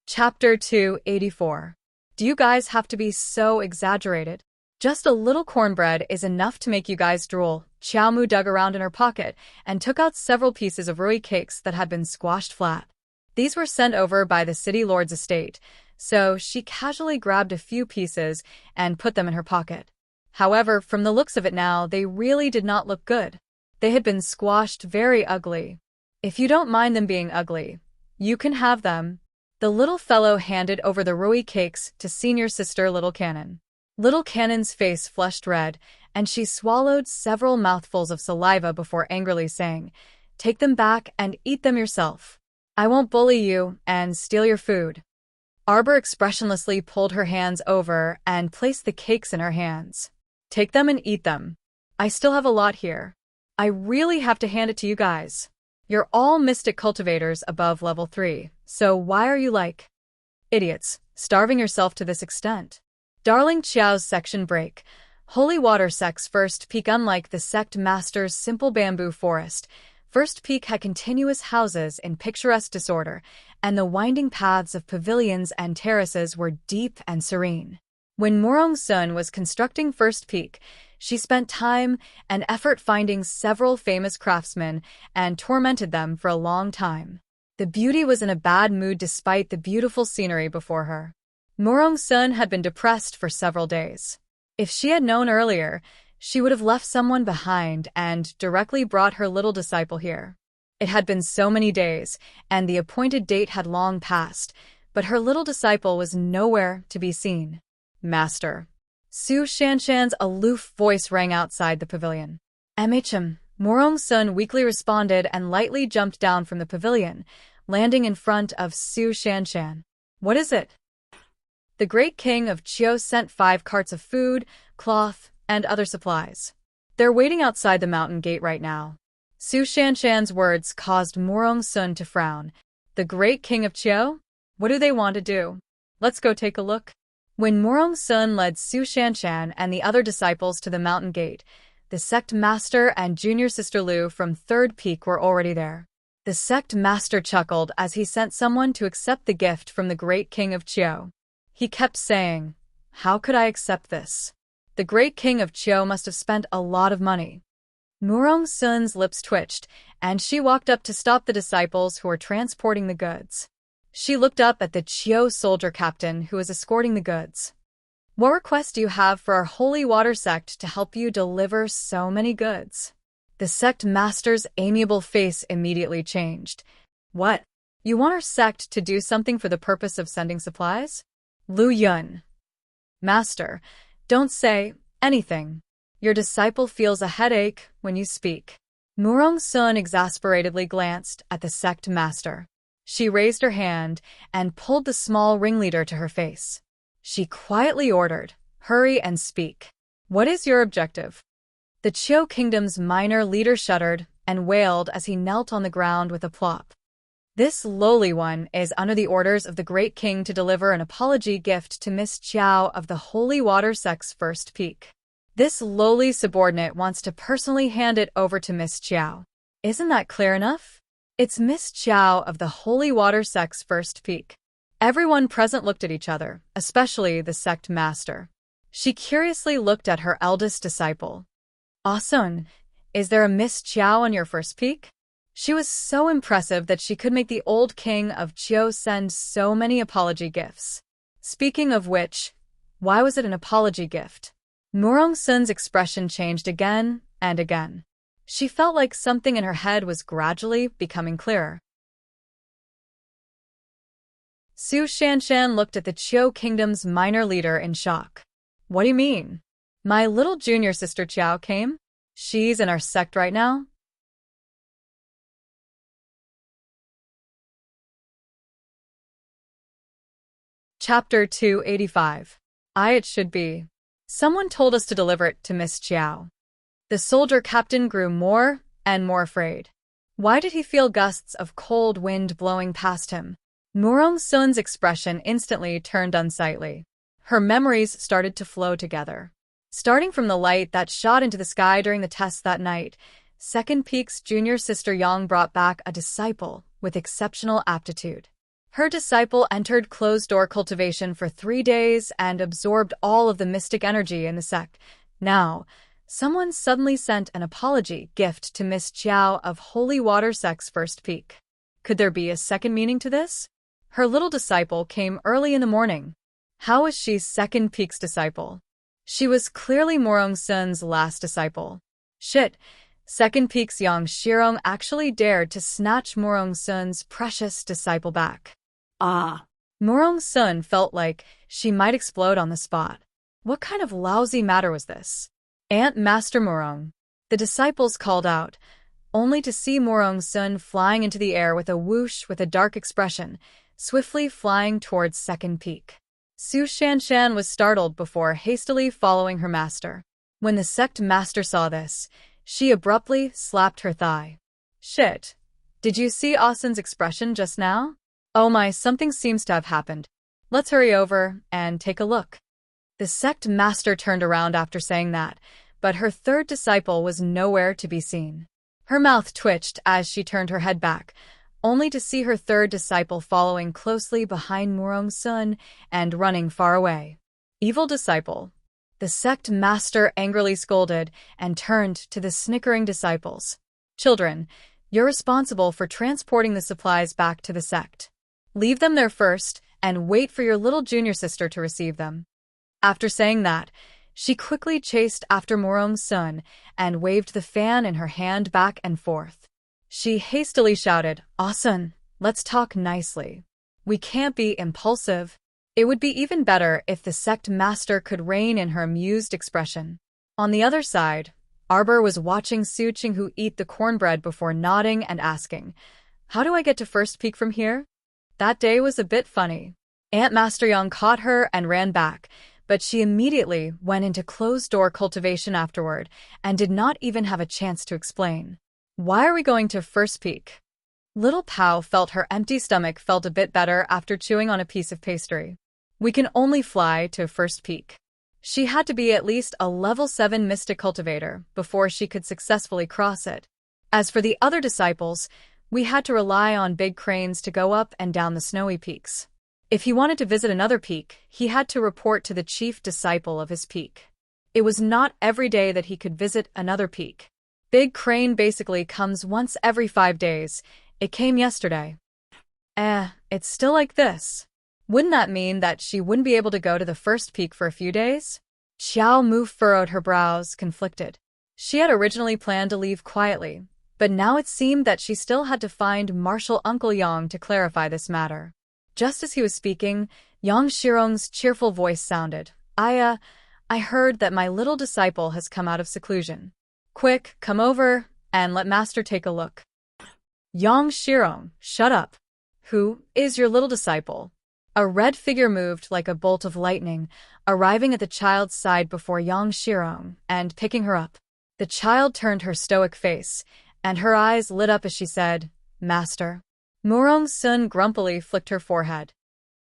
Chapter 284. Do you guys have to be so exaggerated? Just a little cornbread is enough to make you guys drool. Qiao Mu dug around in her pocket and took out several pieces of rui cakes that had been squashed flat. These were sent over by the city lord's estate, so she casually grabbed a few pieces and put them in her pocket. However, from the looks of it now, they really did not look good. They had been squashed very ugly. If you don't mind them being ugly, you can have them. The little fellow handed over the rui cakes to senior sister Little Cannon. Little Cannon's face flushed red, and she swallowed several mouthfuls of saliva before angrily saying, "Take them back and eat them yourself. I won't bully you and steal your food." Arbor expressionlessly pulled her hands over and placed the cakes in her hands. "Take them and eat them. I still have a lot here. I really have to hand it to you guys. You're all mystic cultivators above level 3, so why are you like idiots, starving yourself to this extent?" Darling Qiao's section break. Holy Water Sect's first peak. Unlike the sect master's simple bamboo forest, First Peak had continuous houses in picturesque disorder, and the winding paths of pavilions and terraces were deep and serene. When Morong Sun was constructing First Peak, She spent time and effort finding several famous craftsmen and tormented them for a long time. The beauty was in a bad mood despite the beautiful scenery before her. Murong-sun had been depressed for several days. If she had known earlier, she would have left someone behind and directly brought her little disciple here. It had been so many days, and the appointed date had long passed, but her little disciple was nowhere to be seen. Master. Su Shanshan's aloof voice rang outside the pavilion. Murong-sun weakly responded and lightly jumped down from the pavilion, landing in front of Su Shanshan. What is it? The great king of Chiu sent 5 carts of food, cloth, and other supplies. They're waiting outside the mountain gate right now. Su Shanshan's words caused Murong-sun to frown. The great king of Chiu? What do they want to do? Let's go take a look. When Murong-sun led Su Shanshan and the other disciples to the mountain gate, the sect master and junior sister Lu from Third Peak were already there. The sect master chuckled as he sent someone to accept the gift from the great king of Chiu. He kept saying, "How could I accept this? The great king of Chiu must have spent a lot of money." Murong-sun's lips twitched, and she walked up to stop the disciples who were transporting the goods. She looked up at the Chiu soldier captain who was escorting the goods. "What request do you have for our holy water sect to help you deliver so many goods?" The sect master's amiable face immediately changed. "What? You want our sect to do something for the purpose of sending supplies?" Lu Yun. "Master, don't say anything. Your disciple feels a headache when you speak." Murong-sun exasperatedly glanced at the sect master. She raised her hand and pulled the small ringleader to her face. She quietly ordered, "Hurry and speak. What is your objective?" The Chiu kingdom's minor leader shuddered and wailed as he knelt on the ground with a plop. "This lowly one is under the orders of the great king to deliver an apology gift to Miss Chiao of the Holy Water Sect's First Peak. This lowly subordinate wants to personally hand it over to Miss Chiao. Isn't that clear enough? It's Miss Chiao of the Holy Water Sect's First Peak." Everyone present looked at each other, especially the sect master. She curiously looked at her eldest disciple. "Asun, is there a Miss Chiao on your first peak?" She was so impressive that she could make the old king of Chiu send so many apology gifts. Speaking of which, why was it an apology gift? Murong-sun's expression changed again and again. She felt like something in her head was gradually becoming clearer. Su Shanshan looked at the Chiu kingdom's minor leader in shock. "What do you mean? My little junior sister Chiao came? She's in our sect right now?" Chapter 285. It should be. Someone told us to deliver it to Miss Chiao. The soldier captain grew more and more afraid. Why did he feel gusts of cold wind blowing past him? Murong-sun's expression instantly turned unsightly. Her memories started to flow together. Starting from the light that shot into the sky during the tests that night, Second Peak's junior sister Yang brought back a disciple with exceptional aptitude. Her disciple entered closed-door cultivation for 3 days and absorbed all of the mystic energy in the sect. Now, someone suddenly sent an apology gift to Miss Chiao of Holy Water Sect's First Peak. Could there be a second meaning to this? Her little disciple came early in the morning. How was she Second Peak's disciple? She was clearly Murong-sun's last disciple. Shit, Second Peak's Yang Shirong actually dared to snatch Murong-sun's precious disciple back. Murong-sun felt like she might explode on the spot. What kind of lousy matter was this? "Aunt Master Murong," the disciples called out, only to see Murong-sun flying into the air with a whoosh with a dark expression, swiftly flying towards Second Peak. Su Shanshan was startled before hastily following her master. When the sect master saw this, she abruptly slapped her thigh. "Shit, did you see Asun's expression just now? Oh my, something seems to have happened. Let's hurry over and take a look." The sect master turned around after saying that, but her third disciple was nowhere to be seen. Her mouth twitched as she turned her head back, only to see her third disciple following closely behind Murong-sun and running far away. "Evil disciple, The sect master angrily scolded and turned to the snickering disciples. Children, you're responsible for transporting the supplies back to the sect. Leave them there first and wait for your little junior sister to receive them. After saying that, she quickly chased after Morong's son and waved the fan in her hand back and forth. She hastily shouted, "Asun, let's talk nicely. We can't be impulsive." It would be even better if the sect master could rein in her amused expression. On the other side, Arbor was watching Su Qinghu eat the cornbread before nodding and asking, "How do I get to First Peak from here?" That day was a bit funny. Aunt Master Yang caught her and ran back, but she immediately went into closed-door cultivation afterward and did not even have a chance to explain. "Why are we going to First Peak?" Little Pao felt her empty stomach felt a bit better after chewing on a piece of pastry. "We can only fly to First Peak." She had to be at least a level 7 mystic cultivator before she could successfully cross it. As for the other disciples, we had to rely on big cranes to go up and down the snowy peaks. If he wanted to visit another peak, he had to report to the chief disciple of his peak. It was not every day that he could visit another peak. Big crane basically comes once every 5 days. It came yesterday. It's still like this. Wouldn't that mean that she wouldn't be able to go to the first peak for a few days? Xiao Mu furrowed her brows, conflicted. She had originally planned to leave quietly, but now it seemed that she still had to find Martial Uncle Yang to clarify this matter. Just as he was speaking, Yang Shirong's cheerful voice sounded. I heard that my little disciple has come out of seclusion. Quick, come over and let Master take a look." "Yang Shirong, shut up. Who is your little disciple?" A red figure moved like a bolt of lightning, arriving at the child's side before Yang Shirong and picking her up. The child turned her stoic face, and her eyes lit up as she said, "Master." Morong's son grumpily flicked her forehead.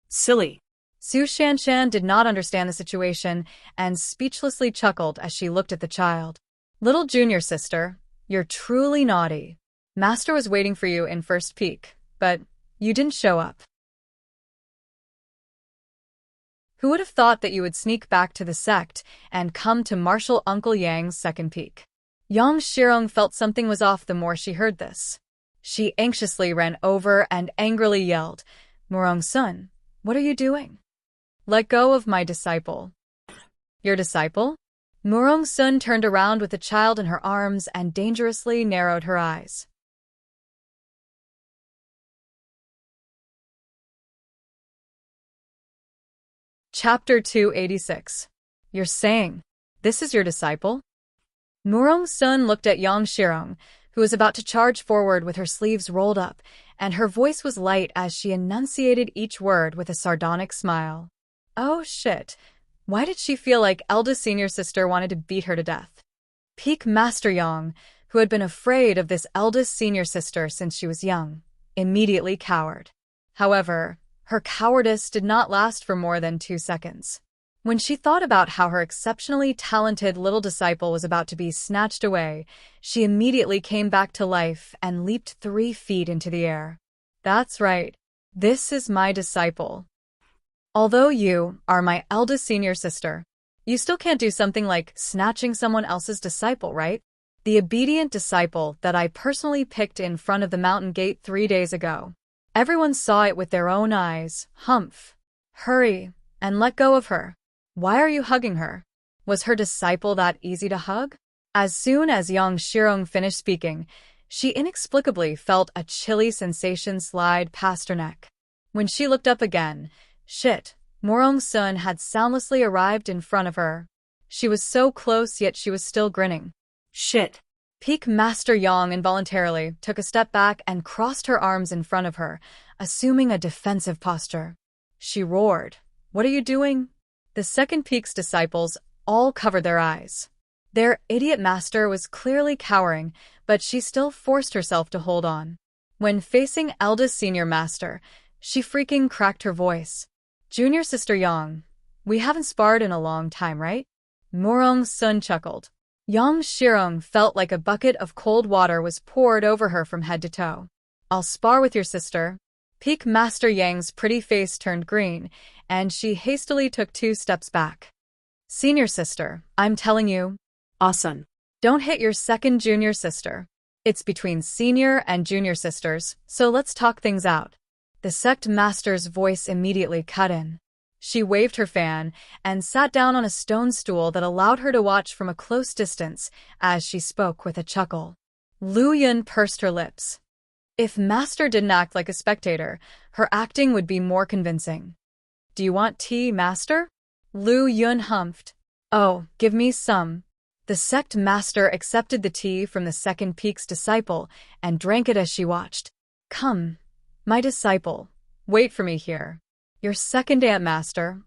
Silly. Su Shanshan did not understand the situation and speechlessly chuckled as she looked at the child. "Little junior sister, you're truly naughty. Master was waiting for you in First Peak, but you didn't show up. Who would have thought that you would sneak back to the sect and come to Martial Uncle Yang's second peak?" Yang Shirong felt something was off the more she heard this. She anxiously ran over and angrily yelled, "Morong's son, what are you doing? Let go of my disciple." "Your disciple?" Morong's son turned around with the child in her arms and dangerously narrowed her eyes. Chapter 286. "You're saying this is your disciple?" Morong's son looked at Yang Shirong, who was about to charge forward with her sleeves rolled up, and her voice was light as she enunciated each word with a sardonic smile. Oh shit, why did she feel like eldest senior sister wanted to beat her to death? Peak Master Yang, who had been afraid of this eldest senior sister since she was young, immediately cowered. However, her cowardice did not last for more than 2 seconds. When she thought about how her exceptionally talented little disciple was about to be snatched away, she immediately came back to life and leaped 3 feet into the air. "That's right. This is my disciple. Although you are my eldest senior sister, you still can't do something like snatching someone else's disciple, right? The obedient disciple that I personally picked in front of the mountain gate 3 days ago. Everyone saw it with their own eyes. Humph. Hurry and let go of her. Why are you hugging her? Was her disciple that easy to hug?" As soon as Yang Shirong finished speaking, she inexplicably felt a chilly sensation slide past her neck. When she looked up again, shit, Morong's son had soundlessly arrived in front of her. She was so close, yet she was still grinning. Shit. Peak Master Yang involuntarily took a step back and crossed her arms in front of her, assuming a defensive posture. She roared, "What are you doing?" The second Peak's disciples all covered their eyes. Their idiot master was clearly cowering, but she still forced herself to hold on. When facing eldest senior master, she freaking cracked her voice. "Junior sister Yang, we haven't sparred in a long time, right?" Morong's son chuckled. Yang Shirong felt like a bucket of cold water was poured over her from head to toe. "I'll spar with your sister." Peak Master Yang's pretty face turned green, and she hastily took 2 steps back. Senior sister, I'm telling you, Awesome. don't hit your second junior sister. It's between senior and junior sisters, so let's talk things out. The sect master's voice immediately cut in. She waved her fan and sat down on a stone stool that allowed her to watch from a close distance as she spoke with a chuckle. Lu Yun pursed her lips. If Master didn't act like a spectator, her acting would be more convincing. Do you want tea, Master? Lu Yun humphed. Oh, give me some. The sect master accepted the tea from the second peak's disciple and drank it as she watched. Come, my disciple, wait for me here. Your second aunt, Master,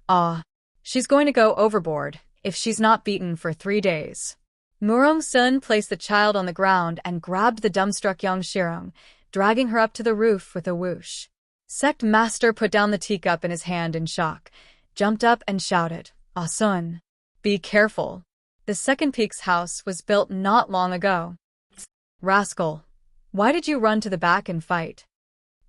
she's going to go overboard if she's not beaten for 3 days. Murong Sun placed the child on the ground and grabbed the dumbstruck young Shirong, dragging her up to the roof with a whoosh. Sect master put down the teacup in his hand in shock, jumped up and shouted, Ah Sun, be careful. The second peak's house was built not long ago. Rascal, why did you run to the back and fight?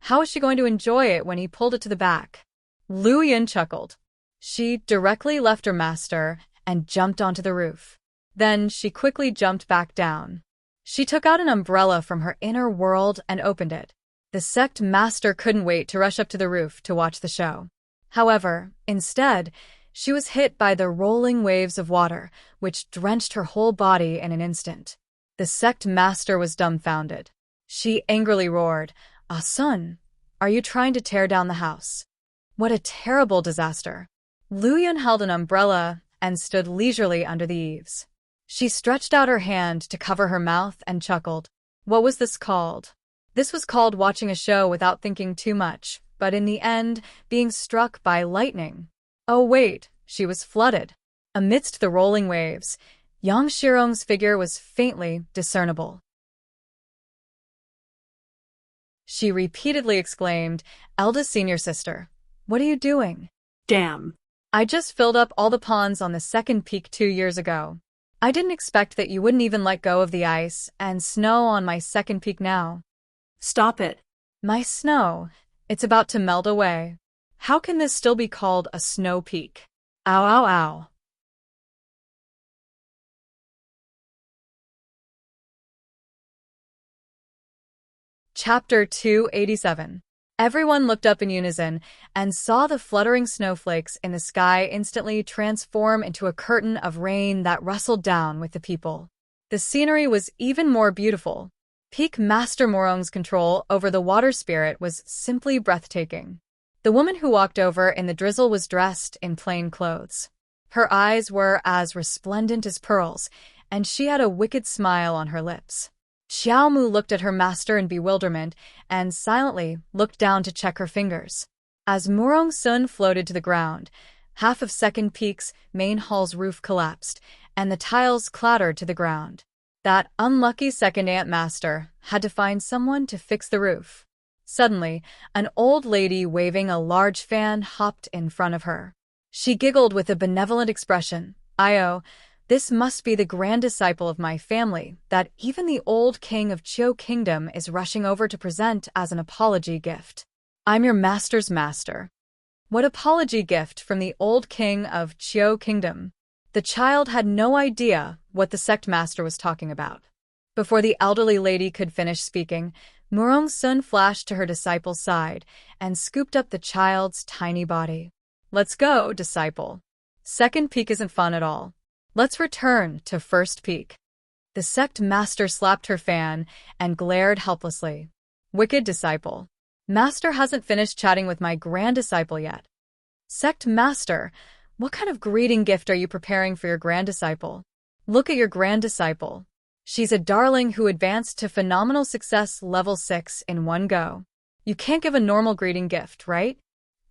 How is she going to enjoy it when he pulled it to the back? Lu Yun chuckled. She directly left her master and jumped onto the roof. Then she quickly jumped back down. She took out an umbrella from her inner world and opened it. The sect master couldn't wait to rush up to the roof to watch the show. However, instead, she was hit by the rolling waves of water, which drenched her whole body in an instant. The sect master was dumbfounded. She angrily roared, Ah Sun, are you trying to tear down the house? What a terrible disaster. Lu Yun held an umbrella and stood leisurely under the eaves. She stretched out her hand to cover her mouth and chuckled. What was this called? This was called watching a show without thinking too much, but in the end, being struck by lightning. Oh wait, she was flooded. Amidst the rolling waves, Yang Shirong's figure was faintly discernible. She repeatedly exclaimed, Eldest senior sister, what are you doing? Damn. I just filled up all the ponds on the second peak 2 years ago. I didn't expect that you wouldn't even let go of the ice and snow on my second peak now. Stop it. My snow, it's about to melt away. How can this still be called a snow peak? Ow, ow, ow. Chapter 287. Everyone looked up in unison and saw the fluttering snowflakes in the sky instantly transform into a curtain of rain that rustled down with the people. The scenery was even more beautiful. Peak Master Morong's control over the water spirit was simply breathtaking. The woman who walked over in the drizzle was dressed in plain clothes. Her eyes were as resplendent as pearls, and she had a wicked smile on her lips. Xiaomu looked at her master in bewilderment and silently looked down to check her fingers. As Murong Sun floated to the ground, half of Second Peak's main hall's roof collapsed, and the tiles clattered to the ground. That unlucky second aunt master had to find someone to fix the roof. Suddenly, an old lady waving a large fan hopped in front of her. She giggled with a benevolent expression. This must be the grand disciple of my family that even the old king of Chiu Kingdom is rushing over to present as an apology gift. I'm your master's master. What apology gift from the old king of Chiu Kingdom? The child had no idea what the sect master was talking about. Before the elderly lady could finish speaking, Murong Sun flashed to her disciple's side and scooped up the child's tiny body. Let's go, disciple. Second peak isn't fun at all. Let's return to first peak. The sect master slapped her fan and glared helplessly. Wicked disciple. Master hasn't finished chatting with my grand disciple yet. Sect master, what kind of greeting gift are you preparing for your grand disciple? Look at your grand disciple. She's a darling who advanced to phenomenal success level 6 in one go. You can't give a normal greeting gift, right?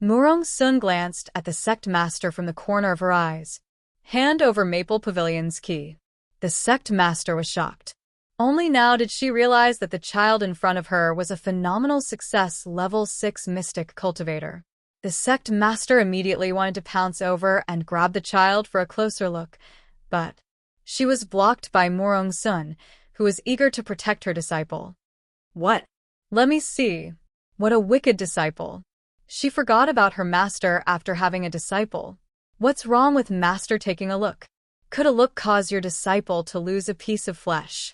Murong Sun glanced at the sect master from the corner of her eyes. Hand over Maple Pavilion's key. The sect master was shocked. Only now did she realize that the child in front of her was a phenomenal success level 6 mystic cultivator. The sect master immediately wanted to pounce over and grab the child for a closer look, but she was blocked by Murong Sun, who was eager to protect her disciple. What? Let me see. What a wicked disciple. She forgot about her master after having a disciple. What's wrong with Master taking a look? Could a look cause your disciple to lose a piece of flesh?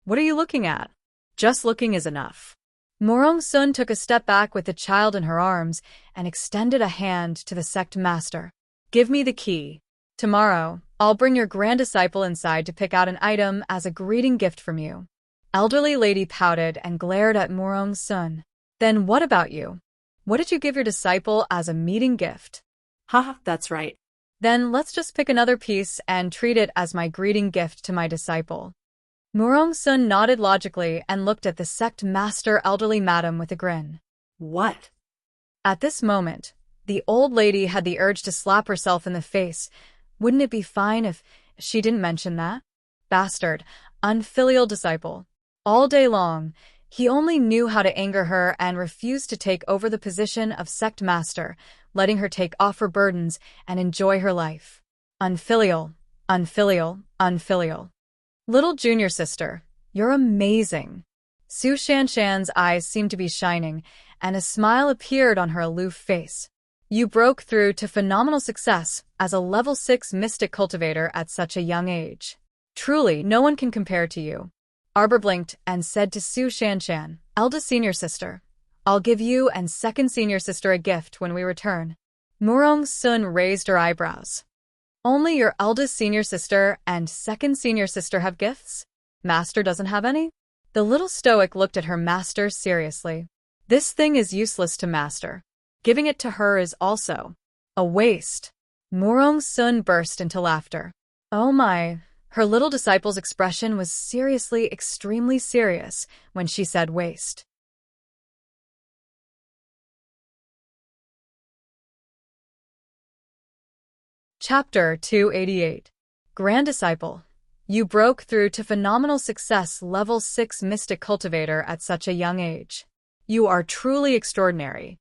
What are you looking at? Just looking is enough. Morong Sun took a step back with the child in her arms and extended a hand to the sect master. Give me the key. Tomorrow, I'll bring your grand disciple inside to pick out an item as a greeting gift from you. Elderly lady pouted and glared at Morong Sun. Then what about you? What did you give your disciple as a meeting gift? Haha, that's right. Then let's just pick another piece and treat it as my greeting gift to my disciple. Morong Sun nodded logically and looked at the sect master elderly madam with a grin. What? At this moment, the old lady had the urge to slap herself in the face. Wouldn't it be fine if she didn't mention that? Bastard, unfilial disciple. All day long, he only knew how to anger her and refused to take over the position of sect master, letting her take off her burdens and enjoy her life. Unfilial, unfilial, unfilial. Little junior sister, you're amazing. Su Shanshan's eyes seemed to be shining, and a smile appeared on her aloof face. You broke through to phenomenal success as a level 6 mystic cultivator at such a young age. Truly, no one can compare to you. Arbor blinked and said to Su Shanshan, eldest senior sister, I'll give you and second senior sister a gift when we return. Morong Sun raised her eyebrows. Only your eldest senior sister and second senior sister have gifts? Master doesn't have any? The little stoic looked at her master seriously. This thing is useless to Master. Giving it to her is also a waste. Morong Sun burst into laughter. Oh my. Her little disciple's expression was seriously extremely serious when she said waste. Chapter 288. Grand Disciple. You broke through to phenomenal success level 6 mystic cultivator at such a young age. You are truly extraordinary.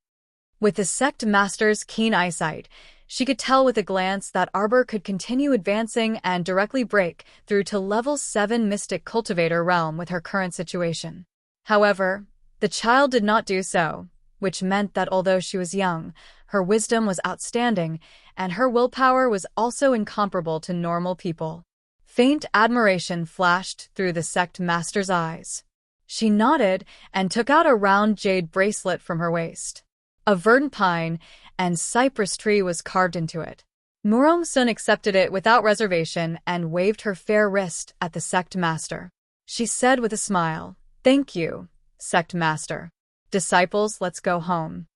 With the sect master's keen eyesight, she could tell with a glance that Arbor could continue advancing and directly break through to level 7 mystic cultivator realm with her current situation. However, the child did not do so, which meant that although she was young, her wisdom was outstanding, and her willpower was also incomparable to normal people. Faint admiration flashed through the sect master's eyes. She nodded and took out a round jade bracelet from her waist. A verdant pine and cypress tree was carved into it. Morong Sun accepted it without reservation and waved her fair wrist at the sect master. She said with a smile, "Thank you, sect master. Disciples, let's go home."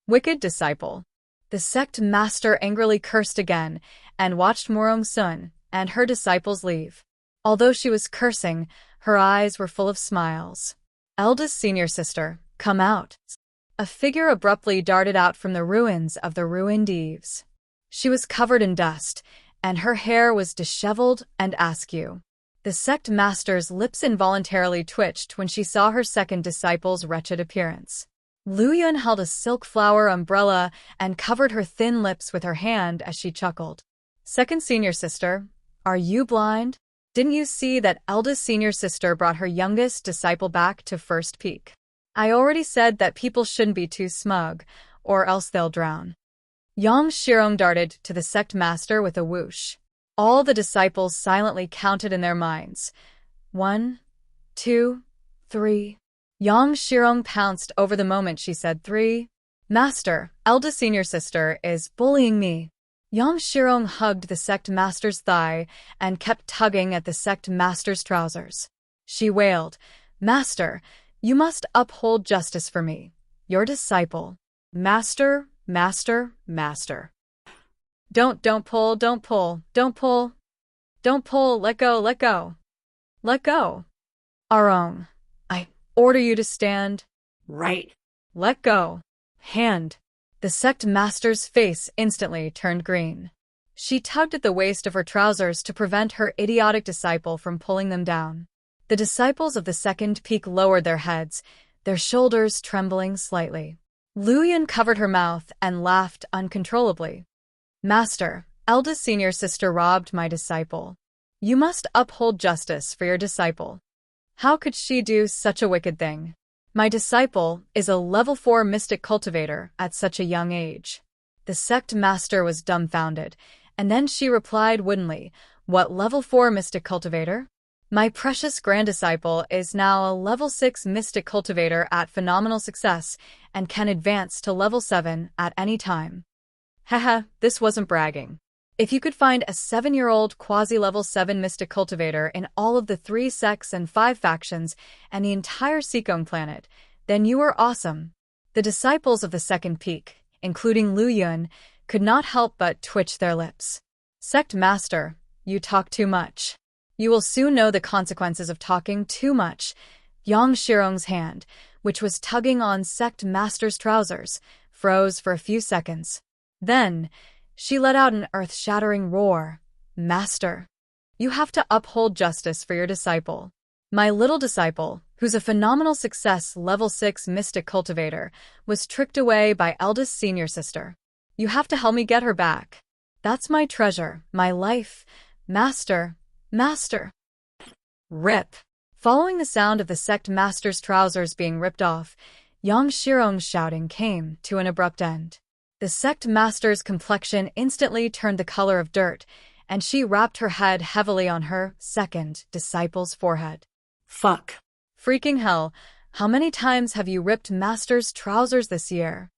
Wicked disciple. The sect master angrily cursed again and watched Morong Sun and her disciples leave. Although she was cursing, her eyes were full of smiles. Eldest senior sister, come out. A figure abruptly darted out from the ruins of the ruined eaves. She was covered in dust, and her hair was disheveled and askew. The sect master's lips involuntarily twitched when she saw her second disciple's wretched appearance. Lu Yun held a silk flower umbrella and covered her thin lips with her hand as she chuckled. Second senior sister, are you blind? Didn't you see that eldest senior sister brought her youngest disciple back to first peak? I already said that people shouldn't be too smug, or else they'll drown. Yang Shirong darted to the sect master with a whoosh. All the disciples silently counted in their minds. 1, 2, 3. Yang Shirong pounced over the moment she said 3. Master, eldest senior sister, is bullying me. Yang Shirong hugged the sect master's thigh and kept tugging at the sect master's trousers. She wailed, Master, you must uphold justice for me, your disciple. Master, master, master. Don't pull, don't pull, don't pull. Don't pull, let go, let go. Let go. Arong, I order you to stand. Right. Let go. Hand. The sect master's face instantly turned green. She tugged at the waist of her trousers to prevent her idiotic disciple from pulling them down. The disciples of the second peak lowered their heads, their shoulders trembling slightly. Lu Yun covered her mouth and laughed uncontrollably. Master, eldest senior sister robbed my disciple. You must uphold justice for your disciple. How could she do such a wicked thing? My disciple is a level 4 mystic cultivator at such a young age. The sect master was dumbfounded, and then she replied woodenly, "What level 4 mystic cultivator? My precious grand disciple is now a level 6 mystic cultivator at phenomenal success and can advance to level 7 at any time." Haha, this wasn't bragging. If you could find a 7-year-old quasi-level 7 mystic cultivator in all of the 3 sects and 5 factions and the entire Seekong planet, then you were awesome. The disciples of the second peak, including Lu Yun, could not help but twitch their lips. Sect Master, you talk too much. You will soon know the consequences of talking too much. Yang Shirong's hand, which was tugging on Sect Master's trousers, froze for a few seconds. Then, she let out an earth-shattering roar. "Master, you have to uphold justice for your disciple. My little disciple, who's a phenomenal success level 6 mystic cultivator, was tricked away by eldest senior sister. You have to help me get her back. That's my treasure, my life. Master, master." Rip. Following the sound of the sect master's trousers being ripped off, Yang Shirong's shouting came to an abrupt end. The sect master's complexion instantly turned the color of dirt, and she rapped her head heavily on her second disciple's forehead. Fuck. Freaking hell, how many times have you ripped master's trousers this year?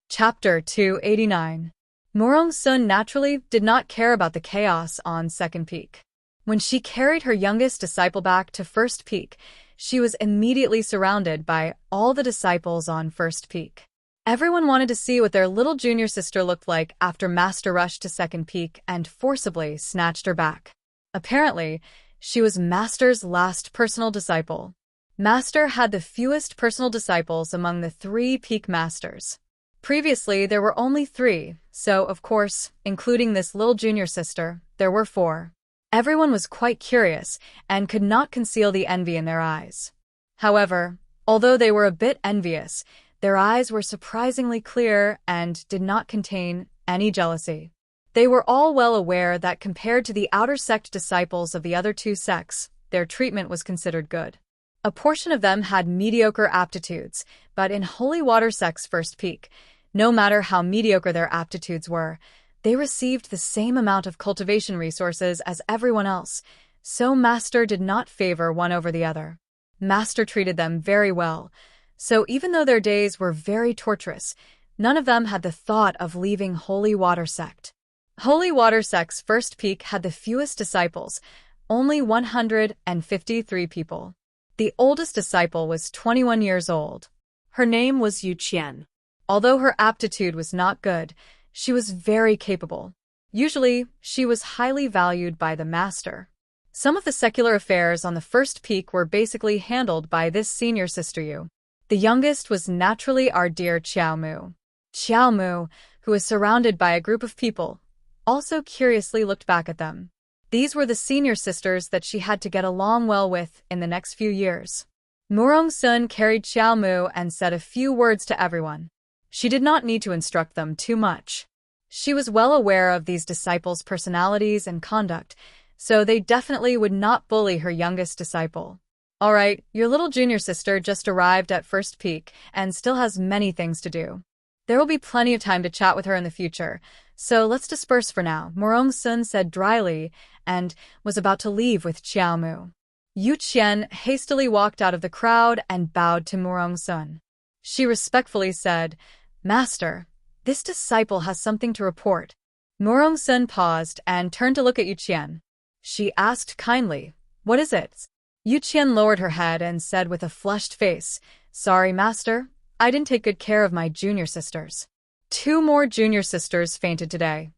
Chapter 289. Morong Sun naturally did not care about the chaos on Second Peak. When she carried her youngest disciple back to First Peak, she was immediately surrounded by all the disciples on First Peak. Everyone wanted to see what their little junior sister looked like after Master rushed to Second Peak and forcibly snatched her back. Apparently, she was Master's last personal disciple. Master had the fewest personal disciples among the 3 Peak Masters. Previously, there were only 3, so, of course, including this little junior sister, there were 4. Everyone was quite curious and could not conceal the envy in their eyes. However, although they were a bit envious, their eyes were surprisingly clear and did not contain any jealousy. They were all well aware that compared to the outer sect disciples of the other 2 sects, their treatment was considered good. A portion of them had mediocre aptitudes, but in Holy Water Sect's First Peak, no matter how mediocre their aptitudes were, they received the same amount of cultivation resources as everyone else, so Master did not favor one over the other. Master treated them very well, so even though their days were very torturous, none of them had the thought of leaving Holy Water Sect. Holy Water Sect's First Peak had the fewest disciples, only 153 people. The oldest disciple was 21 years old. Her name was Yu Qian. Although her aptitude was not good, she was very capable. Usually, she was highly valued by the master. Some of the secular affairs on the First Peak were basically handled by this senior sister Yu. The youngest was naturally our dear Qiao Mu. Qiao Mu, who was surrounded by a group of people, also curiously looked back at them. These were the senior sisters that she had to get along well with in the next few years. Morong Sun carried Qiao Mu and said a few words to everyone. She did not need to instruct them too much. She was well aware of these disciples' personalities and conduct, so they definitely would not bully her youngest disciple. "All right, your little junior sister just arrived at First Peak and still has many things to do. There will be plenty of time to chat with her in the future, so let's disperse for now," Morong Sun said dryly and was about to leave with Qiao Mu. Yu Qian hastily walked out of the crowd and bowed to Morong Sun. She respectfully said, "Master, this disciple has something to report." Morong Sun paused and turned to look at Yu Qian. She asked kindly, "What is it?" Yu Qian lowered her head and said with a flushed face, "Sorry, Master, I didn't take good care of my junior sisters. 2 more junior sisters fainted today."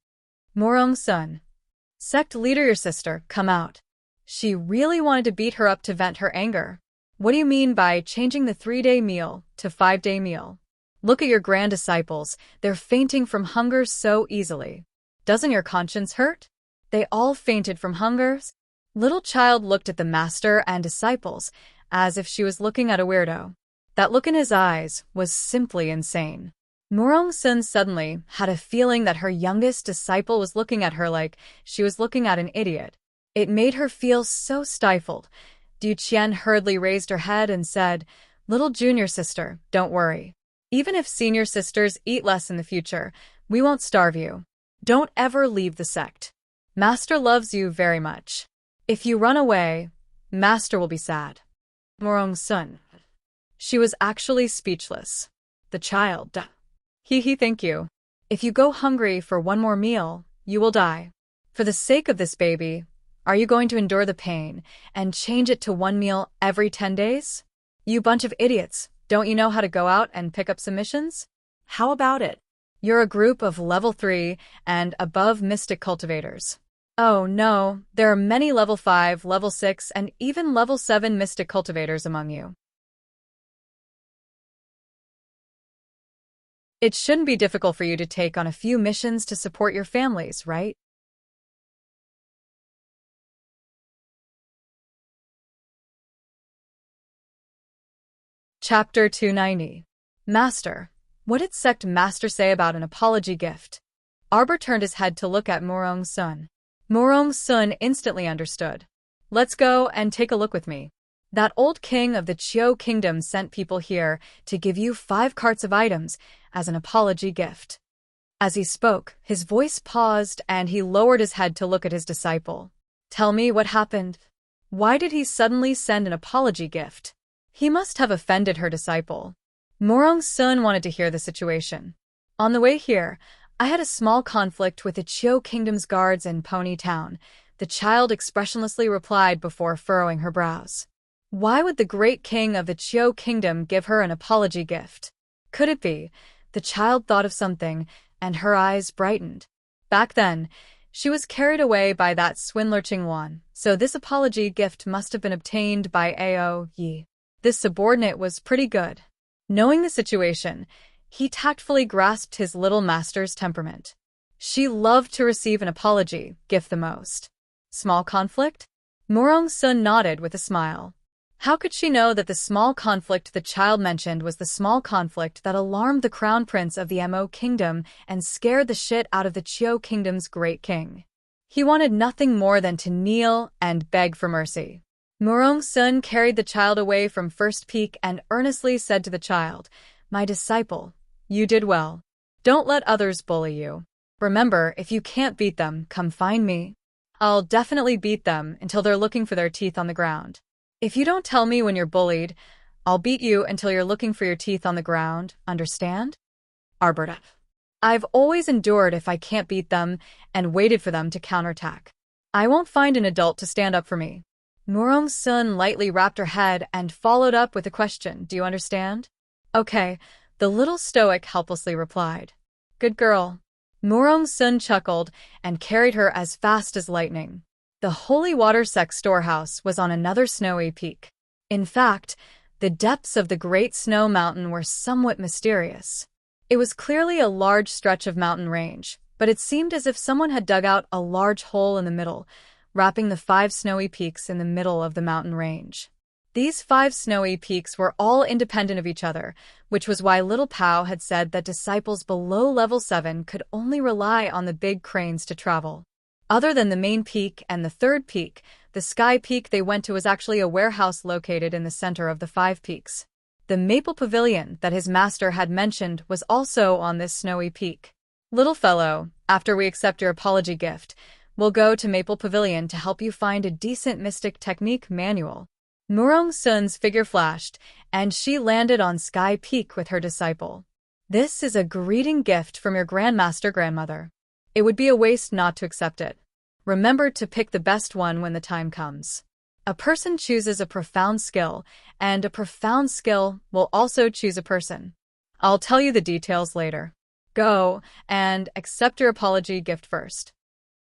Morong Sun. "Sect leader, your sister, come out." She really wanted to beat her up to vent her anger. "What do you mean by changing the 3-day meal to 5-day meal? Look at your grand disciples, they're fainting from hunger so easily. Doesn't your conscience hurt? They all fainted from hunger?" Little child looked at the master and disciples as if she was looking at a weirdo. That look in his eyes was simply insane. Morong Sun suddenly had a feeling that her youngest disciple was looking at her like she was looking at an idiot. It made her feel so stifled. Du Qian hurriedly raised her head and said, "Little junior sister, don't worry. Even if senior sisters eat less in the future, we won't starve you. Don't ever leave the sect. Master loves you very much. If you run away, Master will be sad." Morong Sun. She was actually speechless. The child. Thank you. If you go hungry for one more meal, you will die. For the sake of this baby, are you going to endure the pain and change it to one meal every 10 days? You bunch of idiots, don't you know how to go out and pick up some missions? How about it? You're a group of level 3 and above mystic cultivators. Oh no, there are many level 5, level 6, and even level 7 mystic cultivators among you. It shouldn't be difficult for you to take on a few missions to support your families, right? Chapter 290. Master, what did Sect Master say about an apology gift? Arbor turned his head to look at Morong Sun. Morong Sun instantly understood. Let's go and take a look with me. That old king of the Chiu Kingdom sent people here to give you 5 carts of items as an apology gift. As he spoke, his voice paused and he lowered his head to look at his disciple. Tell me what happened. Why did he suddenly send an apology gift? He must have offended her disciple. Morong Sun wanted to hear the situation. On the way here, I had a small conflict with the Chiu Kingdom's guards in Pony Town, the child expressionlessly replied before furrowing her brows. Why would the great king of the Chiu Kingdom give her an apology gift? Could it be? The child thought of something, and her eyes brightened. Back then, she was carried away by that swindler Qingwan, so this apology gift must have been obtained by Ao Yi. This subordinate was pretty good. Knowing the situation, he tactfully grasped his little master's temperament. She loved to receive an apology gift the most. Small conflict? Morong Sun nodded with a smile. How could she know that the small conflict the child mentioned was the small conflict that alarmed the crown prince of the Mo Kingdom and scared the shit out of the Chiu Kingdom's great king? He wanted nothing more than to kneel and beg for mercy. Morong Sun carried the child away from First Peak and earnestly said to the child, "My disciple, you did well. Don't let others bully you. Remember, if you can't beat them, come find me. I'll definitely beat them until they're looking for their teeth on the ground. If you don't tell me when you're bullied, I'll beat you until you're looking for your teeth on the ground, understand?" Arberta. I've always endured if I can't beat them and waited for them to counterattack. I won't find an adult to stand up for me. Morong Sun lightly wrapped her head and followed up with a question, "Do you understand?" "Okay," the little stoic helplessly replied. "Good girl." Morong Sun chuckled and carried her as fast as lightning. The holy water sect storehouse was on another snowy peak. In fact, the depths of the Great Snow Mountain were somewhat mysterious. It was clearly a large stretch of mountain range, but it seemed as if someone had dug out a large hole in the middle, wrapping the 5 snowy peaks in the middle of the mountain range. These 5 snowy peaks were all independent of each other, which was why Little Pao had said that disciples below level 7 could only rely on the big cranes to travel. Other than the main peak and the 3rd peak, the sky peak they went to was actually a warehouse located in the center of the 5 peaks. The maple pavilion that his master had mentioned was also on this snowy peak. "Little fellow, after we accept your apology gift, we'll go to Maple Pavilion to help you find a decent mystic technique manual." Morong Sun's figure flashed, and she landed on Sky Peak with her disciple. "This is a greeting gift from your grandmaster grandmother. It would be a waste not to accept it. Remember to pick the best one when the time comes. A person chooses a profound skill, and a profound skill will also choose a person. I'll tell you the details later. Go and accept your apology gift first."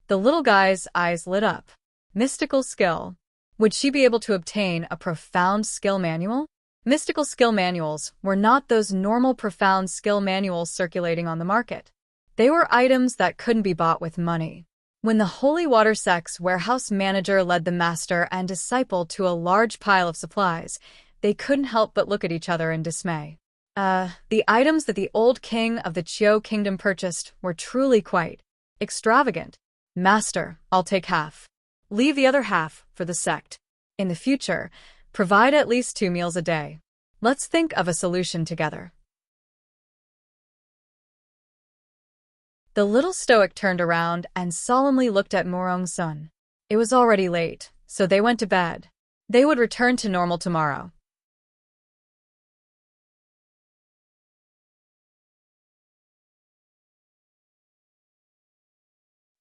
The little guy's eyes lit up. Mystical skill. Would she be able to obtain a profound skill manual? Mystical skill manuals were not those normal profound skill manuals circulating on the market. They were items that couldn't be bought with money. When the Holy Water Sect's warehouse manager led the master and disciple to a large pile of supplies, they couldn't help but look at each other in dismay. The items that the old king of the Chiu Kingdom purchased were truly quite extravagant. "Master, I'll take half. Leave the other half for the sect." In the future, provide at least 2 meals a day. Let's think of a solution together. The little stoic turned around and solemnly looked at Morong-sun. It was already late, so they went to bed. They would return to normal tomorrow.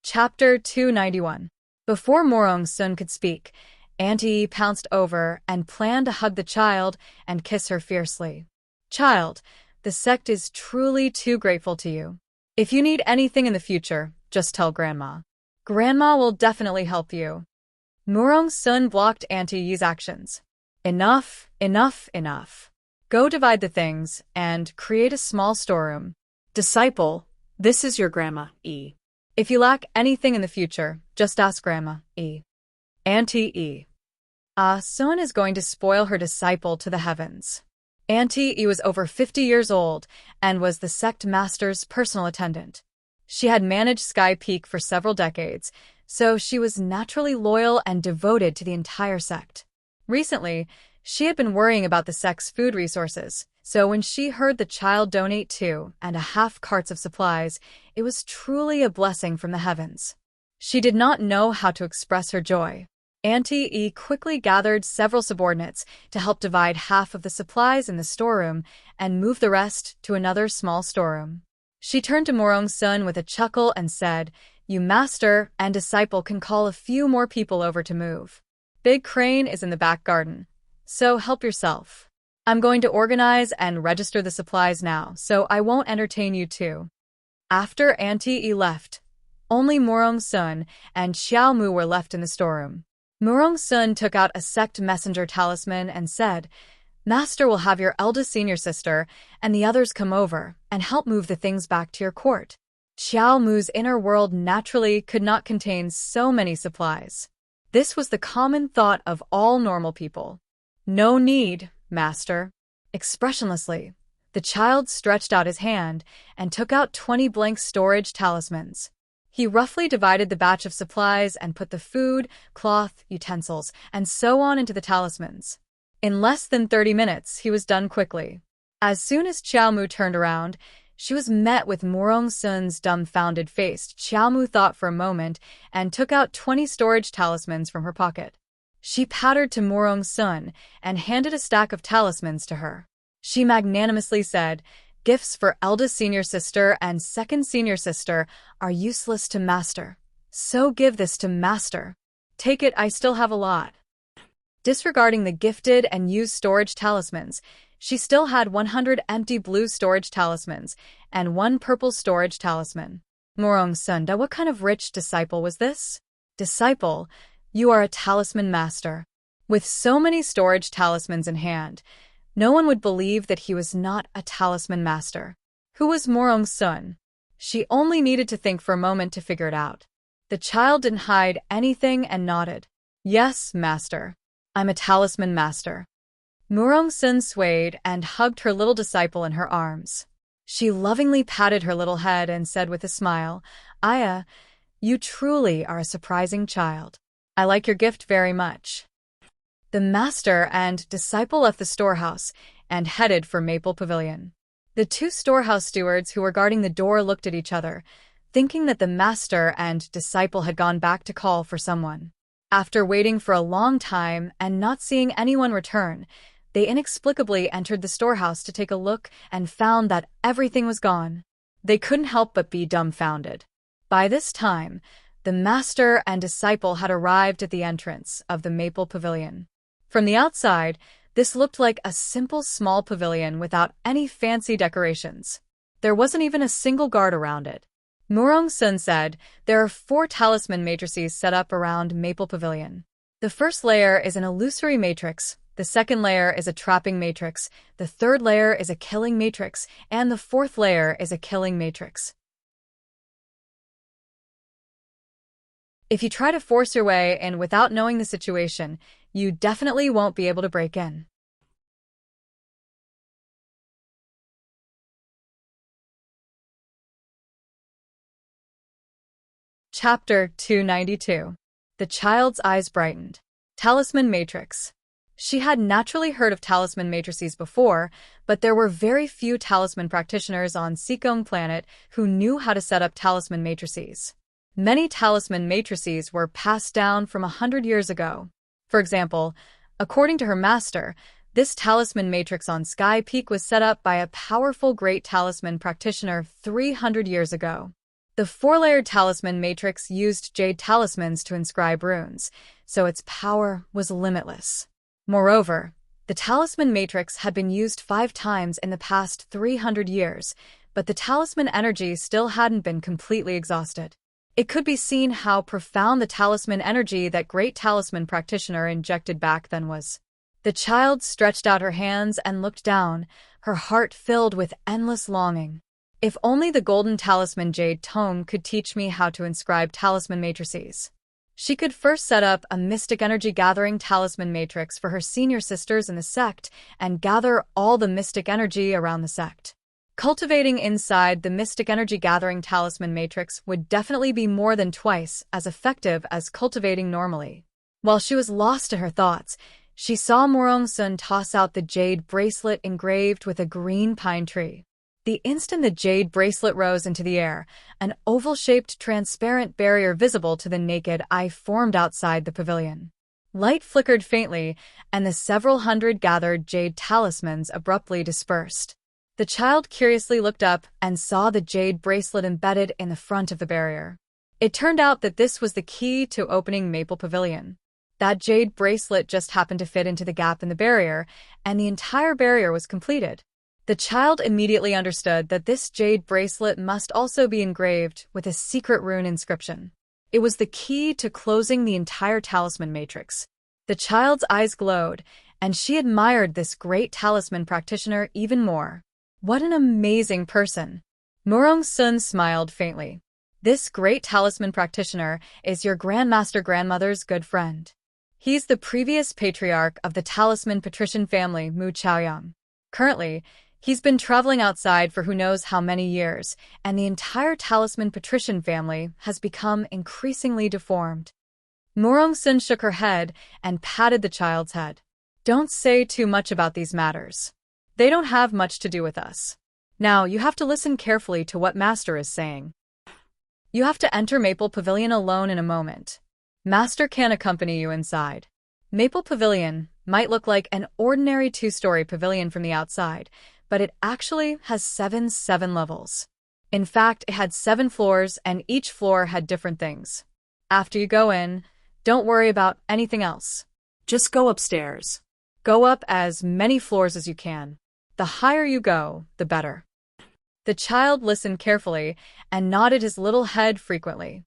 Chapter 291. Before Morong-sun could speak, Auntie E pounced over and planned to hug the child and kiss her fiercely. Child, the sect is truly too grateful to you. If you need anything in the future, just tell Grandma. Grandma will definitely help you. Morong-sun blocked Auntie Yi's actions. Enough, enough, enough. Go divide the things and create a small storeroom. Disciple, this is your Grandma, E. If you lack anything in the future, just ask Grandma, E. Auntie E. Sun is going to spoil her disciple to the heavens. Auntie E was over 50 years old and was the sect master's personal attendant. She had managed Sky Peak for several decades, so she was naturally loyal and devoted to the entire sect. Recently, she had been worrying about the sect's food resources, so when she heard the child donate 2.5 carts of supplies, it was truly a blessing from the heavens. She did not know how to express her joy. Auntie E quickly gathered several subordinates to help divide half of the supplies in the storeroom and move the rest to another small storeroom. She turned to Morong-sun with a chuckle and said, "You master and disciple can call a few more people over to move. Big Crane is in the back garden, so help yourself. I'm going to organize and register the supplies now, so I won't entertain you too." After Auntie E left, only Morong-sun and Xiao Mu were left in the storeroom. Morong-sun took out a sect messenger talisman and said, "Master will have your eldest senior sister and the others come over and help move the things back to your court." Xiao Mu's inner world naturally could not contain so many supplies. This was the common thought of all normal people. "No need, Master." Expressionlessly, the child stretched out his hand and took out 20 blank storage talismans. He roughly divided the batch of supplies and put the food, cloth, utensils, and so on into the talismans. In less than 30 minutes, he was done quickly. As soon as Xiao Mu turned around, she was met with Morong-sun's dumbfounded face. Xiao Mu thought for a moment and took out 20 storage talismans from her pocket. She pattered to Morong-sun and handed a stack of talismans to her. She magnanimously said, "Gifts for eldest senior sister and second senior sister are useless to Master. So give this to Master. Take it, I still have a lot." Disregarding the gifted and used storage talismans, she still had 100 empty blue storage talismans and 1 purple storage talisman. Morong-sun, what kind of rich disciple was this? Disciple, you are a talisman master. With so many storage talismans in hand, no one would believe that he was not a talisman master. Who was Morong-sun? She only needed to think for a moment to figure it out. The child didn't hide anything and nodded. "Yes, Master. I'm a talisman master." Morong-sun swayed and hugged her little disciple in her arms. She lovingly patted her little head and said with a smile, "Aya, you truly are a surprising child. I like your gift very much." The master and disciple left the storehouse and headed for Maple Pavilion. The 2 storehouse stewards who were guarding the door looked at each other, thinking that the master and disciple had gone back to call for someone. After waiting for a long time and not seeing anyone return, they inexplicably entered the storehouse to take a look and found that everything was gone. They couldn't help but be dumbfounded. By this time, the master and disciple had arrived at the entrance of the Maple Pavilion. From the outside, this looked like a simple small pavilion without any fancy decorations. There wasn't even a single guard around it. Morong-sun said, "There are 4 talisman matrices set up around Maple Pavilion. The first layer is an illusory matrix, the second layer is a trapping matrix, the third layer is a killing matrix, and the fourth layer is a killing matrix. If you try to force your way in without knowing the situation, you definitely won't be able to break in." Chapter 292. The child's eyes brightened. Talisman Matrix. She had naturally heard of talisman matrices before, but there were very few talisman practitioners on Seekong planet who knew how to set up talisman matrices. Many talisman matrices were passed down from 100 years ago. For example, according to her master, this talisman matrix on Sky Peak was set up by a powerful great talisman practitioner 300 years ago. The four-layered talisman matrix used jade talismans to inscribe runes, so its power was limitless. Moreover, the talisman matrix had been used 5 times in the past 300 years, but the talisman energy still hadn't been completely exhausted. It could be seen how profound the talisman energy that great talisman practitioner injected back then was. The child stretched out her hands and looked down, her heart filled with endless longing. If only the golden talisman jade tome could teach me how to inscribe talisman matrices. She could first set up a mystic energy gathering talisman matrix for her senior sisters in the sect and gather all the mystic energy around the sect. Cultivating inside the mystic energy gathering talisman matrix would definitely be more than twice as effective as cultivating normally. While she was lost to her thoughts, she saw Morong Sun toss out the jade bracelet engraved with a green pine tree. The instant the jade bracelet rose into the air, an oval-shaped transparent barrier visible to the naked eye formed outside the pavilion. Light flickered faintly, and the several hundred gathered jade talismans abruptly dispersed. The child curiously looked up and saw the jade bracelet embedded in the front of the barrier. It turned out that this was the key to opening Maple Pavilion. That jade bracelet just happened to fit into the gap in the barrier, and the entire barrier was completed. The child immediately understood that this jade bracelet must also be engraved with a secret rune inscription. It was the key to closing the entire talisman matrix. The child's eyes glowed, and she admired this great talisman practitioner even more. What an amazing person! Morong Sun smiled faintly. This great talisman practitioner is your grandmaster grandmother's good friend. He's the previous patriarch of the talisman patrician family Mu Chaoyang. Currently, he's been traveling outside for who knows how many years, and the entire talisman patrician family has become increasingly deformed. Morong Sun shook her head and patted the child's head. Don't say too much about these matters. They don't have much to do with us. Now, you have to listen carefully to what Master is saying. You have to enter Maple Pavilion alone in a moment. Master can accompany you inside. Maple Pavilion might look like an ordinary 2-story pavilion from the outside, but it actually has 7 levels. In fact, it had 7 floors, and each floor had different things. After you go in, don't worry about anything else. Just go upstairs. Go up as many floors as you can. The higher you go, the better. The child listened carefully and nodded his little head frequently.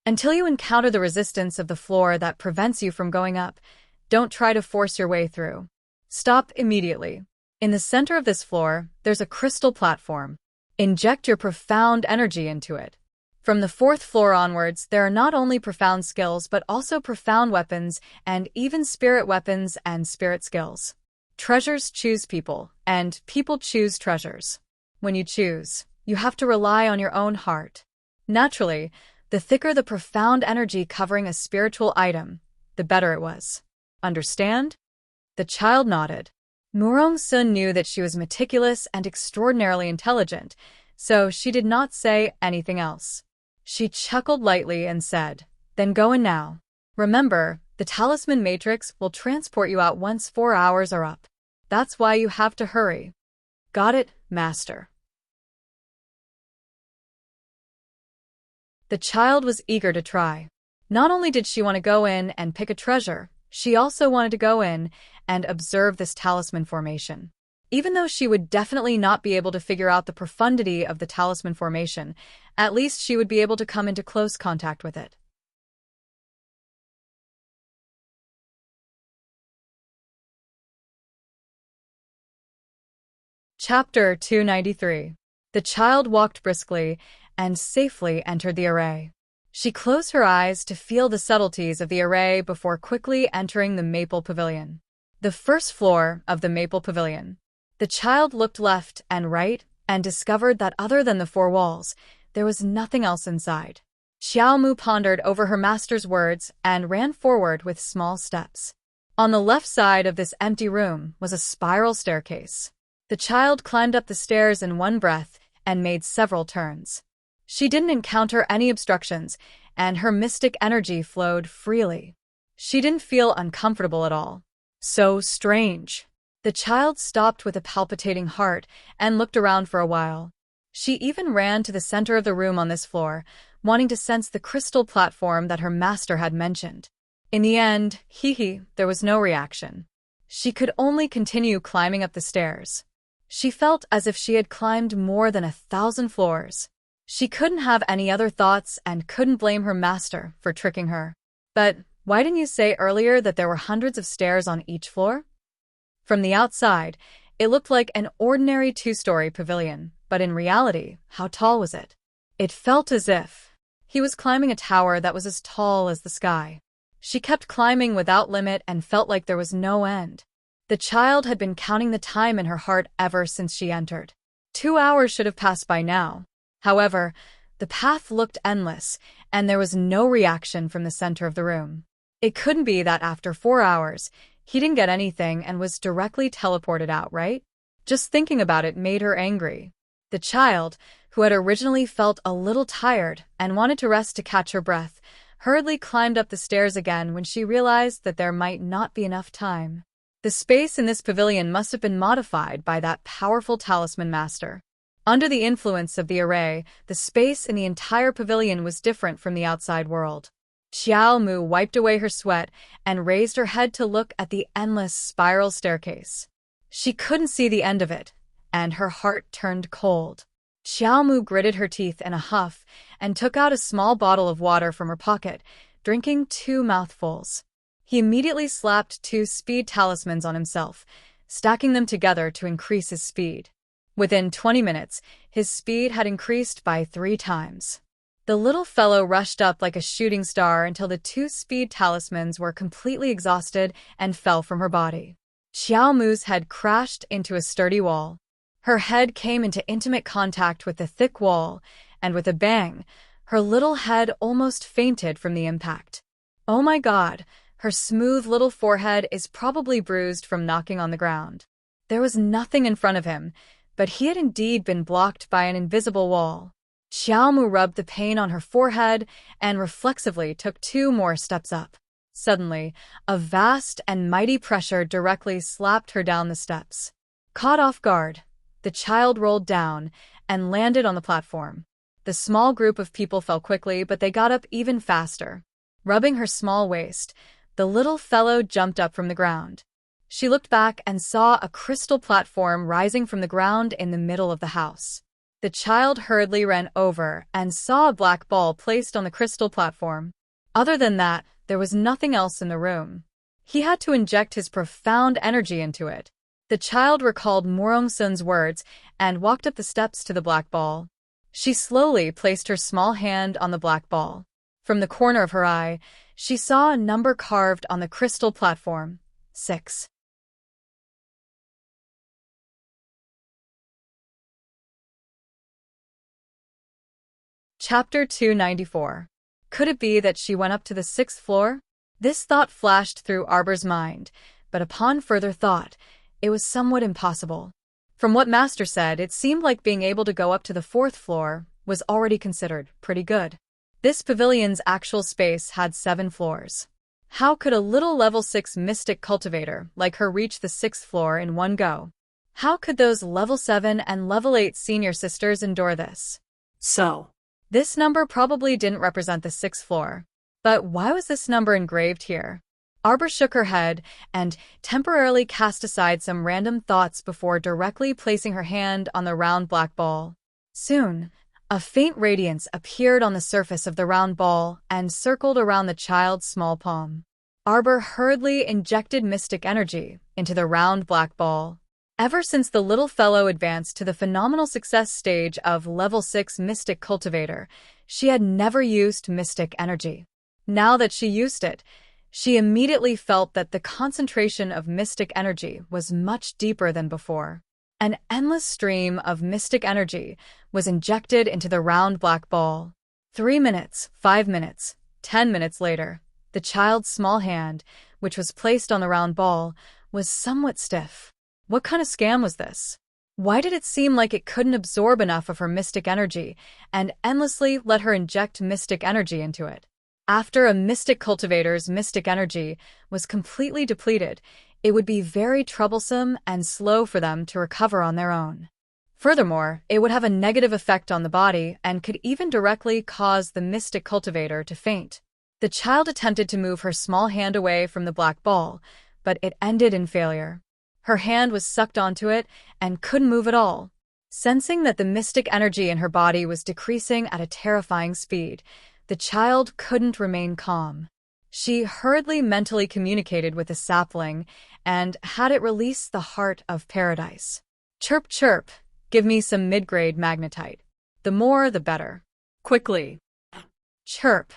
Until you encounter the resistance of the floor that prevents you from going up, don't try to force your way through. Stop immediately. In the center of this floor, there's a crystal platform. Inject your profound energy into it. From the 4th floor onwards, there are not only profound skills but also profound weapons and even spirit weapons and spirit skills. Treasures choose people, and people choose treasures. When you choose, you have to rely on your own heart. Naturally, the thicker the profound energy covering a spiritual item, the better it was. Understand? The child nodded. Morong Sun knew that she was meticulous and extraordinarily intelligent, so she did not say anything else. She chuckled lightly and said, "Then go in now. Remember, the talisman matrix will transport you out once 4 hours are up. That's why you have to hurry." "Got it, Master." The child was eager to try. Not only did she want to go in and pick a treasure, she also wanted to go in and observe this talisman formation. Even though she would definitely not be able to figure out the profundity of the talisman formation, at least she would be able to come into close contact with it. Chapter 293. The child walked briskly and safely entered the array. She closed her eyes to feel the subtleties of the array before quickly entering the Maple Pavilion. The 1st floor of the Maple Pavilion. The child looked left and right and discovered that other than the 4 walls, there was nothing else inside. Xiaomu pondered over her master's words and ran forward with small steps. On the left side of this empty room was a spiral staircase. The child climbed up the stairs in one breath and made several turns. She didn't encounter any obstructions, and her mystic energy flowed freely. She didn't feel uncomfortable at all. So strange. The child stopped with a palpitating heart and looked around for a while. She even ran to the center of the room on this floor, wanting to sense the crystal platform that her master had mentioned. In the end, there was no reaction. She could only continue climbing up the stairs. She felt as if she had climbed more than 1,000 floors. She couldn't have any other thoughts and couldn't blame her master for tricking her. But why didn't you say earlier that there were hundreds of stairs on each floor? From the outside, it looked like an ordinary 2-story pavilion, but in reality, how tall was it? It felt as if he was climbing a tower that was as tall as the sky. She kept climbing without limit and felt like there was no end. The child had been counting the time in her heart ever since she entered. 2 hours should have passed by now. However, the path looked endless, and there was no reaction from the center of the room. It couldn't be that after 4 hours, he didn't get anything and was directly teleported out, right? Just thinking about it made her angry. The child, who had originally felt a little tired and wanted to rest to catch her breath, hurriedly climbed up the stairs again when she realized that there might not be enough time. The space in this pavilion must have been modified by that powerful talisman master. Under the influence of the array, the space in the entire pavilion was different from the outside world. Xiaomu wiped away her sweat and raised her head to look at the endless spiral staircase. She couldn't see the end of it, and her heart turned cold. Xiaomu gritted her teeth in a huff and took out a small bottle of water from her pocket, drinking 2 mouthfuls. He immediately slapped 2 speed talismans on himself, stacking them together to increase his speed. Within 20 minutes, his speed had increased by 3 times. The little fellow rushed up like a shooting star until the 2 speed talismans were completely exhausted and fell from her body. Xiaomu's head crashed into a sturdy wall. Her head came into intimate contact with the thick wall, and with a bang, her little head almost fainted from the impact. Oh my God, her smooth little forehead is probably bruised from knocking on the ground. There was nothing in front of him, but he had indeed been blocked by an invisible wall. Xiaomu rubbed the pain on her forehead and reflexively took 2 more steps up. Suddenly, a vast and mighty pressure directly slapped her down the steps. Caught off guard, the child rolled down and landed on the platform. The small group of people fell quickly, but they got up even faster. Rubbing her small waist, the little fellow jumped up from the ground. She looked back and saw a crystal platform rising from the ground in the middle of the house. The child hurriedly ran over and saw a black ball placed on the crystal platform. Other than that, there was nothing else in the room. He had to inject his profound energy into it. The child recalled Morongsun's words and walked up the steps to the black ball. She slowly placed her small hand on the black ball. From the corner of her eye, she saw a number carved on the crystal platform: 6. Chapter 294. Could it be that she went up to the 6th floor? This thought flashed through Arbor's mind, but upon further thought, it was somewhat impossible. From what Master said, it seemed like being able to go up to the 4th floor was already considered pretty good. This pavilion's actual space had 7 floors. How could a little level 6 mystic cultivator like her reach the 6th floor in one go? How could those level 7 and level 8 senior sisters endure this? This number probably didn't represent the 6th floor. But why was this number engraved here? Arbor shook her head and temporarily cast aside some random thoughts before directly placing her hand on the round black ball. Soon, a faint radiance appeared on the surface of the round ball and circled around the child's small palm. Arbor hurriedly injected mystic energy into the round black ball. Ever since the little fellow advanced to the phenomenal success stage of level 6 Mystic Cultivator, she had never used mystic energy. Now that she used it, she immediately felt that the concentration of mystic energy was much deeper than before. An endless stream of mystic energy was injected into the round black ball. 3 minutes, 5 minutes, 10 minutes later, the child's small hand, which was placed on the round ball, was somewhat stiff. What kind of scam was this? Why did it seem like it couldn't absorb enough of her mystic energy and endlessly let her inject mystic energy into it? After a mystic cultivator's mystic energy was completely depleted, it would be very troublesome and slow for them to recover on their own. Furthermore, it would have a negative effect on the body and could even directly cause the mystic cultivator to faint. The child attempted to move her small hand away from the black ball, but it ended in failure. Her hand was sucked onto it and couldn't move at all. Sensing that the mystic energy in her body was decreasing at a terrifying speed, the child couldn't remain calm. She hurriedly mentally communicated with the sapling and had it release the heart of paradise. Chirp, chirp, give me some mid-grade magnetite. The more, the better. Quickly. Chirp.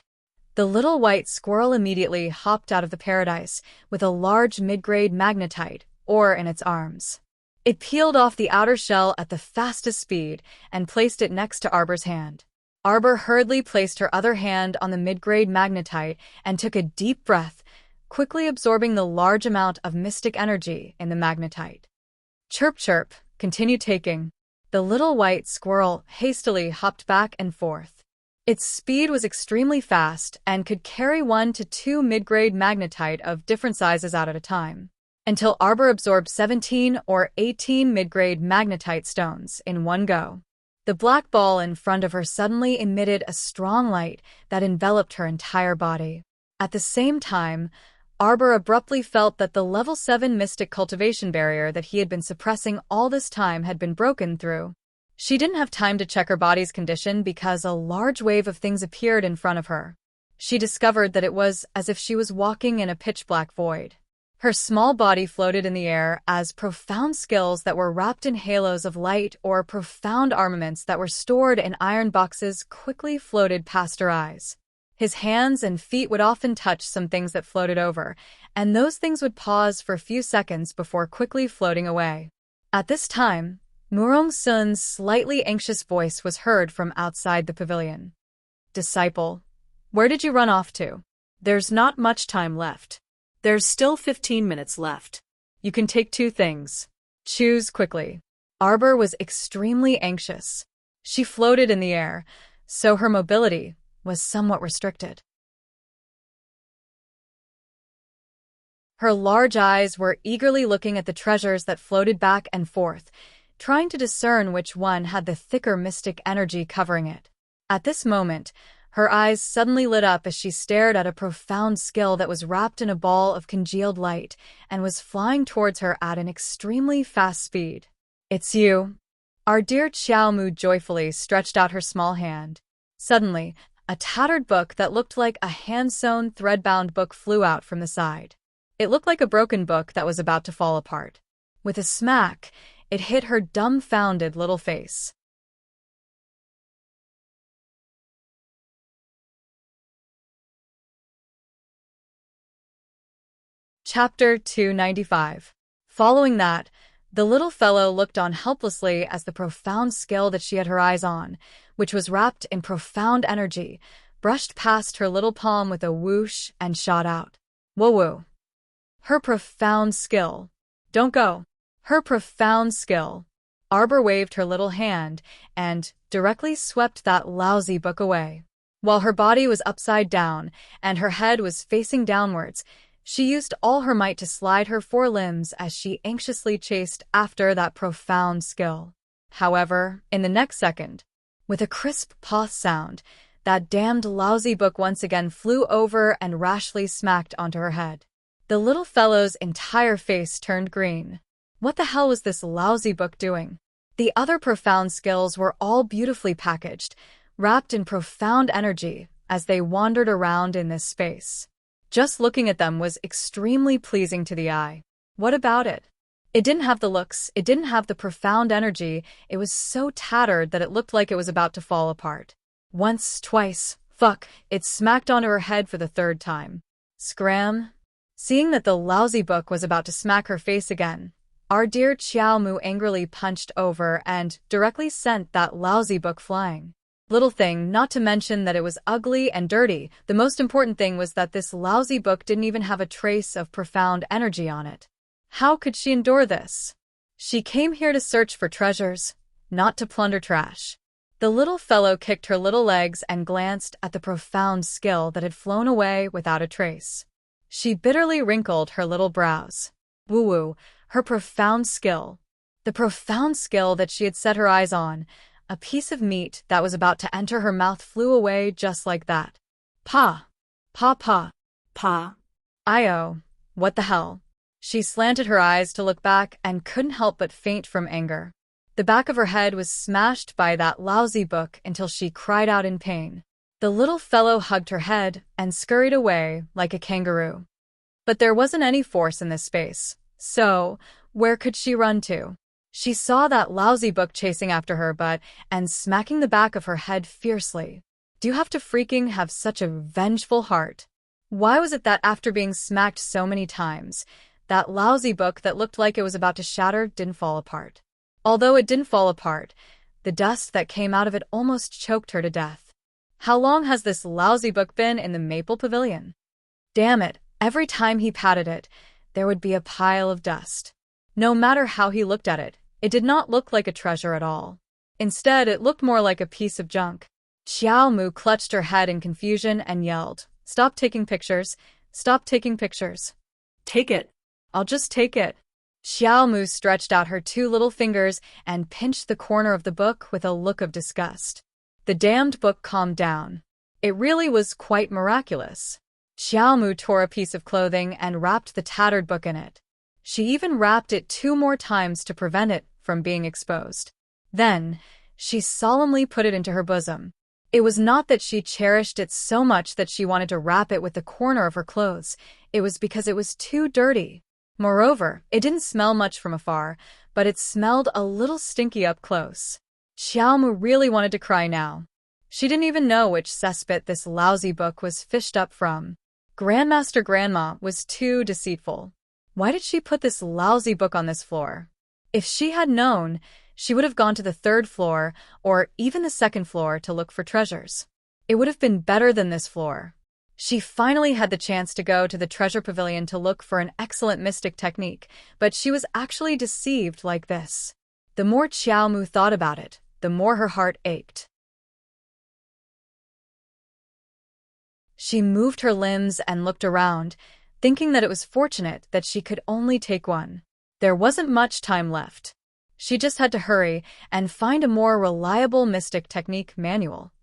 The little white squirrel immediately hopped out of the paradise with a large mid-grade magnetite ore in its arms. It peeled off the outer shell at the fastest speed and placed it next to Arbor's hand. Arbor hurriedly placed her other hand on the mid-grade magnetite and took a deep breath, quickly absorbing the large amount of mystic energy in the magnetite. Chirp, chirp, continue taking. The little white squirrel hastily hopped back and forth. Its speed was extremely fast and could carry 1 to 2 mid-grade magnetite of different sizes out at a time, until Arbor absorbed 17 or 18 mid-grade magnetite stones in one go. The black ball in front of her suddenly emitted a strong light that enveloped her entire body. At the same time, Arbor abruptly felt that the level 7 mystic cultivation barrier that he had been suppressing all this time had been broken through. She didn't have time to check her body's condition because a large wave of things appeared in front of her. She discovered that it was as if she was walking in a pitch-black void. Her small body floated in the air as profound skills that were wrapped in halos of light or profound armaments that were stored in iron boxes quickly floated past her eyes. His hands and feet would often touch some things that floated over, and those things would pause for a few seconds before quickly floating away. At this time, Murong Sun's slightly anxious voice was heard from outside the pavilion. "Disciple, where did you run off to?" There's not much time left. There's still 15 minutes left. You can take 2 things. Choose quickly. Arbor was extremely anxious. She floated in the air, so her mobility was somewhat restricted. Her large eyes were eagerly looking at the treasures that floated back and forth, trying to discern which one had the thicker mystic energy covering it. At this moment, her eyes suddenly lit up as she stared at a profound skill that was wrapped in a ball of congealed light and was flying towards her at an extremely fast speed. "It's you." Our dear Xiaomu joyfully stretched out her small hand. Suddenly, a tattered book that looked like a hand-sewn, thread-bound book flew out from the side. It looked like a broken book that was about to fall apart. With a smack, it hit her dumbfounded little face. Chapter 295. Following that, the little fellow looked on helplessly as the profound skill that she had her eyes on, which was wrapped in profound energy, brushed past her little palm with a whoosh and shot out. Whoa. Her profound skill. Don't go. Her profound skill. Arbor waved her little hand and directly swept that lousy book away. While her body was upside down and her head was facing downwards, she used all her might to slide her 4 limbs as she anxiously chased after that profound skill. However, in the next second, with a crisp poth sound, that damned lousy book once again flew over and rashly smacked onto her head. The little fellow's entire face turned green. What the hell was this lousy book doing? The other profound skills were all beautifully packaged, wrapped in profound energy as they wandered around in this space. Just looking at them was extremely pleasing to the eye. What about it? It didn't have the looks, it didn't have the profound energy, it was so tattered that it looked like it was about to fall apart. Once, twice, fuck, it smacked onto her head for the 3rd time. Scram. Seeing that the lousy book was about to smack her face again, our dear Xiaomu angrily punched over and directly sent that lousy book flying. little thing, not to mention that it was ugly and dirty. The most important thing was that this lousy book didn't even have a trace of profound energy on it. How could she endure this? She came here to search for treasures, not to plunder trash. The little fellow kicked her little legs and glanced at the profound skill that had flown away without a trace. She bitterly wrinkled her little brows. Woo-woo, her profound skill. The profound skill that she had set her eyes on. A piece of meat that was about to enter her mouth flew away just like that. Pa! Pa pa! Pa. I-oh, what the hell? She slanted her eyes to look back and couldn't help but faint from anger. The back of her head was smashed by that lousy book until she cried out in pain. The little fellow hugged her head and scurried away like a kangaroo. But there wasn't any force in this space, so where could she run to? She saw that lousy book chasing after her and smacking the back of her head fiercely. Do you have to freaking have such a vengeful heart? Why was it that after being smacked so many times, that lousy book that looked like it was about to shatter didn't fall apart? Although it didn't fall apart, the dust that came out of it almost choked her to death. How long has this lousy book been in the Maple Pavilion? Damn it, every time he patted it, there would be a pile of dust. No matter how he looked at it, it did not look like a treasure at all. Instead, it looked more like a piece of junk. Xiao Mu clutched her head in confusion and yelled, "Stop taking pictures! Stop taking pictures! Take it. I'll just take it." Xiao Mu stretched out her two little fingers and pinched the corner of the book with a look of disgust. The damned book calmed down. It really was quite miraculous. Xiao Mu tore a piece of clothing and wrapped the tattered book in it. She even wrapped it 2 more times to prevent it from being exposed. Then, she solemnly put it into her bosom. It was not that she cherished it so much that she wanted to wrap it with the corner of her clothes. It was because it was too dirty. Moreover, it didn't smell much from afar, but it smelled a little stinky up close. Xiao Mu really wanted to cry now. She didn't even know which cesspit this lousy book was fished up from. Grandmaster Grandma was too deceitful. Why did she put this lousy book on this floor? If she had known, she would have gone to the 3rd floor or even the 2nd floor to look for treasures. It would have been better than this floor. She finally had the chance to go to the treasure pavilion to look for an excellent mystic technique, but she was actually deceived like this. The more Xiao Mu thought about it, the more her heart ached. She moved her limbs and looked around, thinking that it was fortunate that she could only take one. There wasn't much time left. She just had to hurry and find a more reliable mystic technique manual.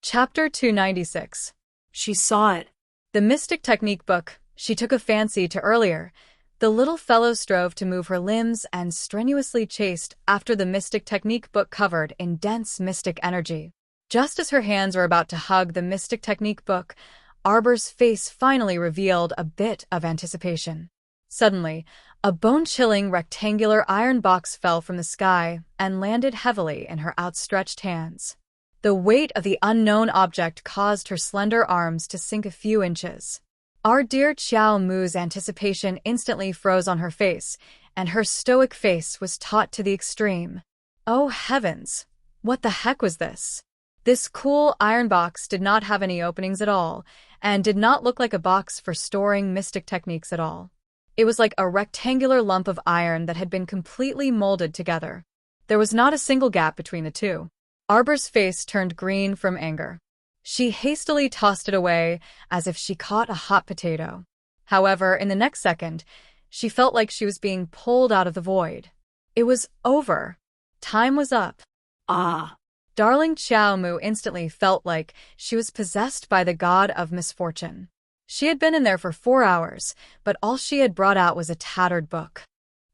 Chapter 296. She saw it. The mystic technique book she took a fancy to earlier. The little fellow strove to move her limbs and strenuously chased after the mystic technique book covered in dense mystic energy. Just as her hands were about to hug the mystic technique book, Arbor's face finally revealed a bit of anticipation. Suddenly, a bone-chilling rectangular iron box fell from the sky and landed heavily in her outstretched hands. The weight of the unknown object caused her slender arms to sink a few inches. Our dear Xiao Mu's anticipation instantly froze on her face, and her stoic face was taut to the extreme. Oh heavens! What the heck was this? This cool iron box did not have any openings at all, and did not look like a box for storing mystic techniques at all. It was like a rectangular lump of iron that had been completely molded together. There was not a single gap between the two. Arbor's face turned green from anger. She hastily tossed it away as if she caught a hot potato. However, in the next second, she felt like she was being pulled out of the void. It was over. Time was up. Ah! Darling Xiao Mu instantly felt like she was possessed by the god of misfortune. She had been in there for 4 hours, but all she had brought out was a tattered book.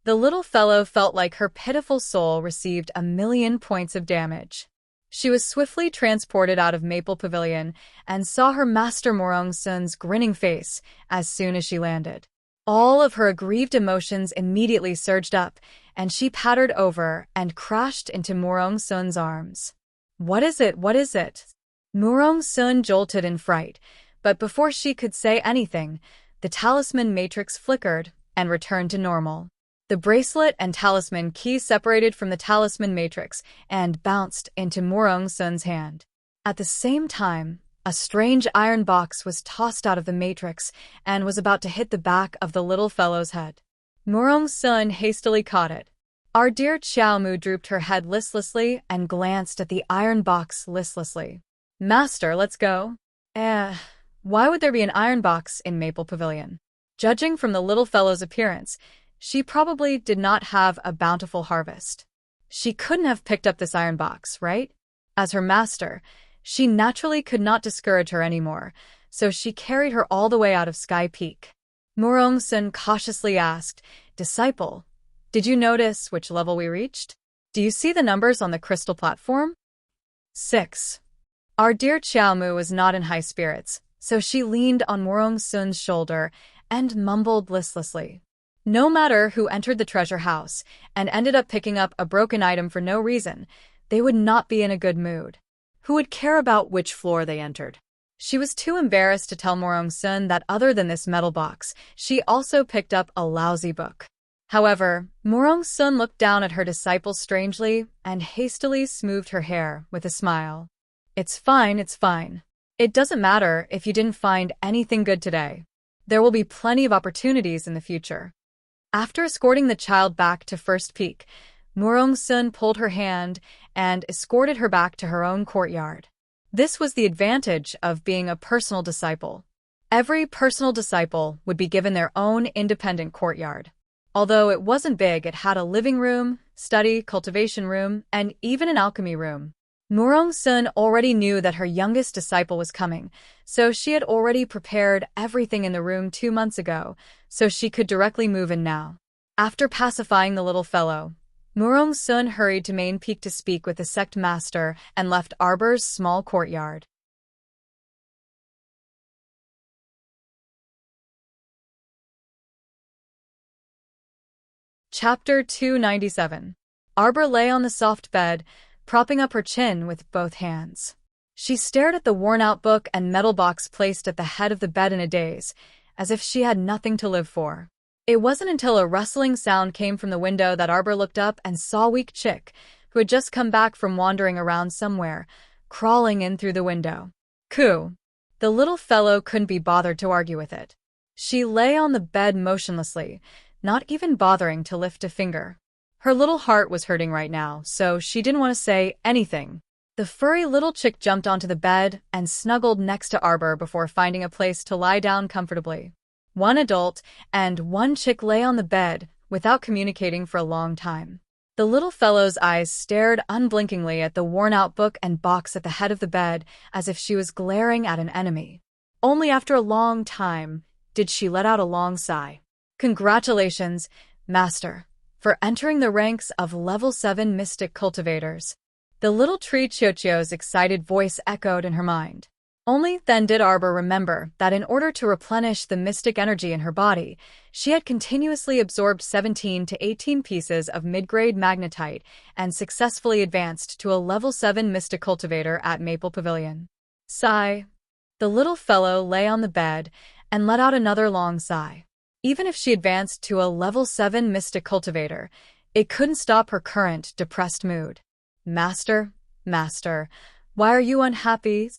The little fellow felt like her pitiful soul received 1,000,000 points of damage. She was swiftly transported out of Maple Pavilion and saw her master Morong Sun's grinning face as soon as she landed. All of her aggrieved emotions immediately surged up, and she pattered over and crashed into Morong Sun's arms. What is it? What is it? Morong Sun jolted in fright, but before she could say anything, the talisman matrix flickered, and returned to normal. The bracelet and talisman key separated from the talisman matrix and bounced into Morong-sun's hand. At the same time, a strange iron box was tossed out of the matrix and was about to hit the back of the little fellow's head. Morong-sun hastily caught it. Our dear Xiaomu drooped her head listlessly and glanced at the iron box listlessly. Master, let's go. Why would there be an iron box in Maple Pavilion? Judging from the little fellow's appearance, she probably did not have a bountiful harvest. She couldn't have picked up this iron box, right? As her master, she naturally could not discourage her anymore, so she carried her all the way out of Sky Peak. Morong-sun cautiously asked, Disciple, did you notice which level we reached? Do you see the numbers on the crystal platform? 6. Our dear Xiaomu was not in high spirits, so she leaned on Morong-sun's shoulder and mumbled listlessly. No matter who entered the treasure house and ended up picking up a broken item for no reason, they would not be in a good mood. Who would care about which floor they entered? She was too embarrassed to tell Morong-sun that other than this metal box, she also picked up a lousy book. However, Morong-sun looked down at her disciple strangely and hastily smoothed her hair with a smile. It's fine, it's fine. It doesn't matter if you didn't find anything good today. There will be plenty of opportunities in the future. After escorting the child back to First Peak, Morong-sun pulled her hand and escorted her back to her own courtyard. This was the advantage of being a personal disciple. Every personal disciple would be given their own independent courtyard. Although it wasn't big, it had a living room, study, cultivation room, and even an alchemy room. Morong-sun already knew that her youngest disciple was coming, so she had already prepared everything in the room 2 months ago, so she could directly move in now. After pacifying the little fellow, Morong-sun hurried to Main Peak to speak with the sect master and left Arbor's small courtyard. Chapter 297. Arbor lay on the soft bed, propping up her chin with both hands. She stared at the worn-out book and metal box placed at the head of the bed in a daze, as if she had nothing to live for. It wasn't until a rustling sound came from the window that Arbor looked up and saw Weak Chick, who had just come back from wandering around somewhere, crawling in through the window. Coo! The little fellow couldn't be bothered to argue with it. She lay on the bed motionlessly, not even bothering to lift a finger. Her little heart was hurting right now, so she didn't want to say anything. The furry little chick jumped onto the bed and snuggled next to Arbor before finding a place to lie down comfortably. One adult and one chick lay on the bed without communicating for a long time. The little fellow's eyes stared unblinkingly at the worn-out book and box at the head of the bed as if she was glaring at an enemy. Only after a long time did she let out a long sigh. Congratulations, Master, for entering the ranks of Level 7 Mystic Cultivators. The little tree Chochio's excited voice echoed in her mind. Only then did Arbor remember that in order to replenish the mystic energy in her body, she had continuously absorbed 17 to 18 pieces of mid-grade magnetite and successfully advanced to a Level 7 Mystic Cultivator at Maple Pavilion. Sigh. The little fellow lay on the bed and let out another long sigh. Even if she advanced to a Level 7 Mystic Cultivator, it couldn't stop her current depressed mood. Master, why are you unhappy?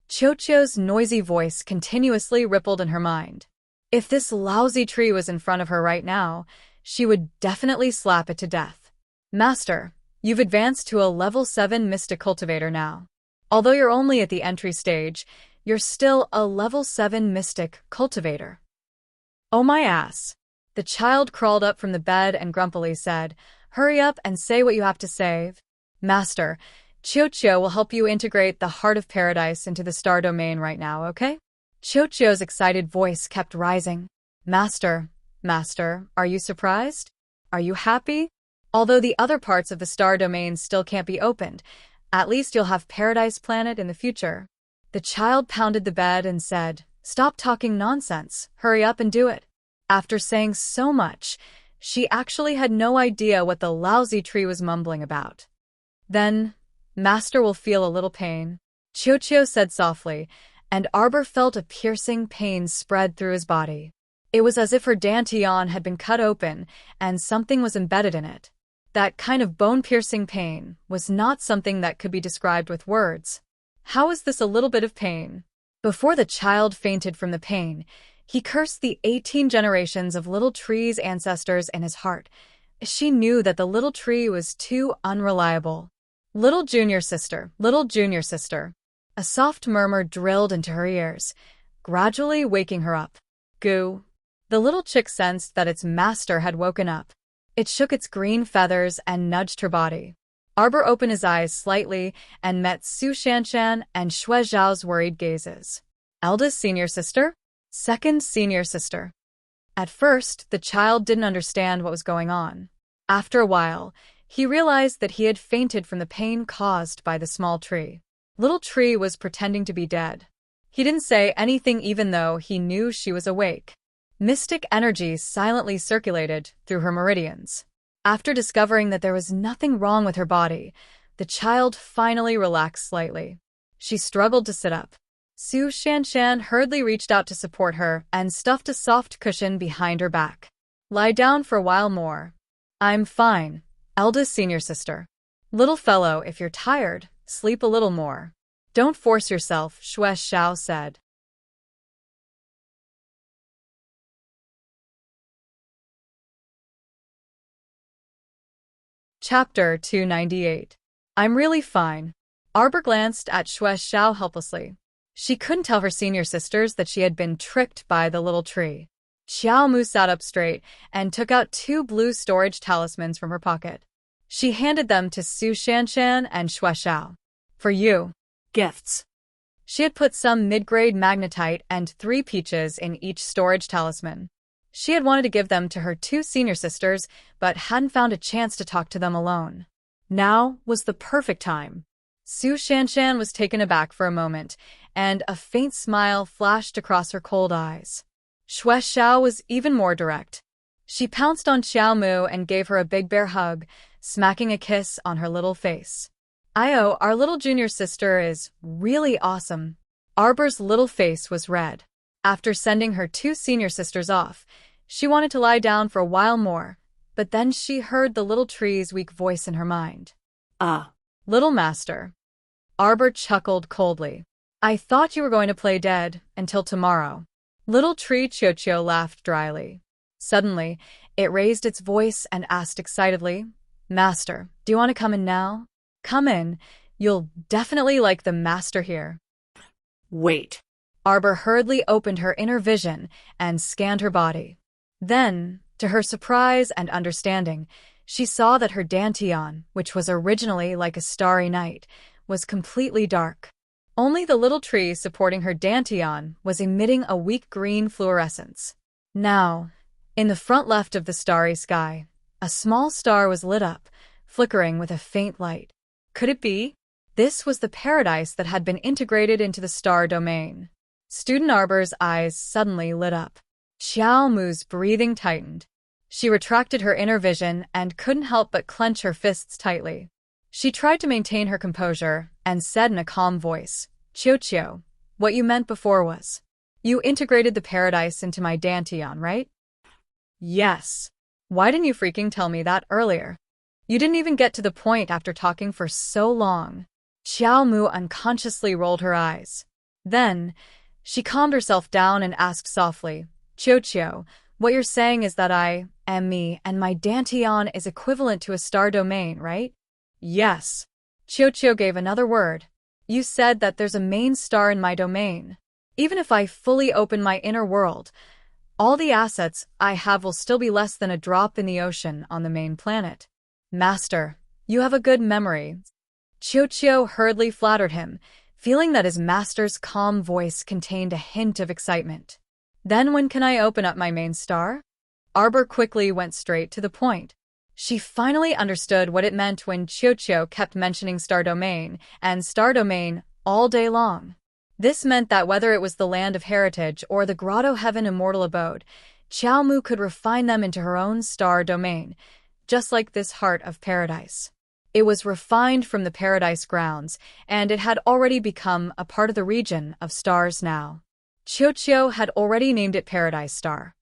Chochio's noisy voice continuously rippled in her mind. If this lousy tree was in front of her right now, she would definitely slap it to death. Master, you've advanced to a Level 7 Mystic Cultivator now. Although you're only at the entry stage, you're still a Level 7 Mystic Cultivator. Oh my ass. The child crawled up from the bed and grumpily said, Hurry up and say what you have to say. Master, Chochio will help you integrate the Heart of Paradise into the star domain right now, okay? Chochio's excited voice kept rising. Master, are you surprised? Are you happy? Although the other parts of the star domain still can't be opened, at least you'll have Paradise Planet in the future. The child pounded the bed and said, Stop talking nonsense, hurry up and do it. After saying so much, she actually had no idea what the lousy tree was mumbling about. Then, Master will feel a little pain, Chochio said softly, and Arbor felt a piercing pain spread through his body. It was as if her dantian had been cut open and something was embedded in it. That kind of bone-piercing pain was not something that could be described with words. How is this a little bit of pain? Before the child fainted from the pain, he cursed the 18 generations of little tree's ancestors in his heart. She knew that the little tree was too unreliable. Little junior sister, little junior sister. A soft murmur drilled into her ears, gradually waking her up. Goo. The little chick sensed that its master had woken up. It shook its green feathers and nudged her body. Arbor opened his eyes slightly and met Su Shanshan and Shui Zhao's worried gazes. Eldest senior sister? Second senior sister. At first, the child didn't understand what was going on. After a while, he realized that he had fainted from the pain caused by the small tree. Little tree was pretending to be dead. He didn't say anything even though he knew she was awake. Mystic energy silently circulated through her meridians. After discovering that there was nothing wrong with her body, the child finally relaxed slightly. She struggled to sit up. Su Shanshan hurriedly reached out to support her and stuffed a soft cushion behind her back. Lie down for a while more. I'm fine, eldest senior sister. Little fellow, if you're tired, sleep a little more. Don't force yourself, Shui Zhao said. Chapter 298. I'm really fine. Arbor glanced at Shui Zhao helplessly. She couldn't tell her senior sisters that she had been tricked by the little tree. Xiao Mu sat up straight and took out 2 blue storage talismans from her pocket. She handed them to Su Shanshan and Shui Zhao. For you. Gifts. She had put some mid-grade magnetite and 3 peaches in each storage talisman. She had wanted to give them to her 2 senior sisters, but hadn't found a chance to talk to them alone. Now was the perfect time. Su Shanshan was taken aback for a moment, and a faint smile flashed across her cold eyes. Shui Zhao was even more direct. She pounced on Xiao Mu and gave her a big bear hug, smacking a kiss on her little face. Io, our little junior sister is really awesome. Arbor's little face was red. After sending her 2 senior sisters off, she wanted to lie down for a while more, but then she heard the little tree's weak voice in her mind. Little master. Arbor chuckled coldly. I thought you were going to play dead until tomorrow. Little tree Chio laughed dryly. Suddenly, it raised its voice and asked excitedly, Master, do you want to come in now? Come in. You'll definitely like the master here. Wait. Arbor hurriedly opened her inner vision and scanned her body. Then, to her surprise and understanding, she saw that her dantian, which was originally like a starry night, was completely dark. Only the little tree supporting her dantian was emitting a weak green fluorescence. Now, in the front left of the starry sky, a small star was lit up, flickering with a faint light. Could it be? This was the paradise that had been integrated into the star domain. Student Arbor's eyes suddenly lit up. Xiao Mu's breathing tightened. She retracted her inner vision and couldn't help but clench her fists tightly. She tried to maintain her composure and said in a calm voice, Chio, what you meant before was, you integrated the paradise into my dantian, right? Yes. Why didn't you freaking tell me that earlier? You didn't even get to the point after talking for so long. Xiao Mu unconsciously rolled her eyes. Then, she calmed herself down and asked softly, Chio, what you're saying is that I am me and my dantian is equivalent to a star domain, right? Yes. Chio gave another word. You said that there's a main star in my domain. Even if I fully open my inner world, all the assets I have will still be less than a drop in the ocean on the main planet. Master, you have a good memory. Chio hurriedly flattered him, feeling that his master's calm voice contained a hint of excitement. Then when can I open up my main star? Arbor quickly went straight to the point. She finally understood what it meant when Chio kept mentioning star domain and star domain all day long. This meant that whether it was the land of heritage or the grotto heaven immortal abode, Xiao Mu could refine them into her own star domain, just like this heart of paradise. It was refined from the paradise grounds, and it had already become a part of the region of stars now. Chio had already named it Paradise Star.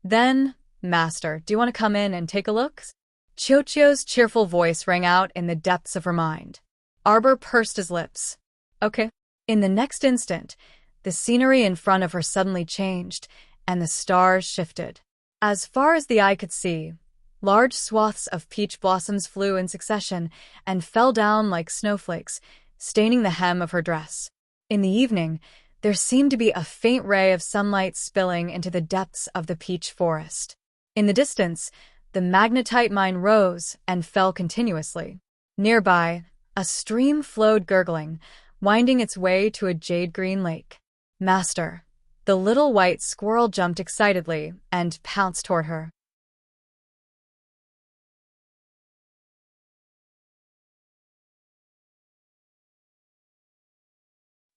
Then, Master, do you want to come in and take a look? Chochio's cheerful voice rang out in the depths of her mind. Arbor pursed his lips. Okay. In the next instant, the scenery in front of her suddenly changed, and the stars shifted. As far as the eye could see, large swaths of peach blossoms flew in succession and fell down like snowflakes, staining the hem of her dress. In the evening, there seemed to be a faint ray of sunlight spilling into the depths of the peach forest. In the distance, the magnetite mine rose and fell continuously. Nearby, a stream flowed gurgling, winding its way to a jade-green lake. Master. The little white squirrel jumped excitedly and pounced toward her.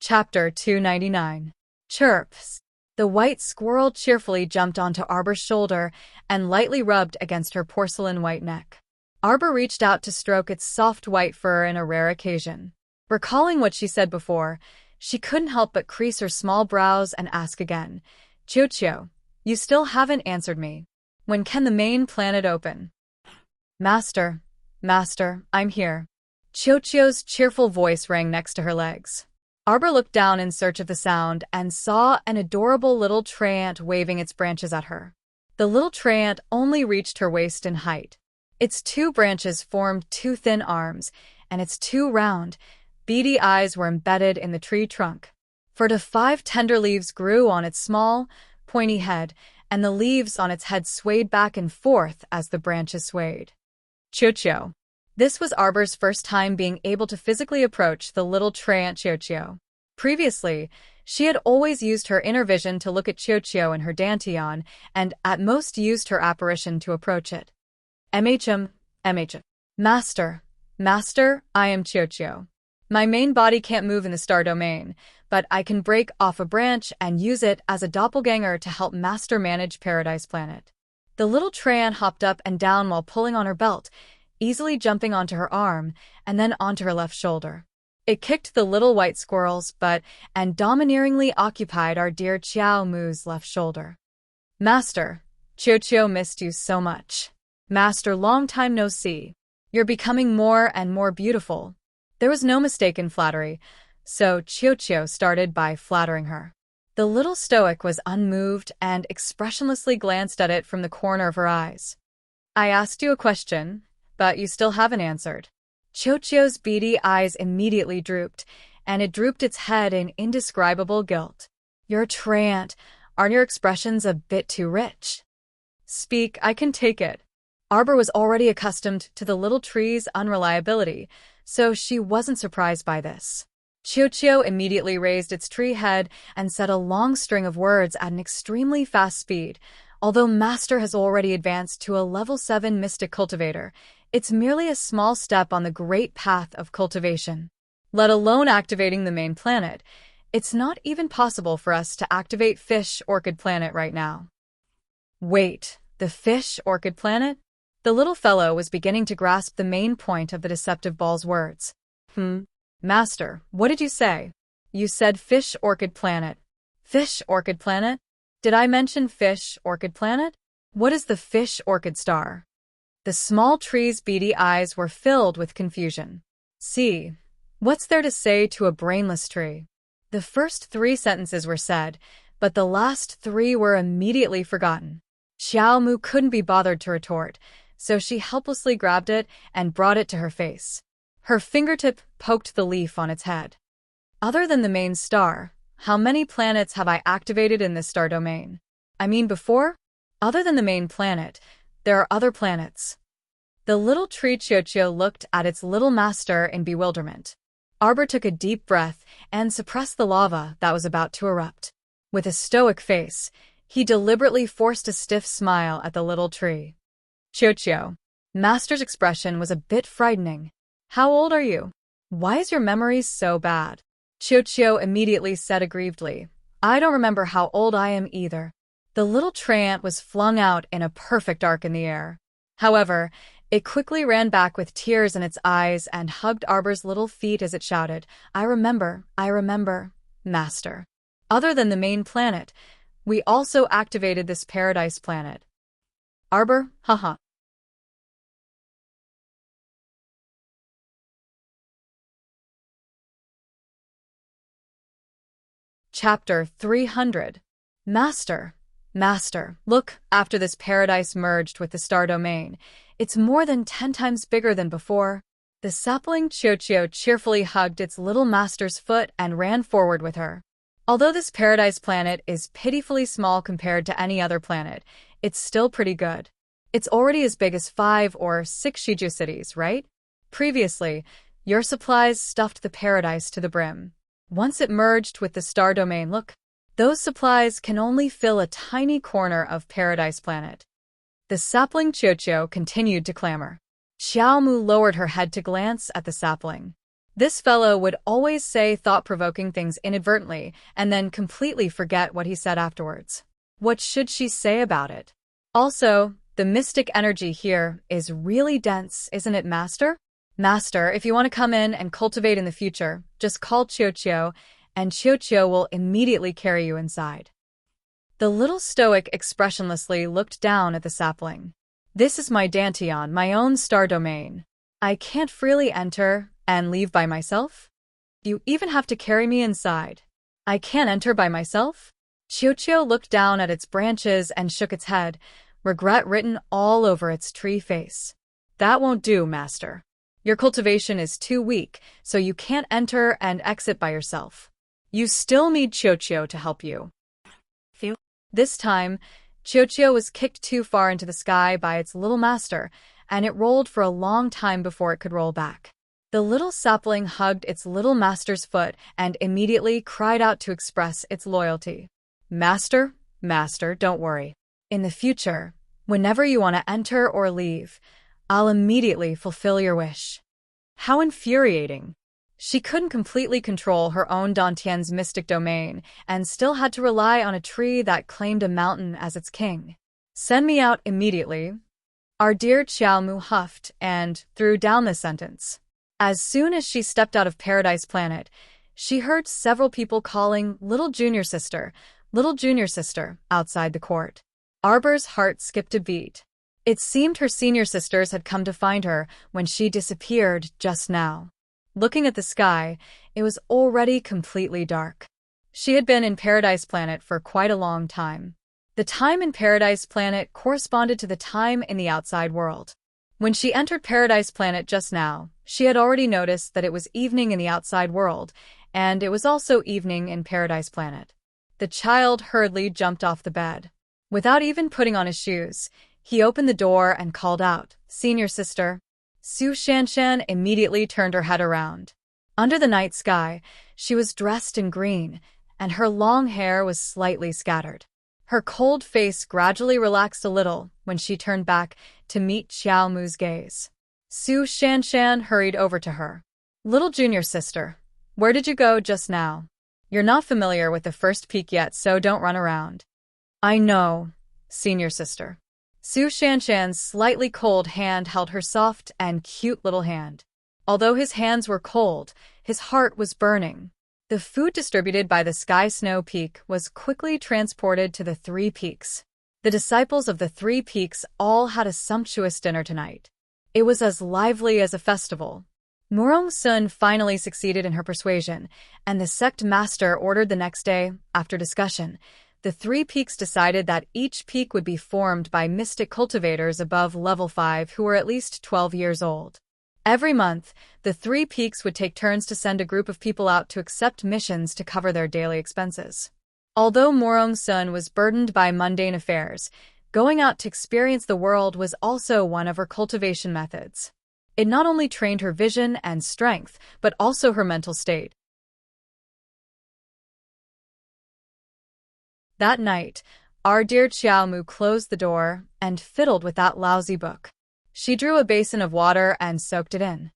Chapter 299. Chirps. The white squirrel cheerfully jumped onto Arbor's shoulder and lightly rubbed against her porcelain white neck. Arbor reached out to stroke its soft white fur in a rare occasion. Recalling what she said before, she couldn't help but crease her small brows and ask again, Chochio, you still haven't answered me. When can the main planet open? Master, I'm here. Chochio's cheerful voice rang next to her legs. Arbor looked down in search of the sound and saw an adorable little tree ant waving its branches at her. The little tree ant only reached her waist in height. Its 2 branches formed 2 thin arms, and its 2 round, beady eyes were embedded in the tree trunk. 4 to 5 tender leaves grew on its small, pointy head, and the leaves on its head swayed back and forth as the branches swayed. Chochio. This was Arbor's first time being able to physically approach the little tree ant Chochio. Previously, she had always used her inner vision to look at Chochio and her dantian, and at most used her apparition to approach it. MHM. Master, I am Chochio. My main body can't move in the star domain, but I can break off a branch and use it as a doppelganger to help Master manage Paradise Planet. The little tree ant hopped up and down while pulling on her belt, easily jumping onto her arm and then onto her left shoulder. It kicked the little white squirrel's butt and domineeringly occupied our dear Chiao Mu's left shoulder. Master, Chochio missed you so much. Master, long time no see. You're becoming more and more beautiful. There was no mistaken flattery, so Chochio started by flattering her. The little stoic was unmoved and expressionlessly glanced at it from the corner of her eyes. I asked you a question, but you still haven't answered. Chochio's beady eyes immediately drooped, and it drooped its head in indescribable guilt. You're a tree ant. Aren't your expressions a bit too rich? Speak, I can take it. Arbor was already accustomed to the little tree's unreliability, so she wasn't surprised by this. Chochio immediately raised its tree head and said a long string of words at an extremely fast speed. Although Master has already advanced to a level 7 mystic cultivator, it's merely a small step on the great path of cultivation. Let alone activating the main planet, it's not even possible for us to activate Fish Orchid Planet right now. Wait, the Fish Orchid Planet? The little fellow was beginning to grasp the main point of the deceptive ball's words. Master, what did you say? You said Fish Orchid Planet. Fish Orchid Planet? Did I mention Fish Orchid Planet? What is the Fish Orchid Star? The small tree's beady eyes were filled with confusion. See, what's there to say to a brainless tree? The first 3 sentences were said, but the last 3 were immediately forgotten. Xiao Mu couldn't be bothered to retort, so she helplessly grabbed it and brought it to her face. Her fingertip poked the leaf on its head. Other than the main star, how many planets have I activated in this star domain? I mean before? Other than the main planet, there are other planets. The little tree Chochio looked at its little master in bewilderment. Arbor took a deep breath and suppressed the lava that was about to erupt. With a stoic face, he deliberately forced a stiff smile at the little tree. Chochio. Master's expression was a bit frightening. How old are you? Why is your memory so bad? Chochio immediately said aggrievedly, I don't remember how old I am either. The little tree ant was flung out in a perfect arc in the air. However, it quickly ran back with tears in its eyes and hugged Arbor's little feet as it shouted, I remember, Master. Other than the main planet, We also activated this paradise planet. Arbor, haha. Chapter 300. Master. Master, look, after this paradise merged with the star domain, it's more than 10 times bigger than before. The sapling Chio-Chio cheerfully hugged its little master's foot and ran forward with her. Although this paradise planet is pitifully small compared to any other planet, it's still pretty good. It's already as big as 5 or 6 Shiju cities, right? Previously, your supplies stuffed the paradise to the brim. Once it merged with the star domain, look, those supplies can only fill a tiny corner of Paradise Planet. The sapling Chio-Chio continued to clamor. Xiaomu lowered her head to glance at the sapling. This fellow would always say thought-provoking things inadvertently and then completely forget what he said afterwards. What should she say about it? Also, the mystic energy here is really dense, isn't it, Master? Master, if you want to come in and cultivate in the future, just call Chio-Chio, and Chio-Chio will immediately carry you inside. The little stoic expressionlessly looked down at the sapling. This is my Dantian, my own star domain. I can't freely enter and leave by myself? You even have to carry me inside. I can't enter by myself? Chio-Chio looked down at its branches and shook its head, regret written all over its tree face. That won't do, Master. Your cultivation is too weak, so you can't enter and exit by yourself. You still need Chio-Chio to help you. Phew. This time, Chio-Chio was kicked too far into the sky by its little master, and it rolled for a long time before it could roll back. The little sapling hugged its little master's foot and immediately cried out to express its loyalty. Master, Master, don't worry. In the future, whenever you want to enter or leave, I'll immediately fulfill your wish. How infuriating. She couldn't completely control her own Dantian's mystic domain and still had to rely on a tree that claimed a mountain as its king. Send me out immediately. Our dear Xiaomu huffed and threw down this sentence. As soon as she stepped out of Paradise Planet, she heard several people calling little junior sister, outside the court. Arbor's heart skipped a beat. It seemed her senior sisters had come to find her when she disappeared just now. Looking at the sky, it was already completely dark. She had been in Paradise Planet for quite a long time. The time in Paradise Planet corresponded to the time in the outside world. When she entered Paradise Planet just now, she had already noticed that it was evening in the outside world, and it was also evening in Paradise Planet. The child hurriedly jumped off the bed. Without even putting on his shoes, he opened the door and called out, "Senior sister." Su Shanshan immediately turned her head around. Under the night sky, she was dressed in green, and her long hair was slightly scattered. Her cold face gradually relaxed a little when she turned back to meet Xiaomu's gaze. Su Shanshan hurried over to her. "Little junior sister, where did you go just now? You're not familiar with the first peak yet, so don't run around." "I know, senior sister." Su Shanshan's slightly cold hand held her soft and cute little hand. Although his hands were cold, his heart was burning. The food distributed by the Sky Snow Peak was quickly transported to the 3 peaks. The disciples of the 3 peaks all had a sumptuous dinner tonight. It was as lively as a festival. Murong Sun finally succeeded in her persuasion, and the sect master ordered the next day, after discussion, the 3 peaks decided that each peak would be formed by mystic cultivators above level 5 who were at least 12 years old. Every month, the 3 peaks would take turns to send a group of people out to accept missions to cover their daily expenses. Although Murong Sun was burdened by mundane affairs, going out to experience the world was also one of her cultivation methods. It not only trained her vision and strength, but also her mental state. That night, our dear Xiaomu closed the door and fiddled with that lousy book. She drew a basin of water and soaked it in.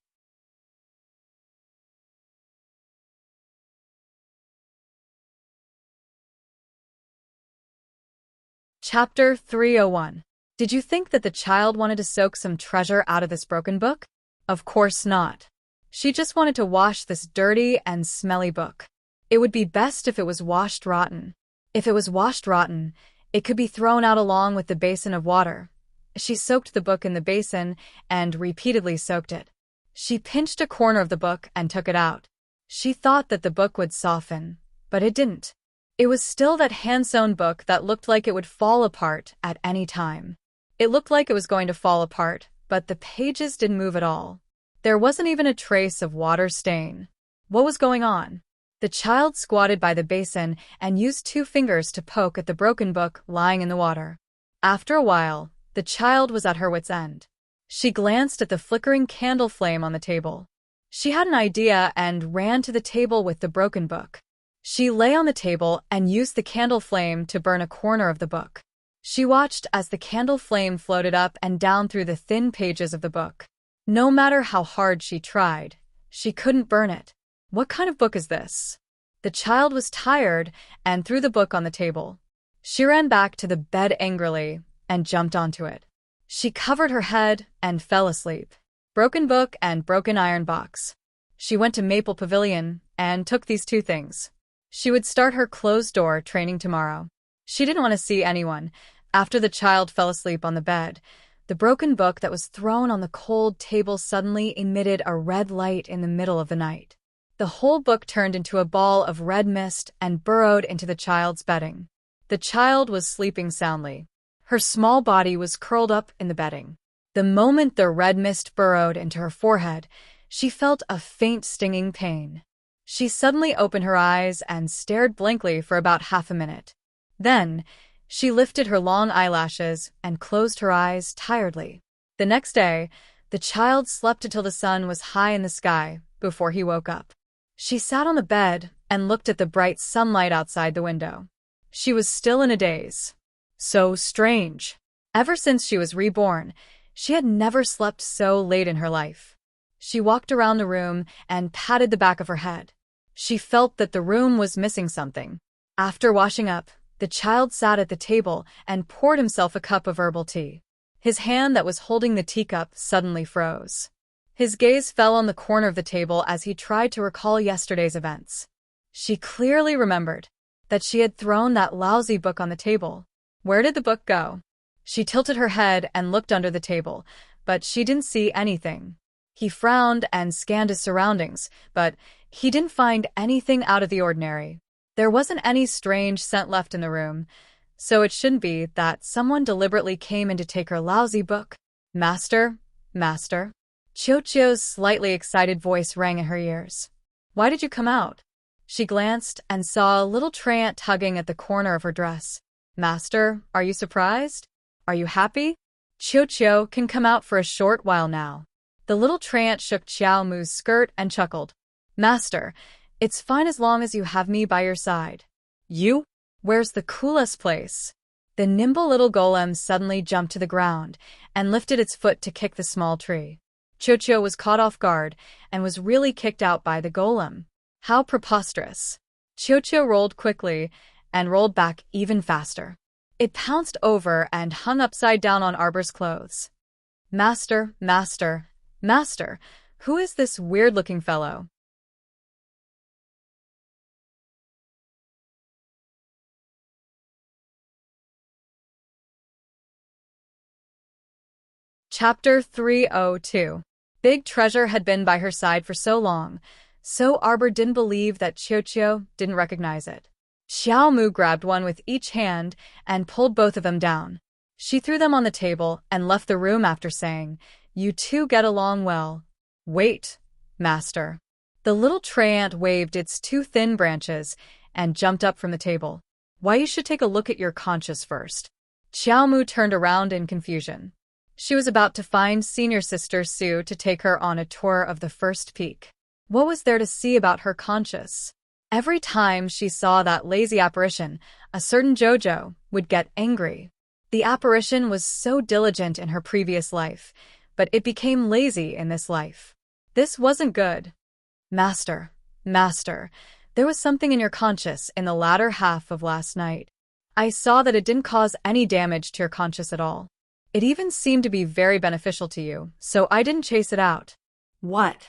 Chapter 301. Did you think that the child wanted to soak some treasure out of this broken book? Of course not. She just wanted to wash this dirty and smelly book. It would be best if it was washed rotten. If it was washed rotten, it could be thrown out along with the basin of water. She soaked the book in the basin and repeatedly soaked it. She pinched a corner of the book and took it out. She thought that the book would soften, but it didn't. It was still that hand-sewn book that looked like it would fall apart at any time. It looked like it was going to fall apart, but the pages didn't move at all. There wasn't even a trace of water stain. What was going on? The child squatted by the basin and used 2 fingers to poke at the broken book lying in the water. After a while, the child was at her wit's end. She glanced at the flickering candle flame on the table. She had an idea and ran to the table with the broken book. She lay on the table and used the candle flame to burn a corner of the book. She watched as the candle flame floated up and down through the thin pages of the book. No matter how hard she tried, she couldn't burn it. What kind of book is this? The child was tired and threw the book on the table. She ran back to the bed angrily and jumped onto it. She covered her head and fell asleep. Broken book and broken iron box. She went to Maple Pavilion and took these 2 things. She would start her closed-door training tomorrow. She didn't want to see anyone. After the child fell asleep on the bed, the broken book that was thrown on the cold table suddenly emitted a red light in the middle of the night. The whole book turned into a ball of red mist and burrowed into the child's bedding. The child was sleeping soundly. Her small body was curled up in the bedding. The moment the red mist burrowed into her forehead, she felt a faint stinging pain. She suddenly opened her eyes and stared blankly for about half a minute. Then, she lifted her long eyelashes and closed her eyes tiredly. The next day, the child slept until the sun was high in the sky before he woke up. She sat on the bed and looked at the bright sunlight outside the window. She was still in a daze. So strange. Ever since she was reborn, she had never slept so late in her life. She walked around the room and patted the back of her head. She felt that the room was missing something. After washing up, the child sat at the table and poured himself a cup of herbal tea. His hand that was holding the teacup suddenly froze. His gaze fell on the corner of the table as he tried to recall yesterday's events. She clearly remembered that she had thrown that lousy book on the table. Where did the book go? She tilted her head and looked under the table, but she didn't see anything. He frowned and scanned his surroundings, but he didn't find anything out of the ordinary. There wasn't any strange scent left in the room, so it shouldn't be that someone deliberately came in to take her lousy book. Master? Master? Chocho's slightly excited voice rang in her ears. Why did you come out? She glanced and saw a little treant tugging at the corner of her dress. Master, are you surprised? Are you happy? Chocho can come out for a short while now. The little treant shook Xiao Mu's skirt and chuckled. Master, it's fine as long as you have me by your side. You? Where's the coolest place? The nimble little golem suddenly jumped to the ground and lifted its foot to kick the small tree. Chocho was caught off guard and was really kicked out by the golem. How preposterous. Chocho rolled quickly and rolled back even faster. It pounced over and hung upside down on Arbor's clothes. Master, master, master, who is this weird-looking fellow? Chapter 302. Big Treasure had been by her side for so long, so Arbor didn't believe that Chocho didn't recognize it. Xiao Mu grabbed one with each hand and pulled both of them down. She threw them on the table and left the room after saying, You two get along well. Wait, master. The little treant waved its 2 thin branches and jumped up from the table. Why, you should take a look at your conscience first. Xiao Mu turned around in confusion. She was about to find senior sister Sue to take her on a tour of the first peak. What was there to see about her conscience? Every time she saw that lazy apparition, a certain JoJo would get angry. The apparition was so diligent in her previous life, but it became lazy in this life. This wasn't good. Master, master, there was something in your conscience in the latter half of last night. I saw that it didn't cause any damage to your conscience at all. It even seemed to be very beneficial to you, so I didn't chase it out. What?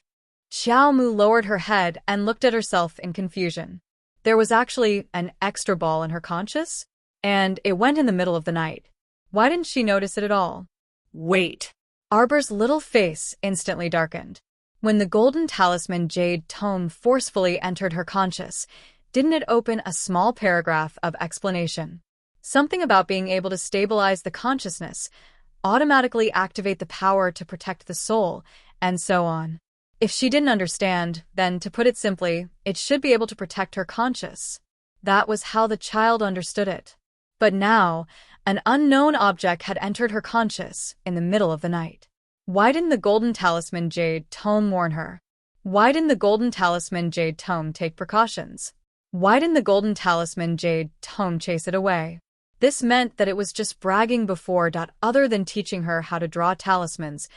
Xiao Mu lowered her head and looked at herself in confusion. There was actually an extra ball in her conscious, and it went in the middle of the night. Why didn't she notice it at all? Wait. Arbor's little face instantly darkened. When the golden talisman jade tome forcefully entered her conscious, didn't it open a small paragraph of explanation? Something about being able to stabilize the consciousness, automatically activate the power to protect the soul, and so on. If she didn't understand, then, to put it simply, it should be able to protect her conscious. That was how the child understood it. But now, an unknown object had entered her conscious in the middle of the night. Why didn't the golden talisman jade tome warn her? Why didn't the golden talisman jade tome take precautions? Why didn't the golden talisman jade tome chase it away? This meant that it was just bragging before. Other than teaching her how to draw talismans,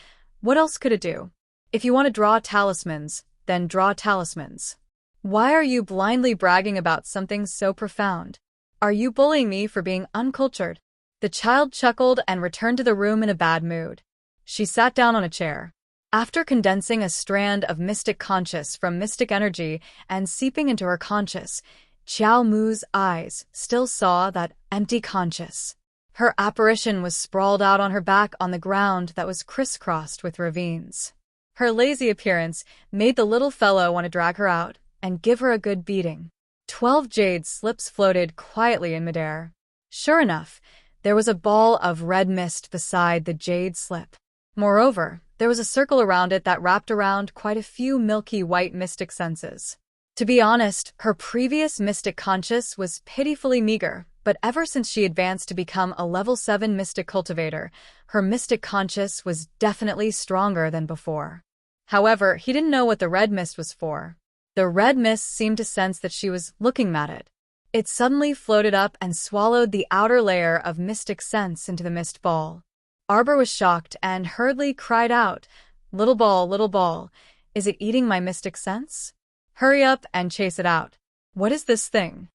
what else could it do? If you want to draw talismans, then draw talismans. Why are you blindly bragging about something so profound? Are you bullying me for being uncultured? The child chuckled and returned to the room in a bad mood. She sat down on a chair. After condensing a strand of mystic conscious from mystic energy and seeping into her conscious, Xiao Mu's eyes still saw that empty conscious. Her apparition was sprawled out on her back on the ground that was crisscrossed with ravines. Her lazy appearance made the little fellow want to drag her out and give her a good beating. 12 jade slips floated quietly in midair. Sure enough, there was a ball of red mist beside the jade slip. Moreover, there was a circle around it that wrapped around quite a few milky white mystic senses. To be honest, her previous mystic conscious was pitifully meager, but ever since she advanced to become a level 7 mystic cultivator, her mystic conscious was definitely stronger than before. However, he didn't know what the red mist was for. The red mist seemed to sense that she was looking at it. It suddenly floated up and swallowed the outer layer of mystic sense into the mist ball. Arbor was shocked and hurriedly cried out, little ball, is it eating my mystic sense? Hurry up and chase it out. What is this thing?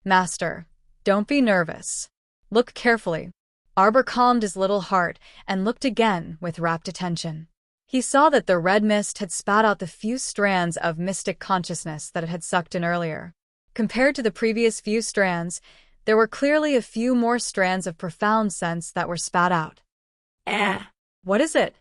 Master, don't be nervous. Look carefully. Arbor calmed his little heart and looked again with rapt attention. He saw that the red mist had spat out the few strands of mystic consciousness that it had sucked in earlier. Compared to the previous few strands, there were clearly a few more strands of profound sense that were spat out. What is it?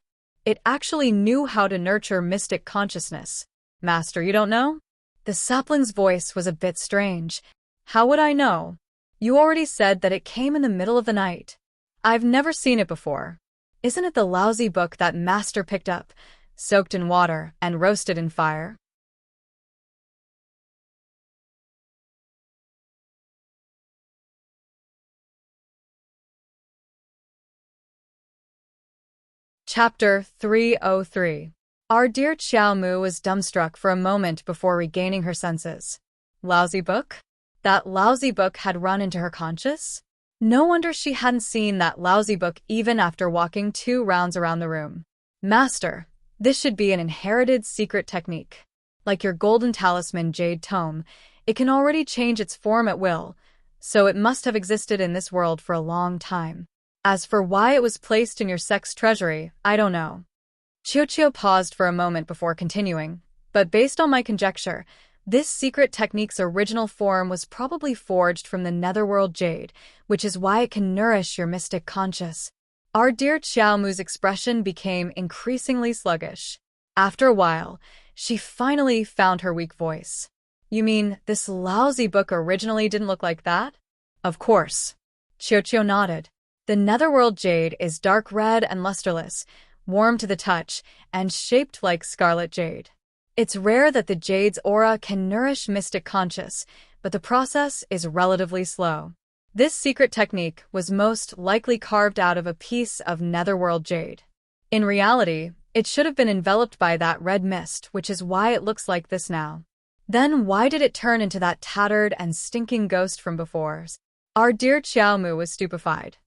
It actually knew how to nurture mystic consciousness. Master, you don't know? The sapling's voice was a bit strange. How would I know? You already said that it came in the middle of the night. I've never seen it before. Isn't it the lousy book that Master picked up, soaked in water, and roasted in fire? Chapter 303. Our dear Xiao Mu was dumbstruck for a moment before regaining her senses. Lousy book? That lousy book had run into her conscious? No wonder she hadn't seen that lousy book even after walking 2 rounds around the room. Master, this should be an inherited secret technique. Like your golden talisman jade tome, it can already change its form at will, so it must have existed in this world for a long time. As for why it was placed in your sex treasury, I don't know. Qiuqiu paused for a moment before continuing, but based on my conjecture, this secret technique's original form was probably forged from the netherworld jade, which is why it can nourish your mystic conscious. Our dear Xiao Mu's expression became increasingly sluggish. After a while, she finally found her weak voice. You mean this lousy book originally didn't look like that? Of course. Qiuqiu nodded. The netherworld jade is dark red and lusterless, warm to the touch, and shaped like scarlet jade. It's rare that the jade's aura can nourish mystic conscious, but the process is relatively slow. This secret technique was most likely carved out of a piece of netherworld jade. In reality, it should have been enveloped by that red mist, which is why it looks like this now. Then why did it turn into that tattered and stinking ghost from before? Our dear Xiao Mu was stupefied.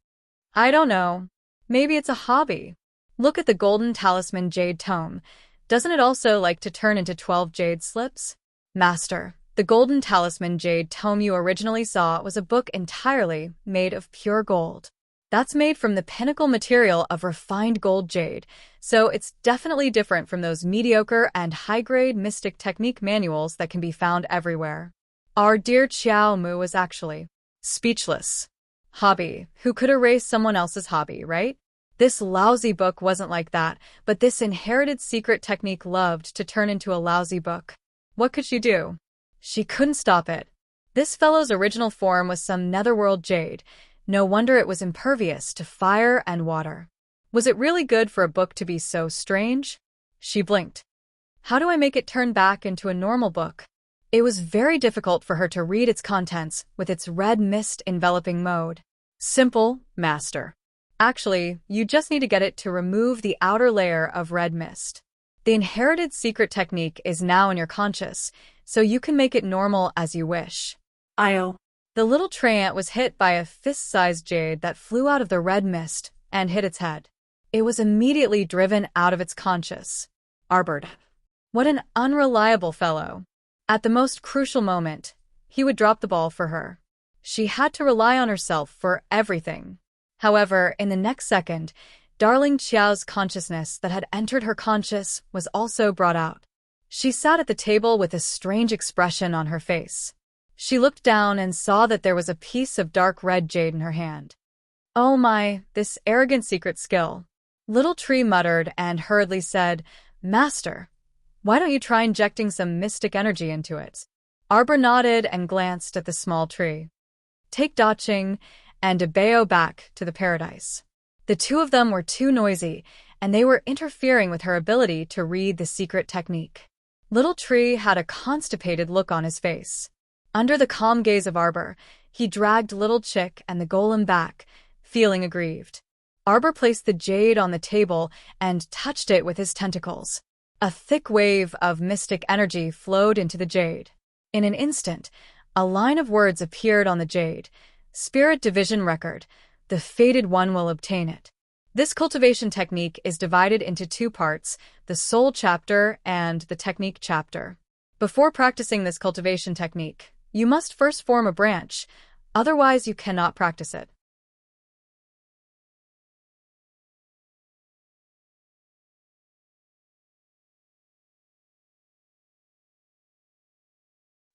I don't know. Maybe it's a hobby. Look at the golden talisman jade tome. Doesn't it also like to turn into 12 jade slips? Master, the golden talisman jade tome you originally saw was a book entirely made of pure gold. That's made from the pinnacle material of refined gold jade, so it's definitely different from those mediocre and high-grade mystic technique manuals that can be found everywhere. Our dear Chiao Mu was actually speechless. Hobby. Who could erase someone else's hobby, right? This lousy book wasn't like that, but this inherited secret technique loved to turn into a lousy book. What could she do? She couldn't stop it. This fellow's original form was some netherworld jade. No wonder it was impervious to fire and water. Was it really good for a book to be so strange? She blinked. How do I make it turn back into a normal book? It was very difficult for her to read its contents with its red mist enveloping mode. Simple, master. Actually, you just need to get it to remove the outer layer of red mist. The inherited secret technique is now in your conscious, so you can make it normal as you wish. Io. The little treant was hit by a fist-sized jade that flew out of the red mist and hit its head. It was immediately driven out of its conscious. Arbord. What an unreliable fellow. At the most crucial moment, he would drop the ball for her. She had to rely on herself for everything. However, in the next second, darling Chiao's consciousness that had entered her conscious was also brought out. She sat at the table with a strange expression on her face. She looked down and saw that there was a piece of dark red jade in her hand. Oh my, this arrogant secret skill. Little Tree muttered and hurriedly said, Master, why don't you try injecting some mystic energy into it? Arbor nodded and glanced at the small tree. Take Daching and Abeo back to the paradise. The two of them were too noisy, and they were interfering with her ability to read the secret technique. Little Tree had a constipated look on his face. Under the calm gaze of Arbor, he dragged Little Chick and the golem back, feeling aggrieved. Arbor placed the jade on the table and touched it with his tentacles. A thick wave of mystic energy flowed into the jade. In an instant, a line of words appeared on the jade. Spirit Division Record. The fated one will obtain it. This cultivation technique is divided into two parts, the soul chapter and the technique chapter. Before practicing this cultivation technique, you must first form a branch, otherwise you cannot practice it.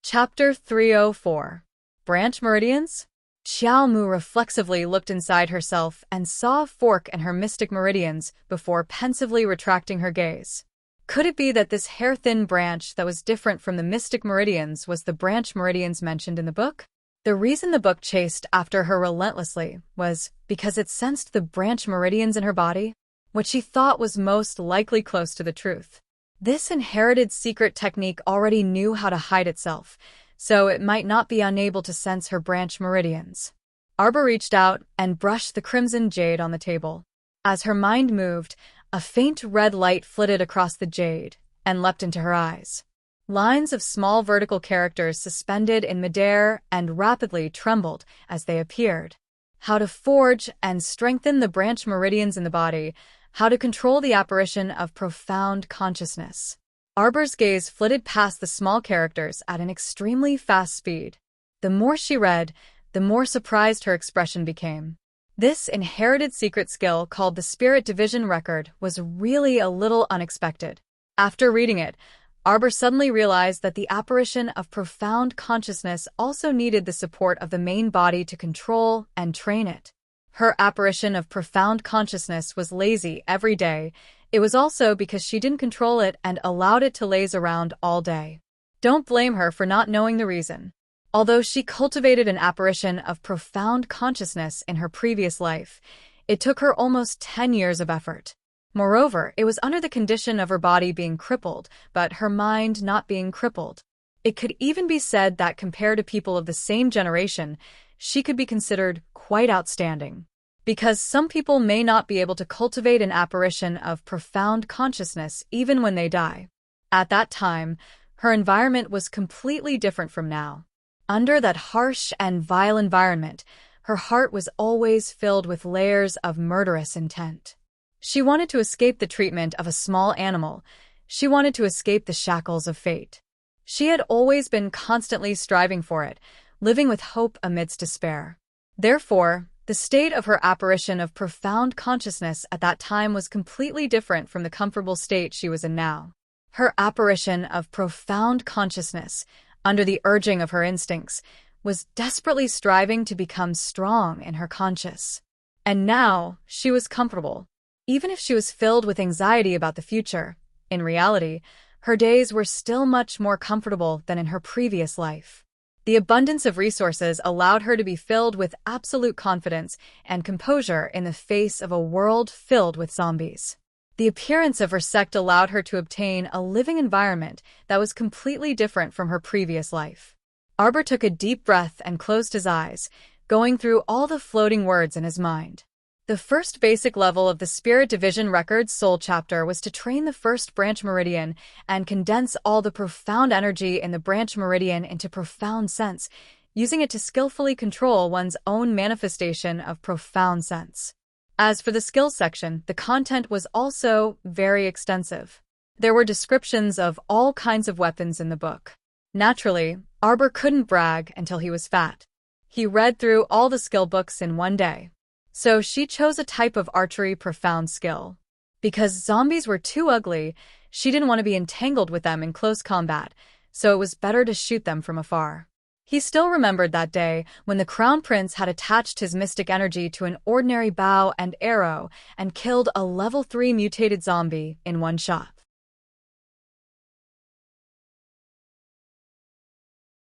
Chapter 304. Branch Meridians? Chiao Mu reflexively looked inside herself and saw a fork in her mystic meridians before pensively retracting her gaze. Could it be that this hair-thin branch that was different from the mystic meridians was the branch meridians mentioned in the book? The reason the book chased after her relentlessly was because it sensed the branch meridians in her body, what she thought was most likely close to the truth. This inherited secret technique already knew how to hide itself, so it might not be unable to sense her branch meridians. Arbor reached out and brushed the crimson jade on the table. As her mind moved, a faint red light flitted across the jade and leapt into her eyes. Lines of small vertical characters suspended in midair and rapidly trembled as they appeared. How to forge and strengthen the branch meridians in the body, how to control the apparition of profound consciousness. Arbor's gaze flitted past the small characters at an extremely fast speed. The more she read, the more surprised her expression became. This inherited secret skill called the Spirit Division Record was really a little unexpected. After reading it, Arbor suddenly realized that the apparition of profound consciousness also needed the support of the main body to control and train it. Her apparition of profound consciousness was lazy every day. It was also because she didn't control it and allowed it to laze around all day. Don't blame her for not knowing the reason. Although she cultivated an apparition of profound consciousness in her previous life, it took her almost 10 years of effort. Moreover, it was under the condition of her body being crippled, but her mind not being crippled. It could even be said that compared to people of the same generation, she could be considered quite outstanding. Because some people may not be able to cultivate an apparition of profound consciousness even when they die. At that time, her environment was completely different from now. Under that harsh and vile environment, her heart was always filled with layers of murderous intent. She wanted to escape the treatment of a small animal. She wanted to escape the shackles of fate. She had always been constantly striving for it, living with hope amidst despair. Therefore, the state of her apparition of profound consciousness at that time was completely different from the comfortable state she was in now. Her apparition of profound consciousness, under the urging of her instincts, was desperately striving to become strong in her conscience. And now she was comfortable. Even if she was filled with anxiety about the future, in reality, her days were still much more comfortable than in her previous life. The abundance of resources allowed her to be filled with absolute confidence and composure in the face of a world filled with zombies. The appearance of her sect allowed her to obtain a living environment that was completely different from her previous life. Arbor took a deep breath and closed his eyes, going through all the floating words in his mind. The first basic level of the Spirit Division Record's Soul chapter was to train the first branch meridian and condense all the profound energy in the branch meridian into profound sense, using it to skillfully control one's own manifestation of profound sense. As for the skills section, the content was also very extensive. There were descriptions of all kinds of weapons in the book. Naturally, Arbor couldn't brag until he was fat. He read through all the skill books in one day. So she chose a type of archery profound skill. Because zombies were too ugly, she didn't want to be entangled with them in close combat, so it was better to shoot them from afar. He still remembered that day when the Crown Prince had attached his mystic energy to an ordinary bow and arrow and killed a level 3 mutated zombie in one shot.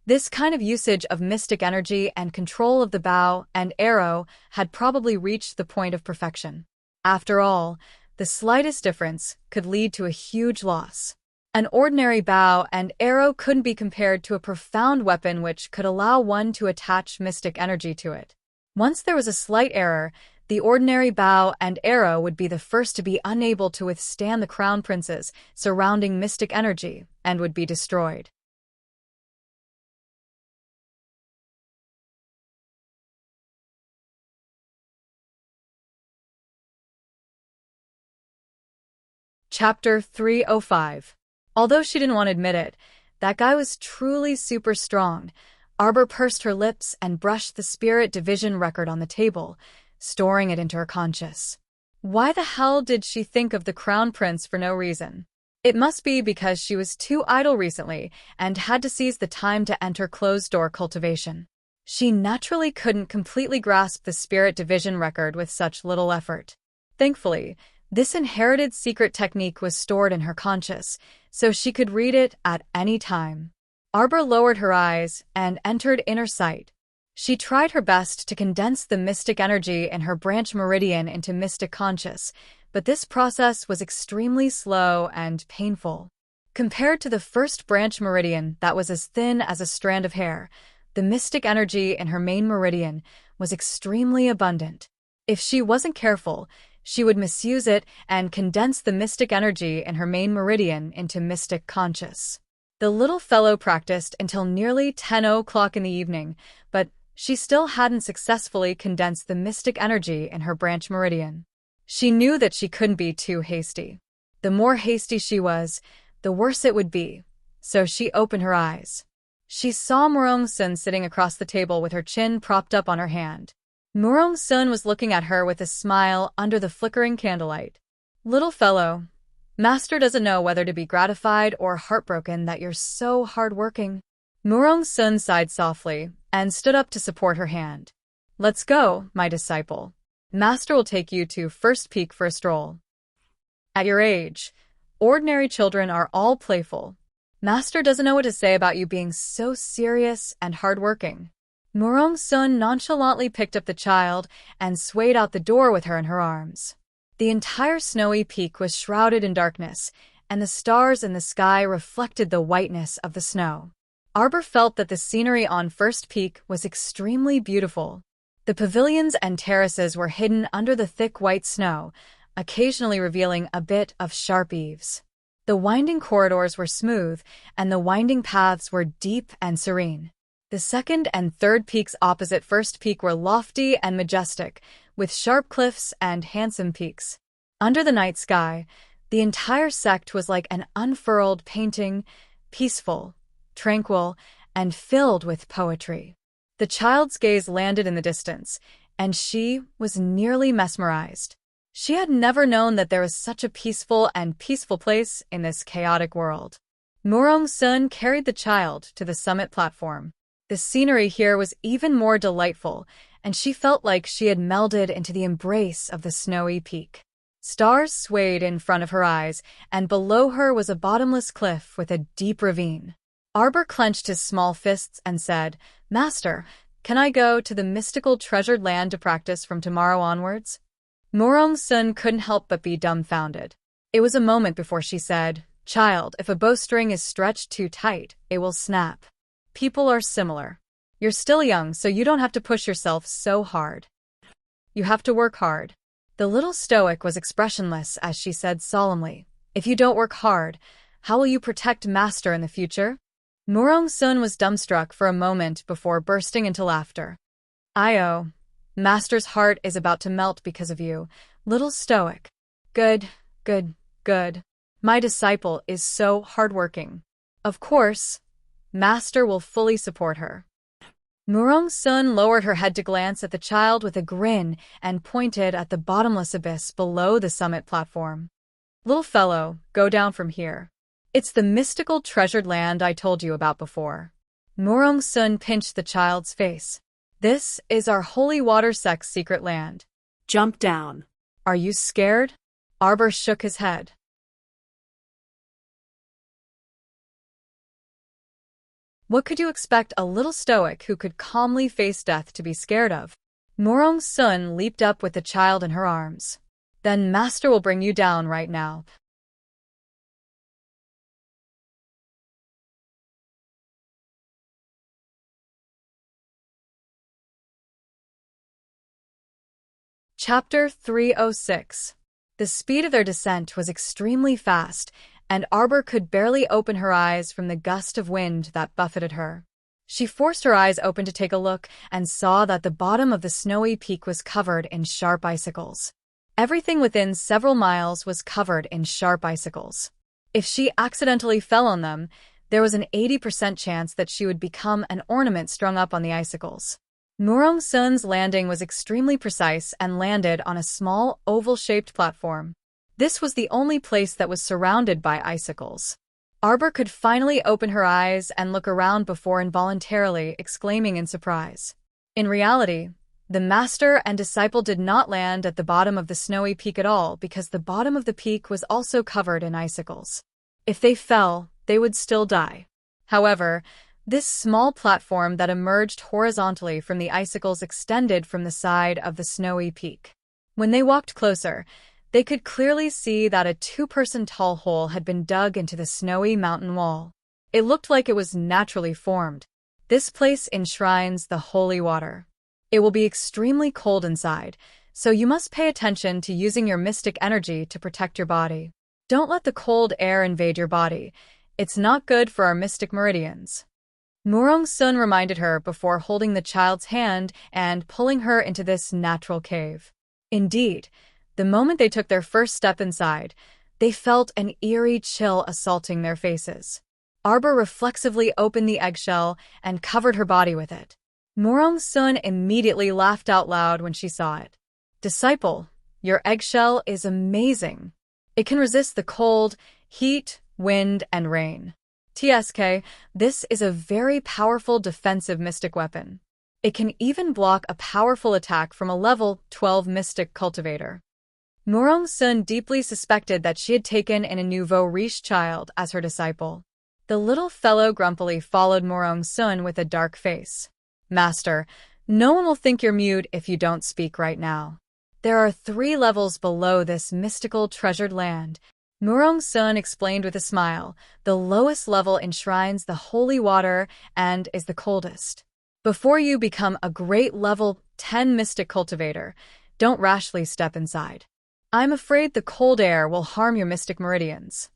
This kind of usage of mystic energy and control of the bow and arrow had probably reached the point of perfection. After all, the slightest difference could lead to a huge loss. An ordinary bow and arrow couldn't be compared to a profound weapon which could allow one to attach mystic energy to it. Once there was a slight error, the ordinary bow and arrow would be the first to be unable to withstand the Crown Prince's surrounding mystic energy and would be destroyed. Chapter 305. Although she didn't want to admit it, that guy was truly super strong. Arbor pursed her lips and brushed the Spirit Division record on the table, storing it into her conscious. Why the hell did she think of the Crown Prince for no reason? It must be because she was too idle recently and had to seize the time to enter closed-door cultivation. She naturally couldn't completely grasp the Spirit Division record with such little effort. Thankfully, this inherited secret technique was stored in her conscious, so she could read it at any time. Arbor lowered her eyes and entered inner sight. She tried her best to condense the mystic energy in her branch meridian into mystic conscious, but this process was extremely slow and painful. Compared to the first branch meridian that was as thin as a strand of hair, the mystic energy in her main meridian was extremely abundant. If she wasn't careful, she would misuse it and condense the mystic energy in her main meridian into mystic conscious. The little fellow practiced until nearly 10 o'clock in the evening, but she still hadn't successfully condensed the mystic energy in her branch meridian. She knew that she couldn't be too hasty. The more hasty she was, the worse it would be, so she opened her eyes. She saw Murong-sun sitting across the table with her chin propped up on her hand. Murong-sun was looking at her with a smile under the flickering candlelight. "Little fellow, Master doesn't know whether to be gratified or heartbroken that you're so hard-working." Murong-sun sighed softly and stood up to support her hand. "Let's go, my disciple. Master will take you to First Peak for a stroll. At your age, ordinary children are all playful. Master doesn't know what to say about you being so serious and hardworking." Murong-sun nonchalantly picked up the child and swayed out the door with her in her arms. The entire snowy peak was shrouded in darkness, and the stars in the sky reflected the whiteness of the snow. Arbor felt that the scenery on First Peak was extremely beautiful. The pavilions and terraces were hidden under the thick white snow, occasionally revealing a bit of sharp eaves. The winding corridors were smooth, and the winding paths were deep and serene. The second and third peaks opposite First Peak were lofty and majestic, with sharp cliffs and handsome peaks. Under the night sky, the entire sect was like an unfurled painting, peaceful, tranquil, and filled with poetry. The child's gaze landed in the distance, and she was nearly mesmerized. She had never known that there was such a peaceful place in this chaotic world. Murong-sun carried the child to the summit platform. The scenery here was even more delightful, and she felt like she had melded into the embrace of the snowy peak. Stars swayed in front of her eyes, and below her was a bottomless cliff with a deep ravine. Arbor clenched his small fists and said, "Master, can I go to the mystical treasured land to practice from tomorrow onwards?" Murong-sun couldn't help but be dumbfounded. It was a moment before she said, "Child, if a bowstring is stretched too tight, it will snap. People are similar. You're still young, so you don't have to push yourself so hard. You have to work hard." The little stoic was expressionless as she said solemnly, "If you don't work hard, how will you protect Master in the future?" Murong-sun was dumbstruck for a moment before bursting into laughter. "Io, Master's heart is about to melt because of you, little stoic. Good, good, good. My disciple is so hardworking. Of course, Master will fully support her." Murong-sun lowered her head to glance at the child with a grin and pointed at the bottomless abyss below the summit platform. "Little fellow, go down from here. It's the mystical treasured land I told you about before." Murong-sun pinched the child's face. "This is our holy water sect's secret land." Jump down. "Are you scared?" Arbor shook his head. What could you expect a little stoic who could calmly face death to be scared of? Murong-sun leaped up with the child in her arms. "Then Master will bring you down right now." Chapter 306. The speed of their descent was extremely fast, and Arbor could barely open her eyes from the gust of wind that buffeted her. She forced her eyes open to take a look and saw that the bottom of the snowy peak was covered in sharp icicles. Everything within several miles was covered in sharp icicles. If she accidentally fell on them, there was an 80% chance that she would become an ornament strung up on the icicles. Murong-sun's landing was extremely precise and landed on a small, oval-shaped platform. This was the only place that was surrounded by icicles. Arbor could finally open her eyes and look around before involuntarily exclaiming in surprise. In reality, the master and disciple did not land at the bottom of the snowy peak at all because the bottom of the peak was also covered in icicles. If they fell, they would still die. However, this small platform that emerged horizontally from the icicles extended from the side of the snowy peak. When they walked closer, they could clearly see that a 2-person tall hole had been dug into the snowy mountain wall. It looked like it was naturally formed. This place enshrines the holy water. It will be extremely cold inside, so you must pay attention to using your mystic energy to protect your body. Don't let the cold air invade your body. It's not good for our mystic meridians. Murong-sun reminded her before holding the child's hand and pulling her into this natural cave. Indeed, the moment they took their first step inside, they felt an eerie chill assaulting their faces. Arbor reflexively opened the eggshell and covered her body with it. Murong-sun immediately laughed out loud when she saw it. "Disciple, your eggshell is amazing. It can resist the cold, heat, wind, and rain. TSK, this is a very powerful defensive mystic weapon. It can even block a powerful attack from a level 12 mystic cultivator." Murong-sun deeply suspected that she had taken in a nouveau riche child as her disciple. The little fellow grumpily followed Murong-sun with a dark face. "Master, no one will think you're mute if you don't speak right now. There are 3 levels below this mystical treasured land." Murong-sun explained with a smile. "The lowest level enshrines the holy water and is the coldest. Before you become a great level 10 mystic cultivator, don't rashly step inside. I'm afraid the cold air will harm your mystic meridians.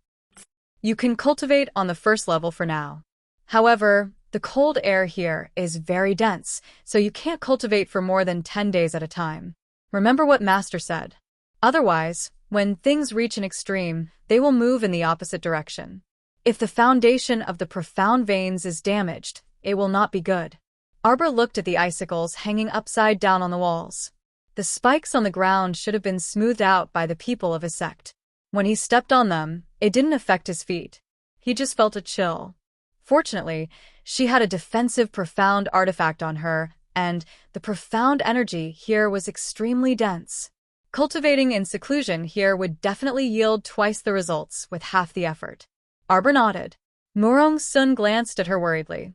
You can cultivate on the first level for now. However, the cold air here is very dense, so you can't cultivate for more than 10 days at a time. Remember what Master said. Otherwise, when things reach an extreme, they will move in the opposite direction. If the foundation of the profound veins is damaged, it will not be good." Arbor looked at the icicles hanging upside down on the walls. The spikes on the ground should have been smoothed out by the people of his sect. When he stepped on them, it didn't affect his feet. He just felt a chill. Fortunately, she had a defensive profound artifact on her, and the profound energy here was extremely dense. Cultivating in seclusion here would definitely yield twice the results with half the effort. Arbor nodded. Murong Sun glanced at her worriedly.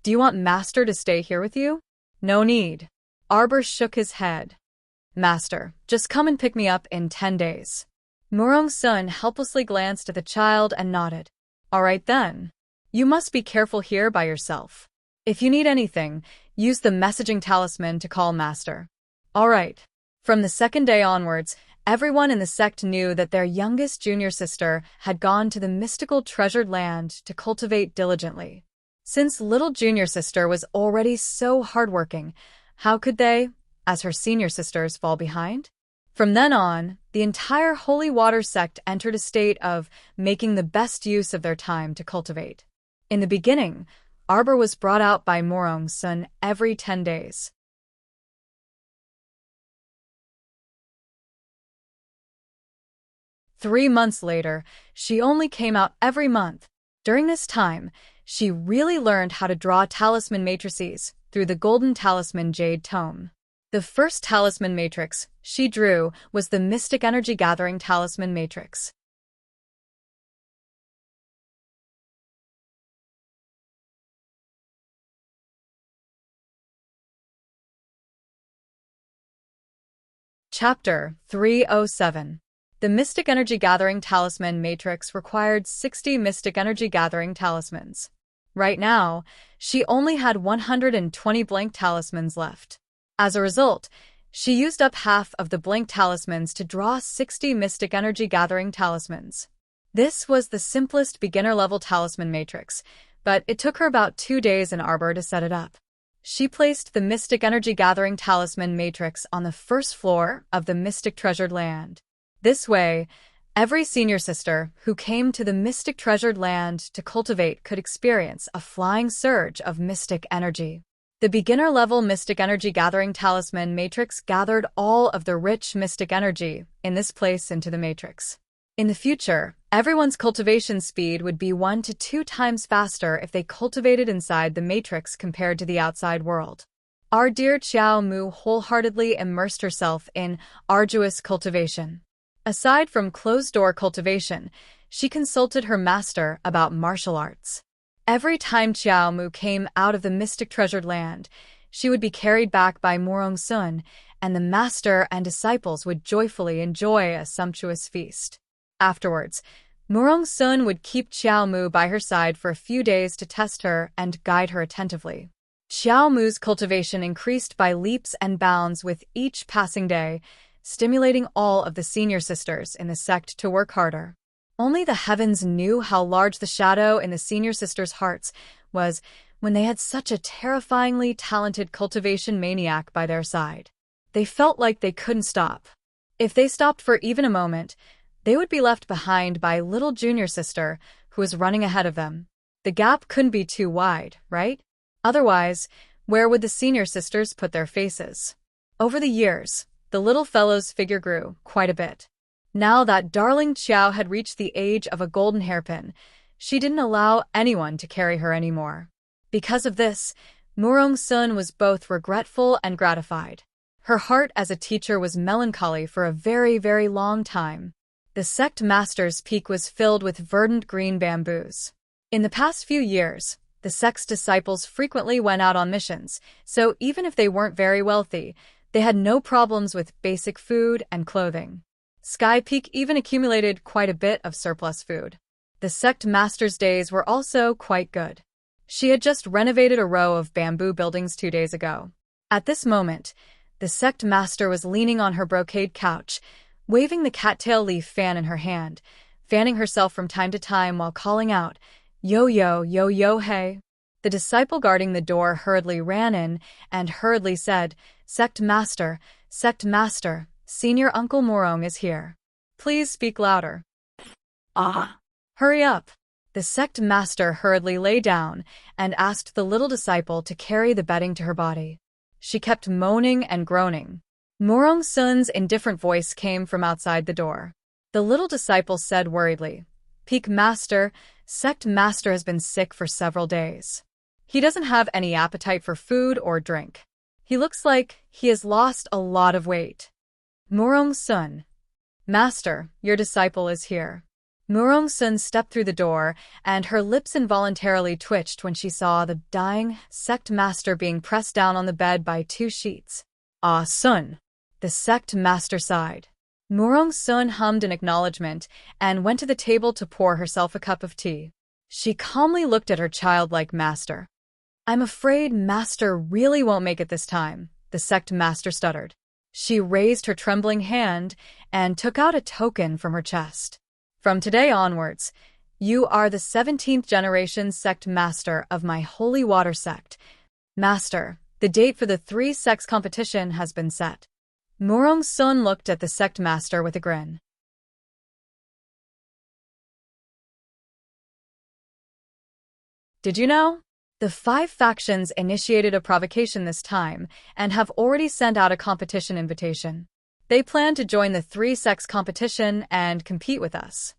Do you want Master to stay here with you? No need. Arbor shook his head. Master, just come and pick me up in 10 days. Murong Sun helplessly glanced at the child and nodded. All right then. You must be careful here by yourself. If you need anything, use the messaging talisman to call Master. All right. From the second day onwards, everyone in the sect knew that their youngest junior sister had gone to the mystical treasured land to cultivate diligently. Since little junior sister was already so hardworking, how could they, as her senior sisters, fall behind? From then on, the entire Holy Water sect entered a state of making the best use of their time to cultivate. In the beginning, Arbor was brought out by Murong Sun every 10 days. Three months later, she only came out every month. During this time, she really learned how to draw talisman matrices through the Golden Talisman Jade Tome. The first talisman matrix she drew was the Mystic Energy Gathering Talisman Matrix. Chapter 307. The Mystic Energy Gathering Talisman Matrix required 60 Mystic Energy Gathering Talismans. Right now, she only had 120 blank talismans left. As a result, she used up half of the blank talismans to draw 60 Mystic Energy Gathering Talismans. This was the simplest beginner-level talisman matrix, but it took her about 2 days in Arbor to set it up. She placed the Mystic Energy Gathering Talisman Matrix on the first floor of the Mystic Treasured Land. This way, every senior sister who came to the Mystic Treasured Land to cultivate could experience a flying surge of mystic energy. The beginner-level Mystic Energy Gathering Talisman Matrix gathered all of the rich mystic energy in this place into the matrix. In the future, everyone's cultivation speed would be 1 to 2 times faster if they cultivated inside the matrix compared to the outside world. Our dear Xiao Mu wholeheartedly immersed herself in arduous cultivation. Aside from closed-door cultivation, she consulted her master about martial arts. Every time Xiao Mu came out of the Mystic Treasured Land, she would be carried back by Murong Sun, and the master and disciples would joyfully enjoy a sumptuous feast. Afterwards, Murong Sun would keep Xiao Mu by her side for a few days to test her and guide her attentively. Xiao Mu's cultivation increased by leaps and bounds with each passing day, stimulating all of the senior sisters in the sect to work harder. Only the heavens knew how large the shadow in the senior sisters' hearts was when they had such a terrifyingly talented cultivation maniac by their side. They felt like they couldn't stop. If they stopped for even a moment, they would be left behind by little junior sister who was running ahead of them. The gap couldn't be too wide, right? Otherwise, where would the senior sisters put their faces? Over the years, the little fellow's figure grew quite a bit. Now that darling Xiao had reached the age of a golden hairpin, she didn't allow anyone to carry her anymore. Because of this, Murong Sun was both regretful and gratified. Her heart as a teacher was melancholy for a very, very long time. The sect master's peak was filled with verdant green bamboos. In the past few years, the sect's disciples frequently went out on missions, so even if they weren't very wealthy, they had no problems with basic food and clothing. Sky Peak even accumulated quite a bit of surplus food. The sect master's days were also quite good. She had just renovated a row of bamboo buildings 2 days ago. At this moment, the sect master was leaning on her brocade couch, waving the cattail leaf fan in her hand, fanning herself from time to time while calling out, "Yo yo, yo yo hey." The disciple guarding the door hurriedly ran in and hurriedly said, Sect Master, Senior Uncle Murong is here. Please speak louder." Ah. Hurry up. The sect master hurriedly lay down and asked the little disciple to carry the bedding to her body. She kept moaning and groaning. Murong Sun's indifferent voice came from outside the door. The little disciple said worriedly, Peak Master, Sect Master has been sick for several days. He doesn't have any appetite for food or drink. He looks like he has lost a lot of weight. Murong Sun. Master, your disciple is here. Murong Sun stepped through the door, and her lips involuntarily twitched when she saw the dying Sect Master being pressed down on the bed by two sheets. Ah, Sun. The Sect Master sighed. Murong Sun hummed in acknowledgement and went to the table to pour herself a cup of tea. She calmly looked at her childlike master. I'm afraid Master really won't make it this time, the Sect Master stuttered. She raised her trembling hand and took out a token from her chest. From today onwards, you are the 17th generation Sect Master of my Holy Water Sect. Master, the date for the 3 sects competition has been set. Murong Sun looked at the Sect Master with a grin. Did you know? The 5 factions initiated a provocation this time and have already sent out a competition invitation. They plan to join the 3 sects competition and compete with us.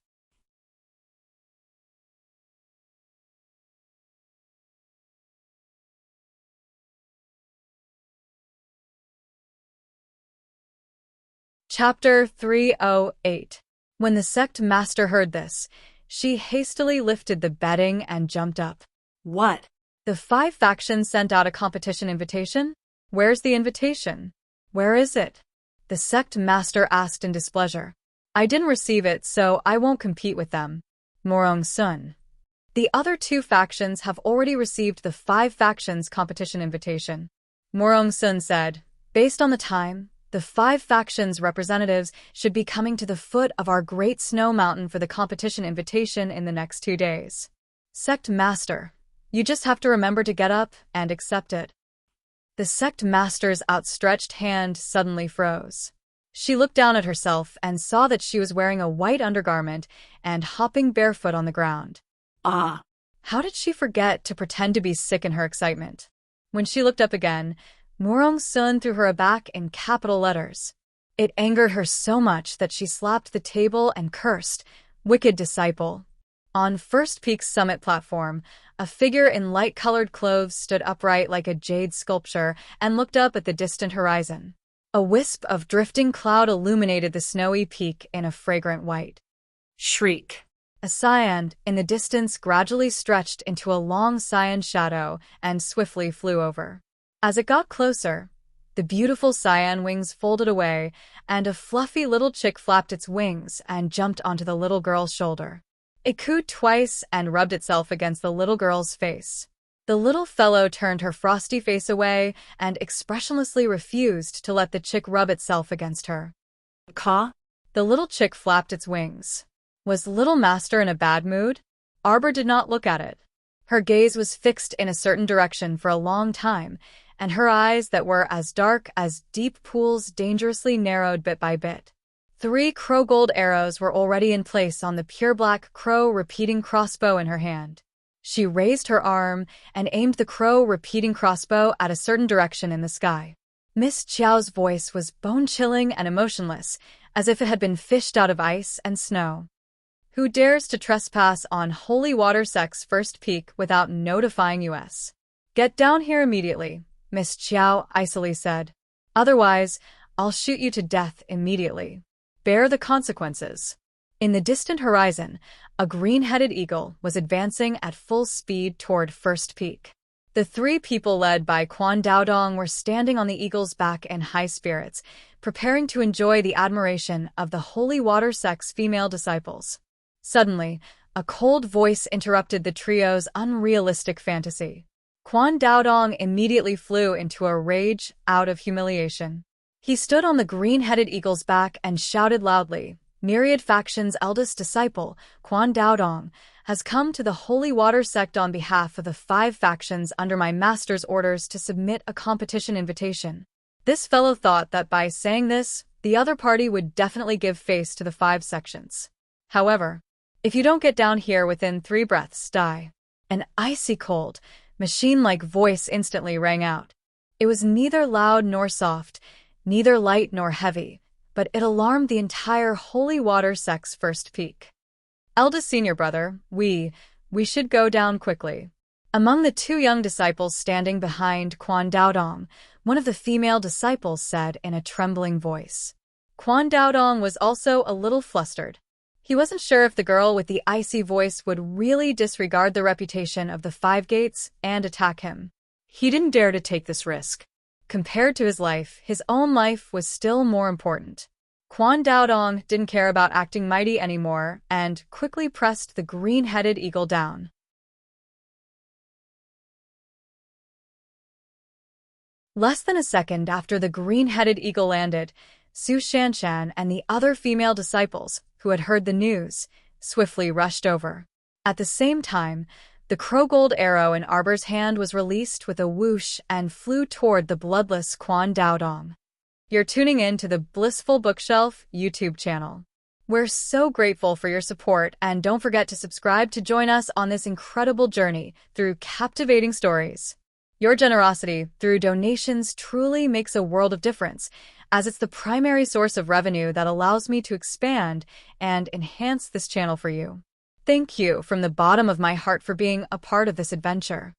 Chapter 308. When the Sect Master heard this, she hastily lifted the bedding and jumped up. What? The 5 factions sent out a competition invitation? Where's the invitation? Where is it? The Sect Master asked in displeasure. I didn't receive it, so I won't compete with them. Murong Sun. The other 2 factions have already received the 5 factions competition invitation. Murong Sun said, based on the time, the 5 factions representatives should be coming to the foot of our great snow mountain for the competition invitation in the next 2 days. Sect Master, you just have to remember to get up and accept it. The Sect Master's outstretched hand suddenly froze. She looked down at herself and saw that she was wearing a white undergarment and hopping barefoot on the ground. Ah! How did she forget to pretend to be sick in her excitement? When she looked up again, Murong Sun threw her aback in capital letters. It angered her so much that she slapped the table and cursed, "Wicked disciple." On First Peak's summit platform, a figure in light-colored clothes stood upright like a jade sculpture and looked up at the distant horizon. A wisp of drifting cloud illuminated the snowy peak in a fragrant white. Shriek. A cyan in the distance gradually stretched into a long cyan shadow and swiftly flew over. As it got closer, the beautiful cyan wings folded away, and a fluffy little chick flapped its wings and jumped onto the little girl's shoulder. It cooed twice and rubbed itself against the little girl's face. The little fellow turned her frosty face away and expressionlessly refused to let the chick rub itself against her. Caw? The little chick flapped its wings. Was Little Master in a bad mood? Arbor did not look at it. Her gaze was fixed in a certain direction for a long time, and her eyes that were as dark as deep pools dangerously narrowed bit by bit. 3 crow gold arrows were already in place on the pure black crow repeating crossbow in her hand. She raised her arm and aimed the crow repeating crossbow at a certain direction in the sky. Miss Chiao's voice was bone-chilling and emotionless, as if it had been fished out of ice and snow. Who dares to trespass on Holy Water Sect's First Peak without notifying us? Get down here immediately, Miss Chiao icily said. Otherwise, I'll shoot you to death immediately. Bear the consequences. In the distant horizon, a green-headed eagle was advancing at full speed toward First Peak. The 3 people led by Quan Daodong were standing on the eagle's back in high spirits, preparing to enjoy the admiration of the Holy Water Sect's female disciples. Suddenly, a cold voice interrupted the trio's unrealistic fantasy. Quan Daodong immediately flew into a rage out of humiliation. He stood on the green-headed eagle's back and shouted loudly, Myriad Faction's eldest disciple, Quan Daodong, has come to the Holy Water Sect on behalf of the 5 factions under my master's orders to submit a competition invitation. This fellow thought that by saying this, the other party would definitely give face to the 5 sections. However, if you don't get down here within 3 breaths, die. An icy cold, machine-like voice instantly rang out. It was neither loud nor soft, neither light nor heavy, but it alarmed the entire Holy Water Sect's First Peak. Eldest senior brother, we should go down quickly. Among the two young disciples standing behind Quan Daodong, one of the female disciples said in a trembling voice. Quan Daodong was also a little flustered. He wasn't sure if the girl with the icy voice would really disregard the reputation of the Five Gates and attack him. He didn't dare to take this risk. Compared to his own life was still more important. Quan Daodong didn't care about acting mighty anymore and quickly pressed the green-headed eagle down. Less than a second after the green-headed eagle landed, Su Shanshan and the other female disciples, who had heard the news, swiftly rushed over. At the same time, the crow-gold arrow in Arbor's hand was released with a whoosh and flew toward the bloodless Quan Daodong. You're tuning in to the Blissful Bookshelf YouTube channel. We're so grateful for your support, and don't forget to subscribe to join us on this incredible journey through captivating stories. Your generosity through donations truly makes a world of difference, as it's the primary source of revenue that allows me to expand and enhance this channel for you. Thank you from the bottom of my heart for being a part of this adventure.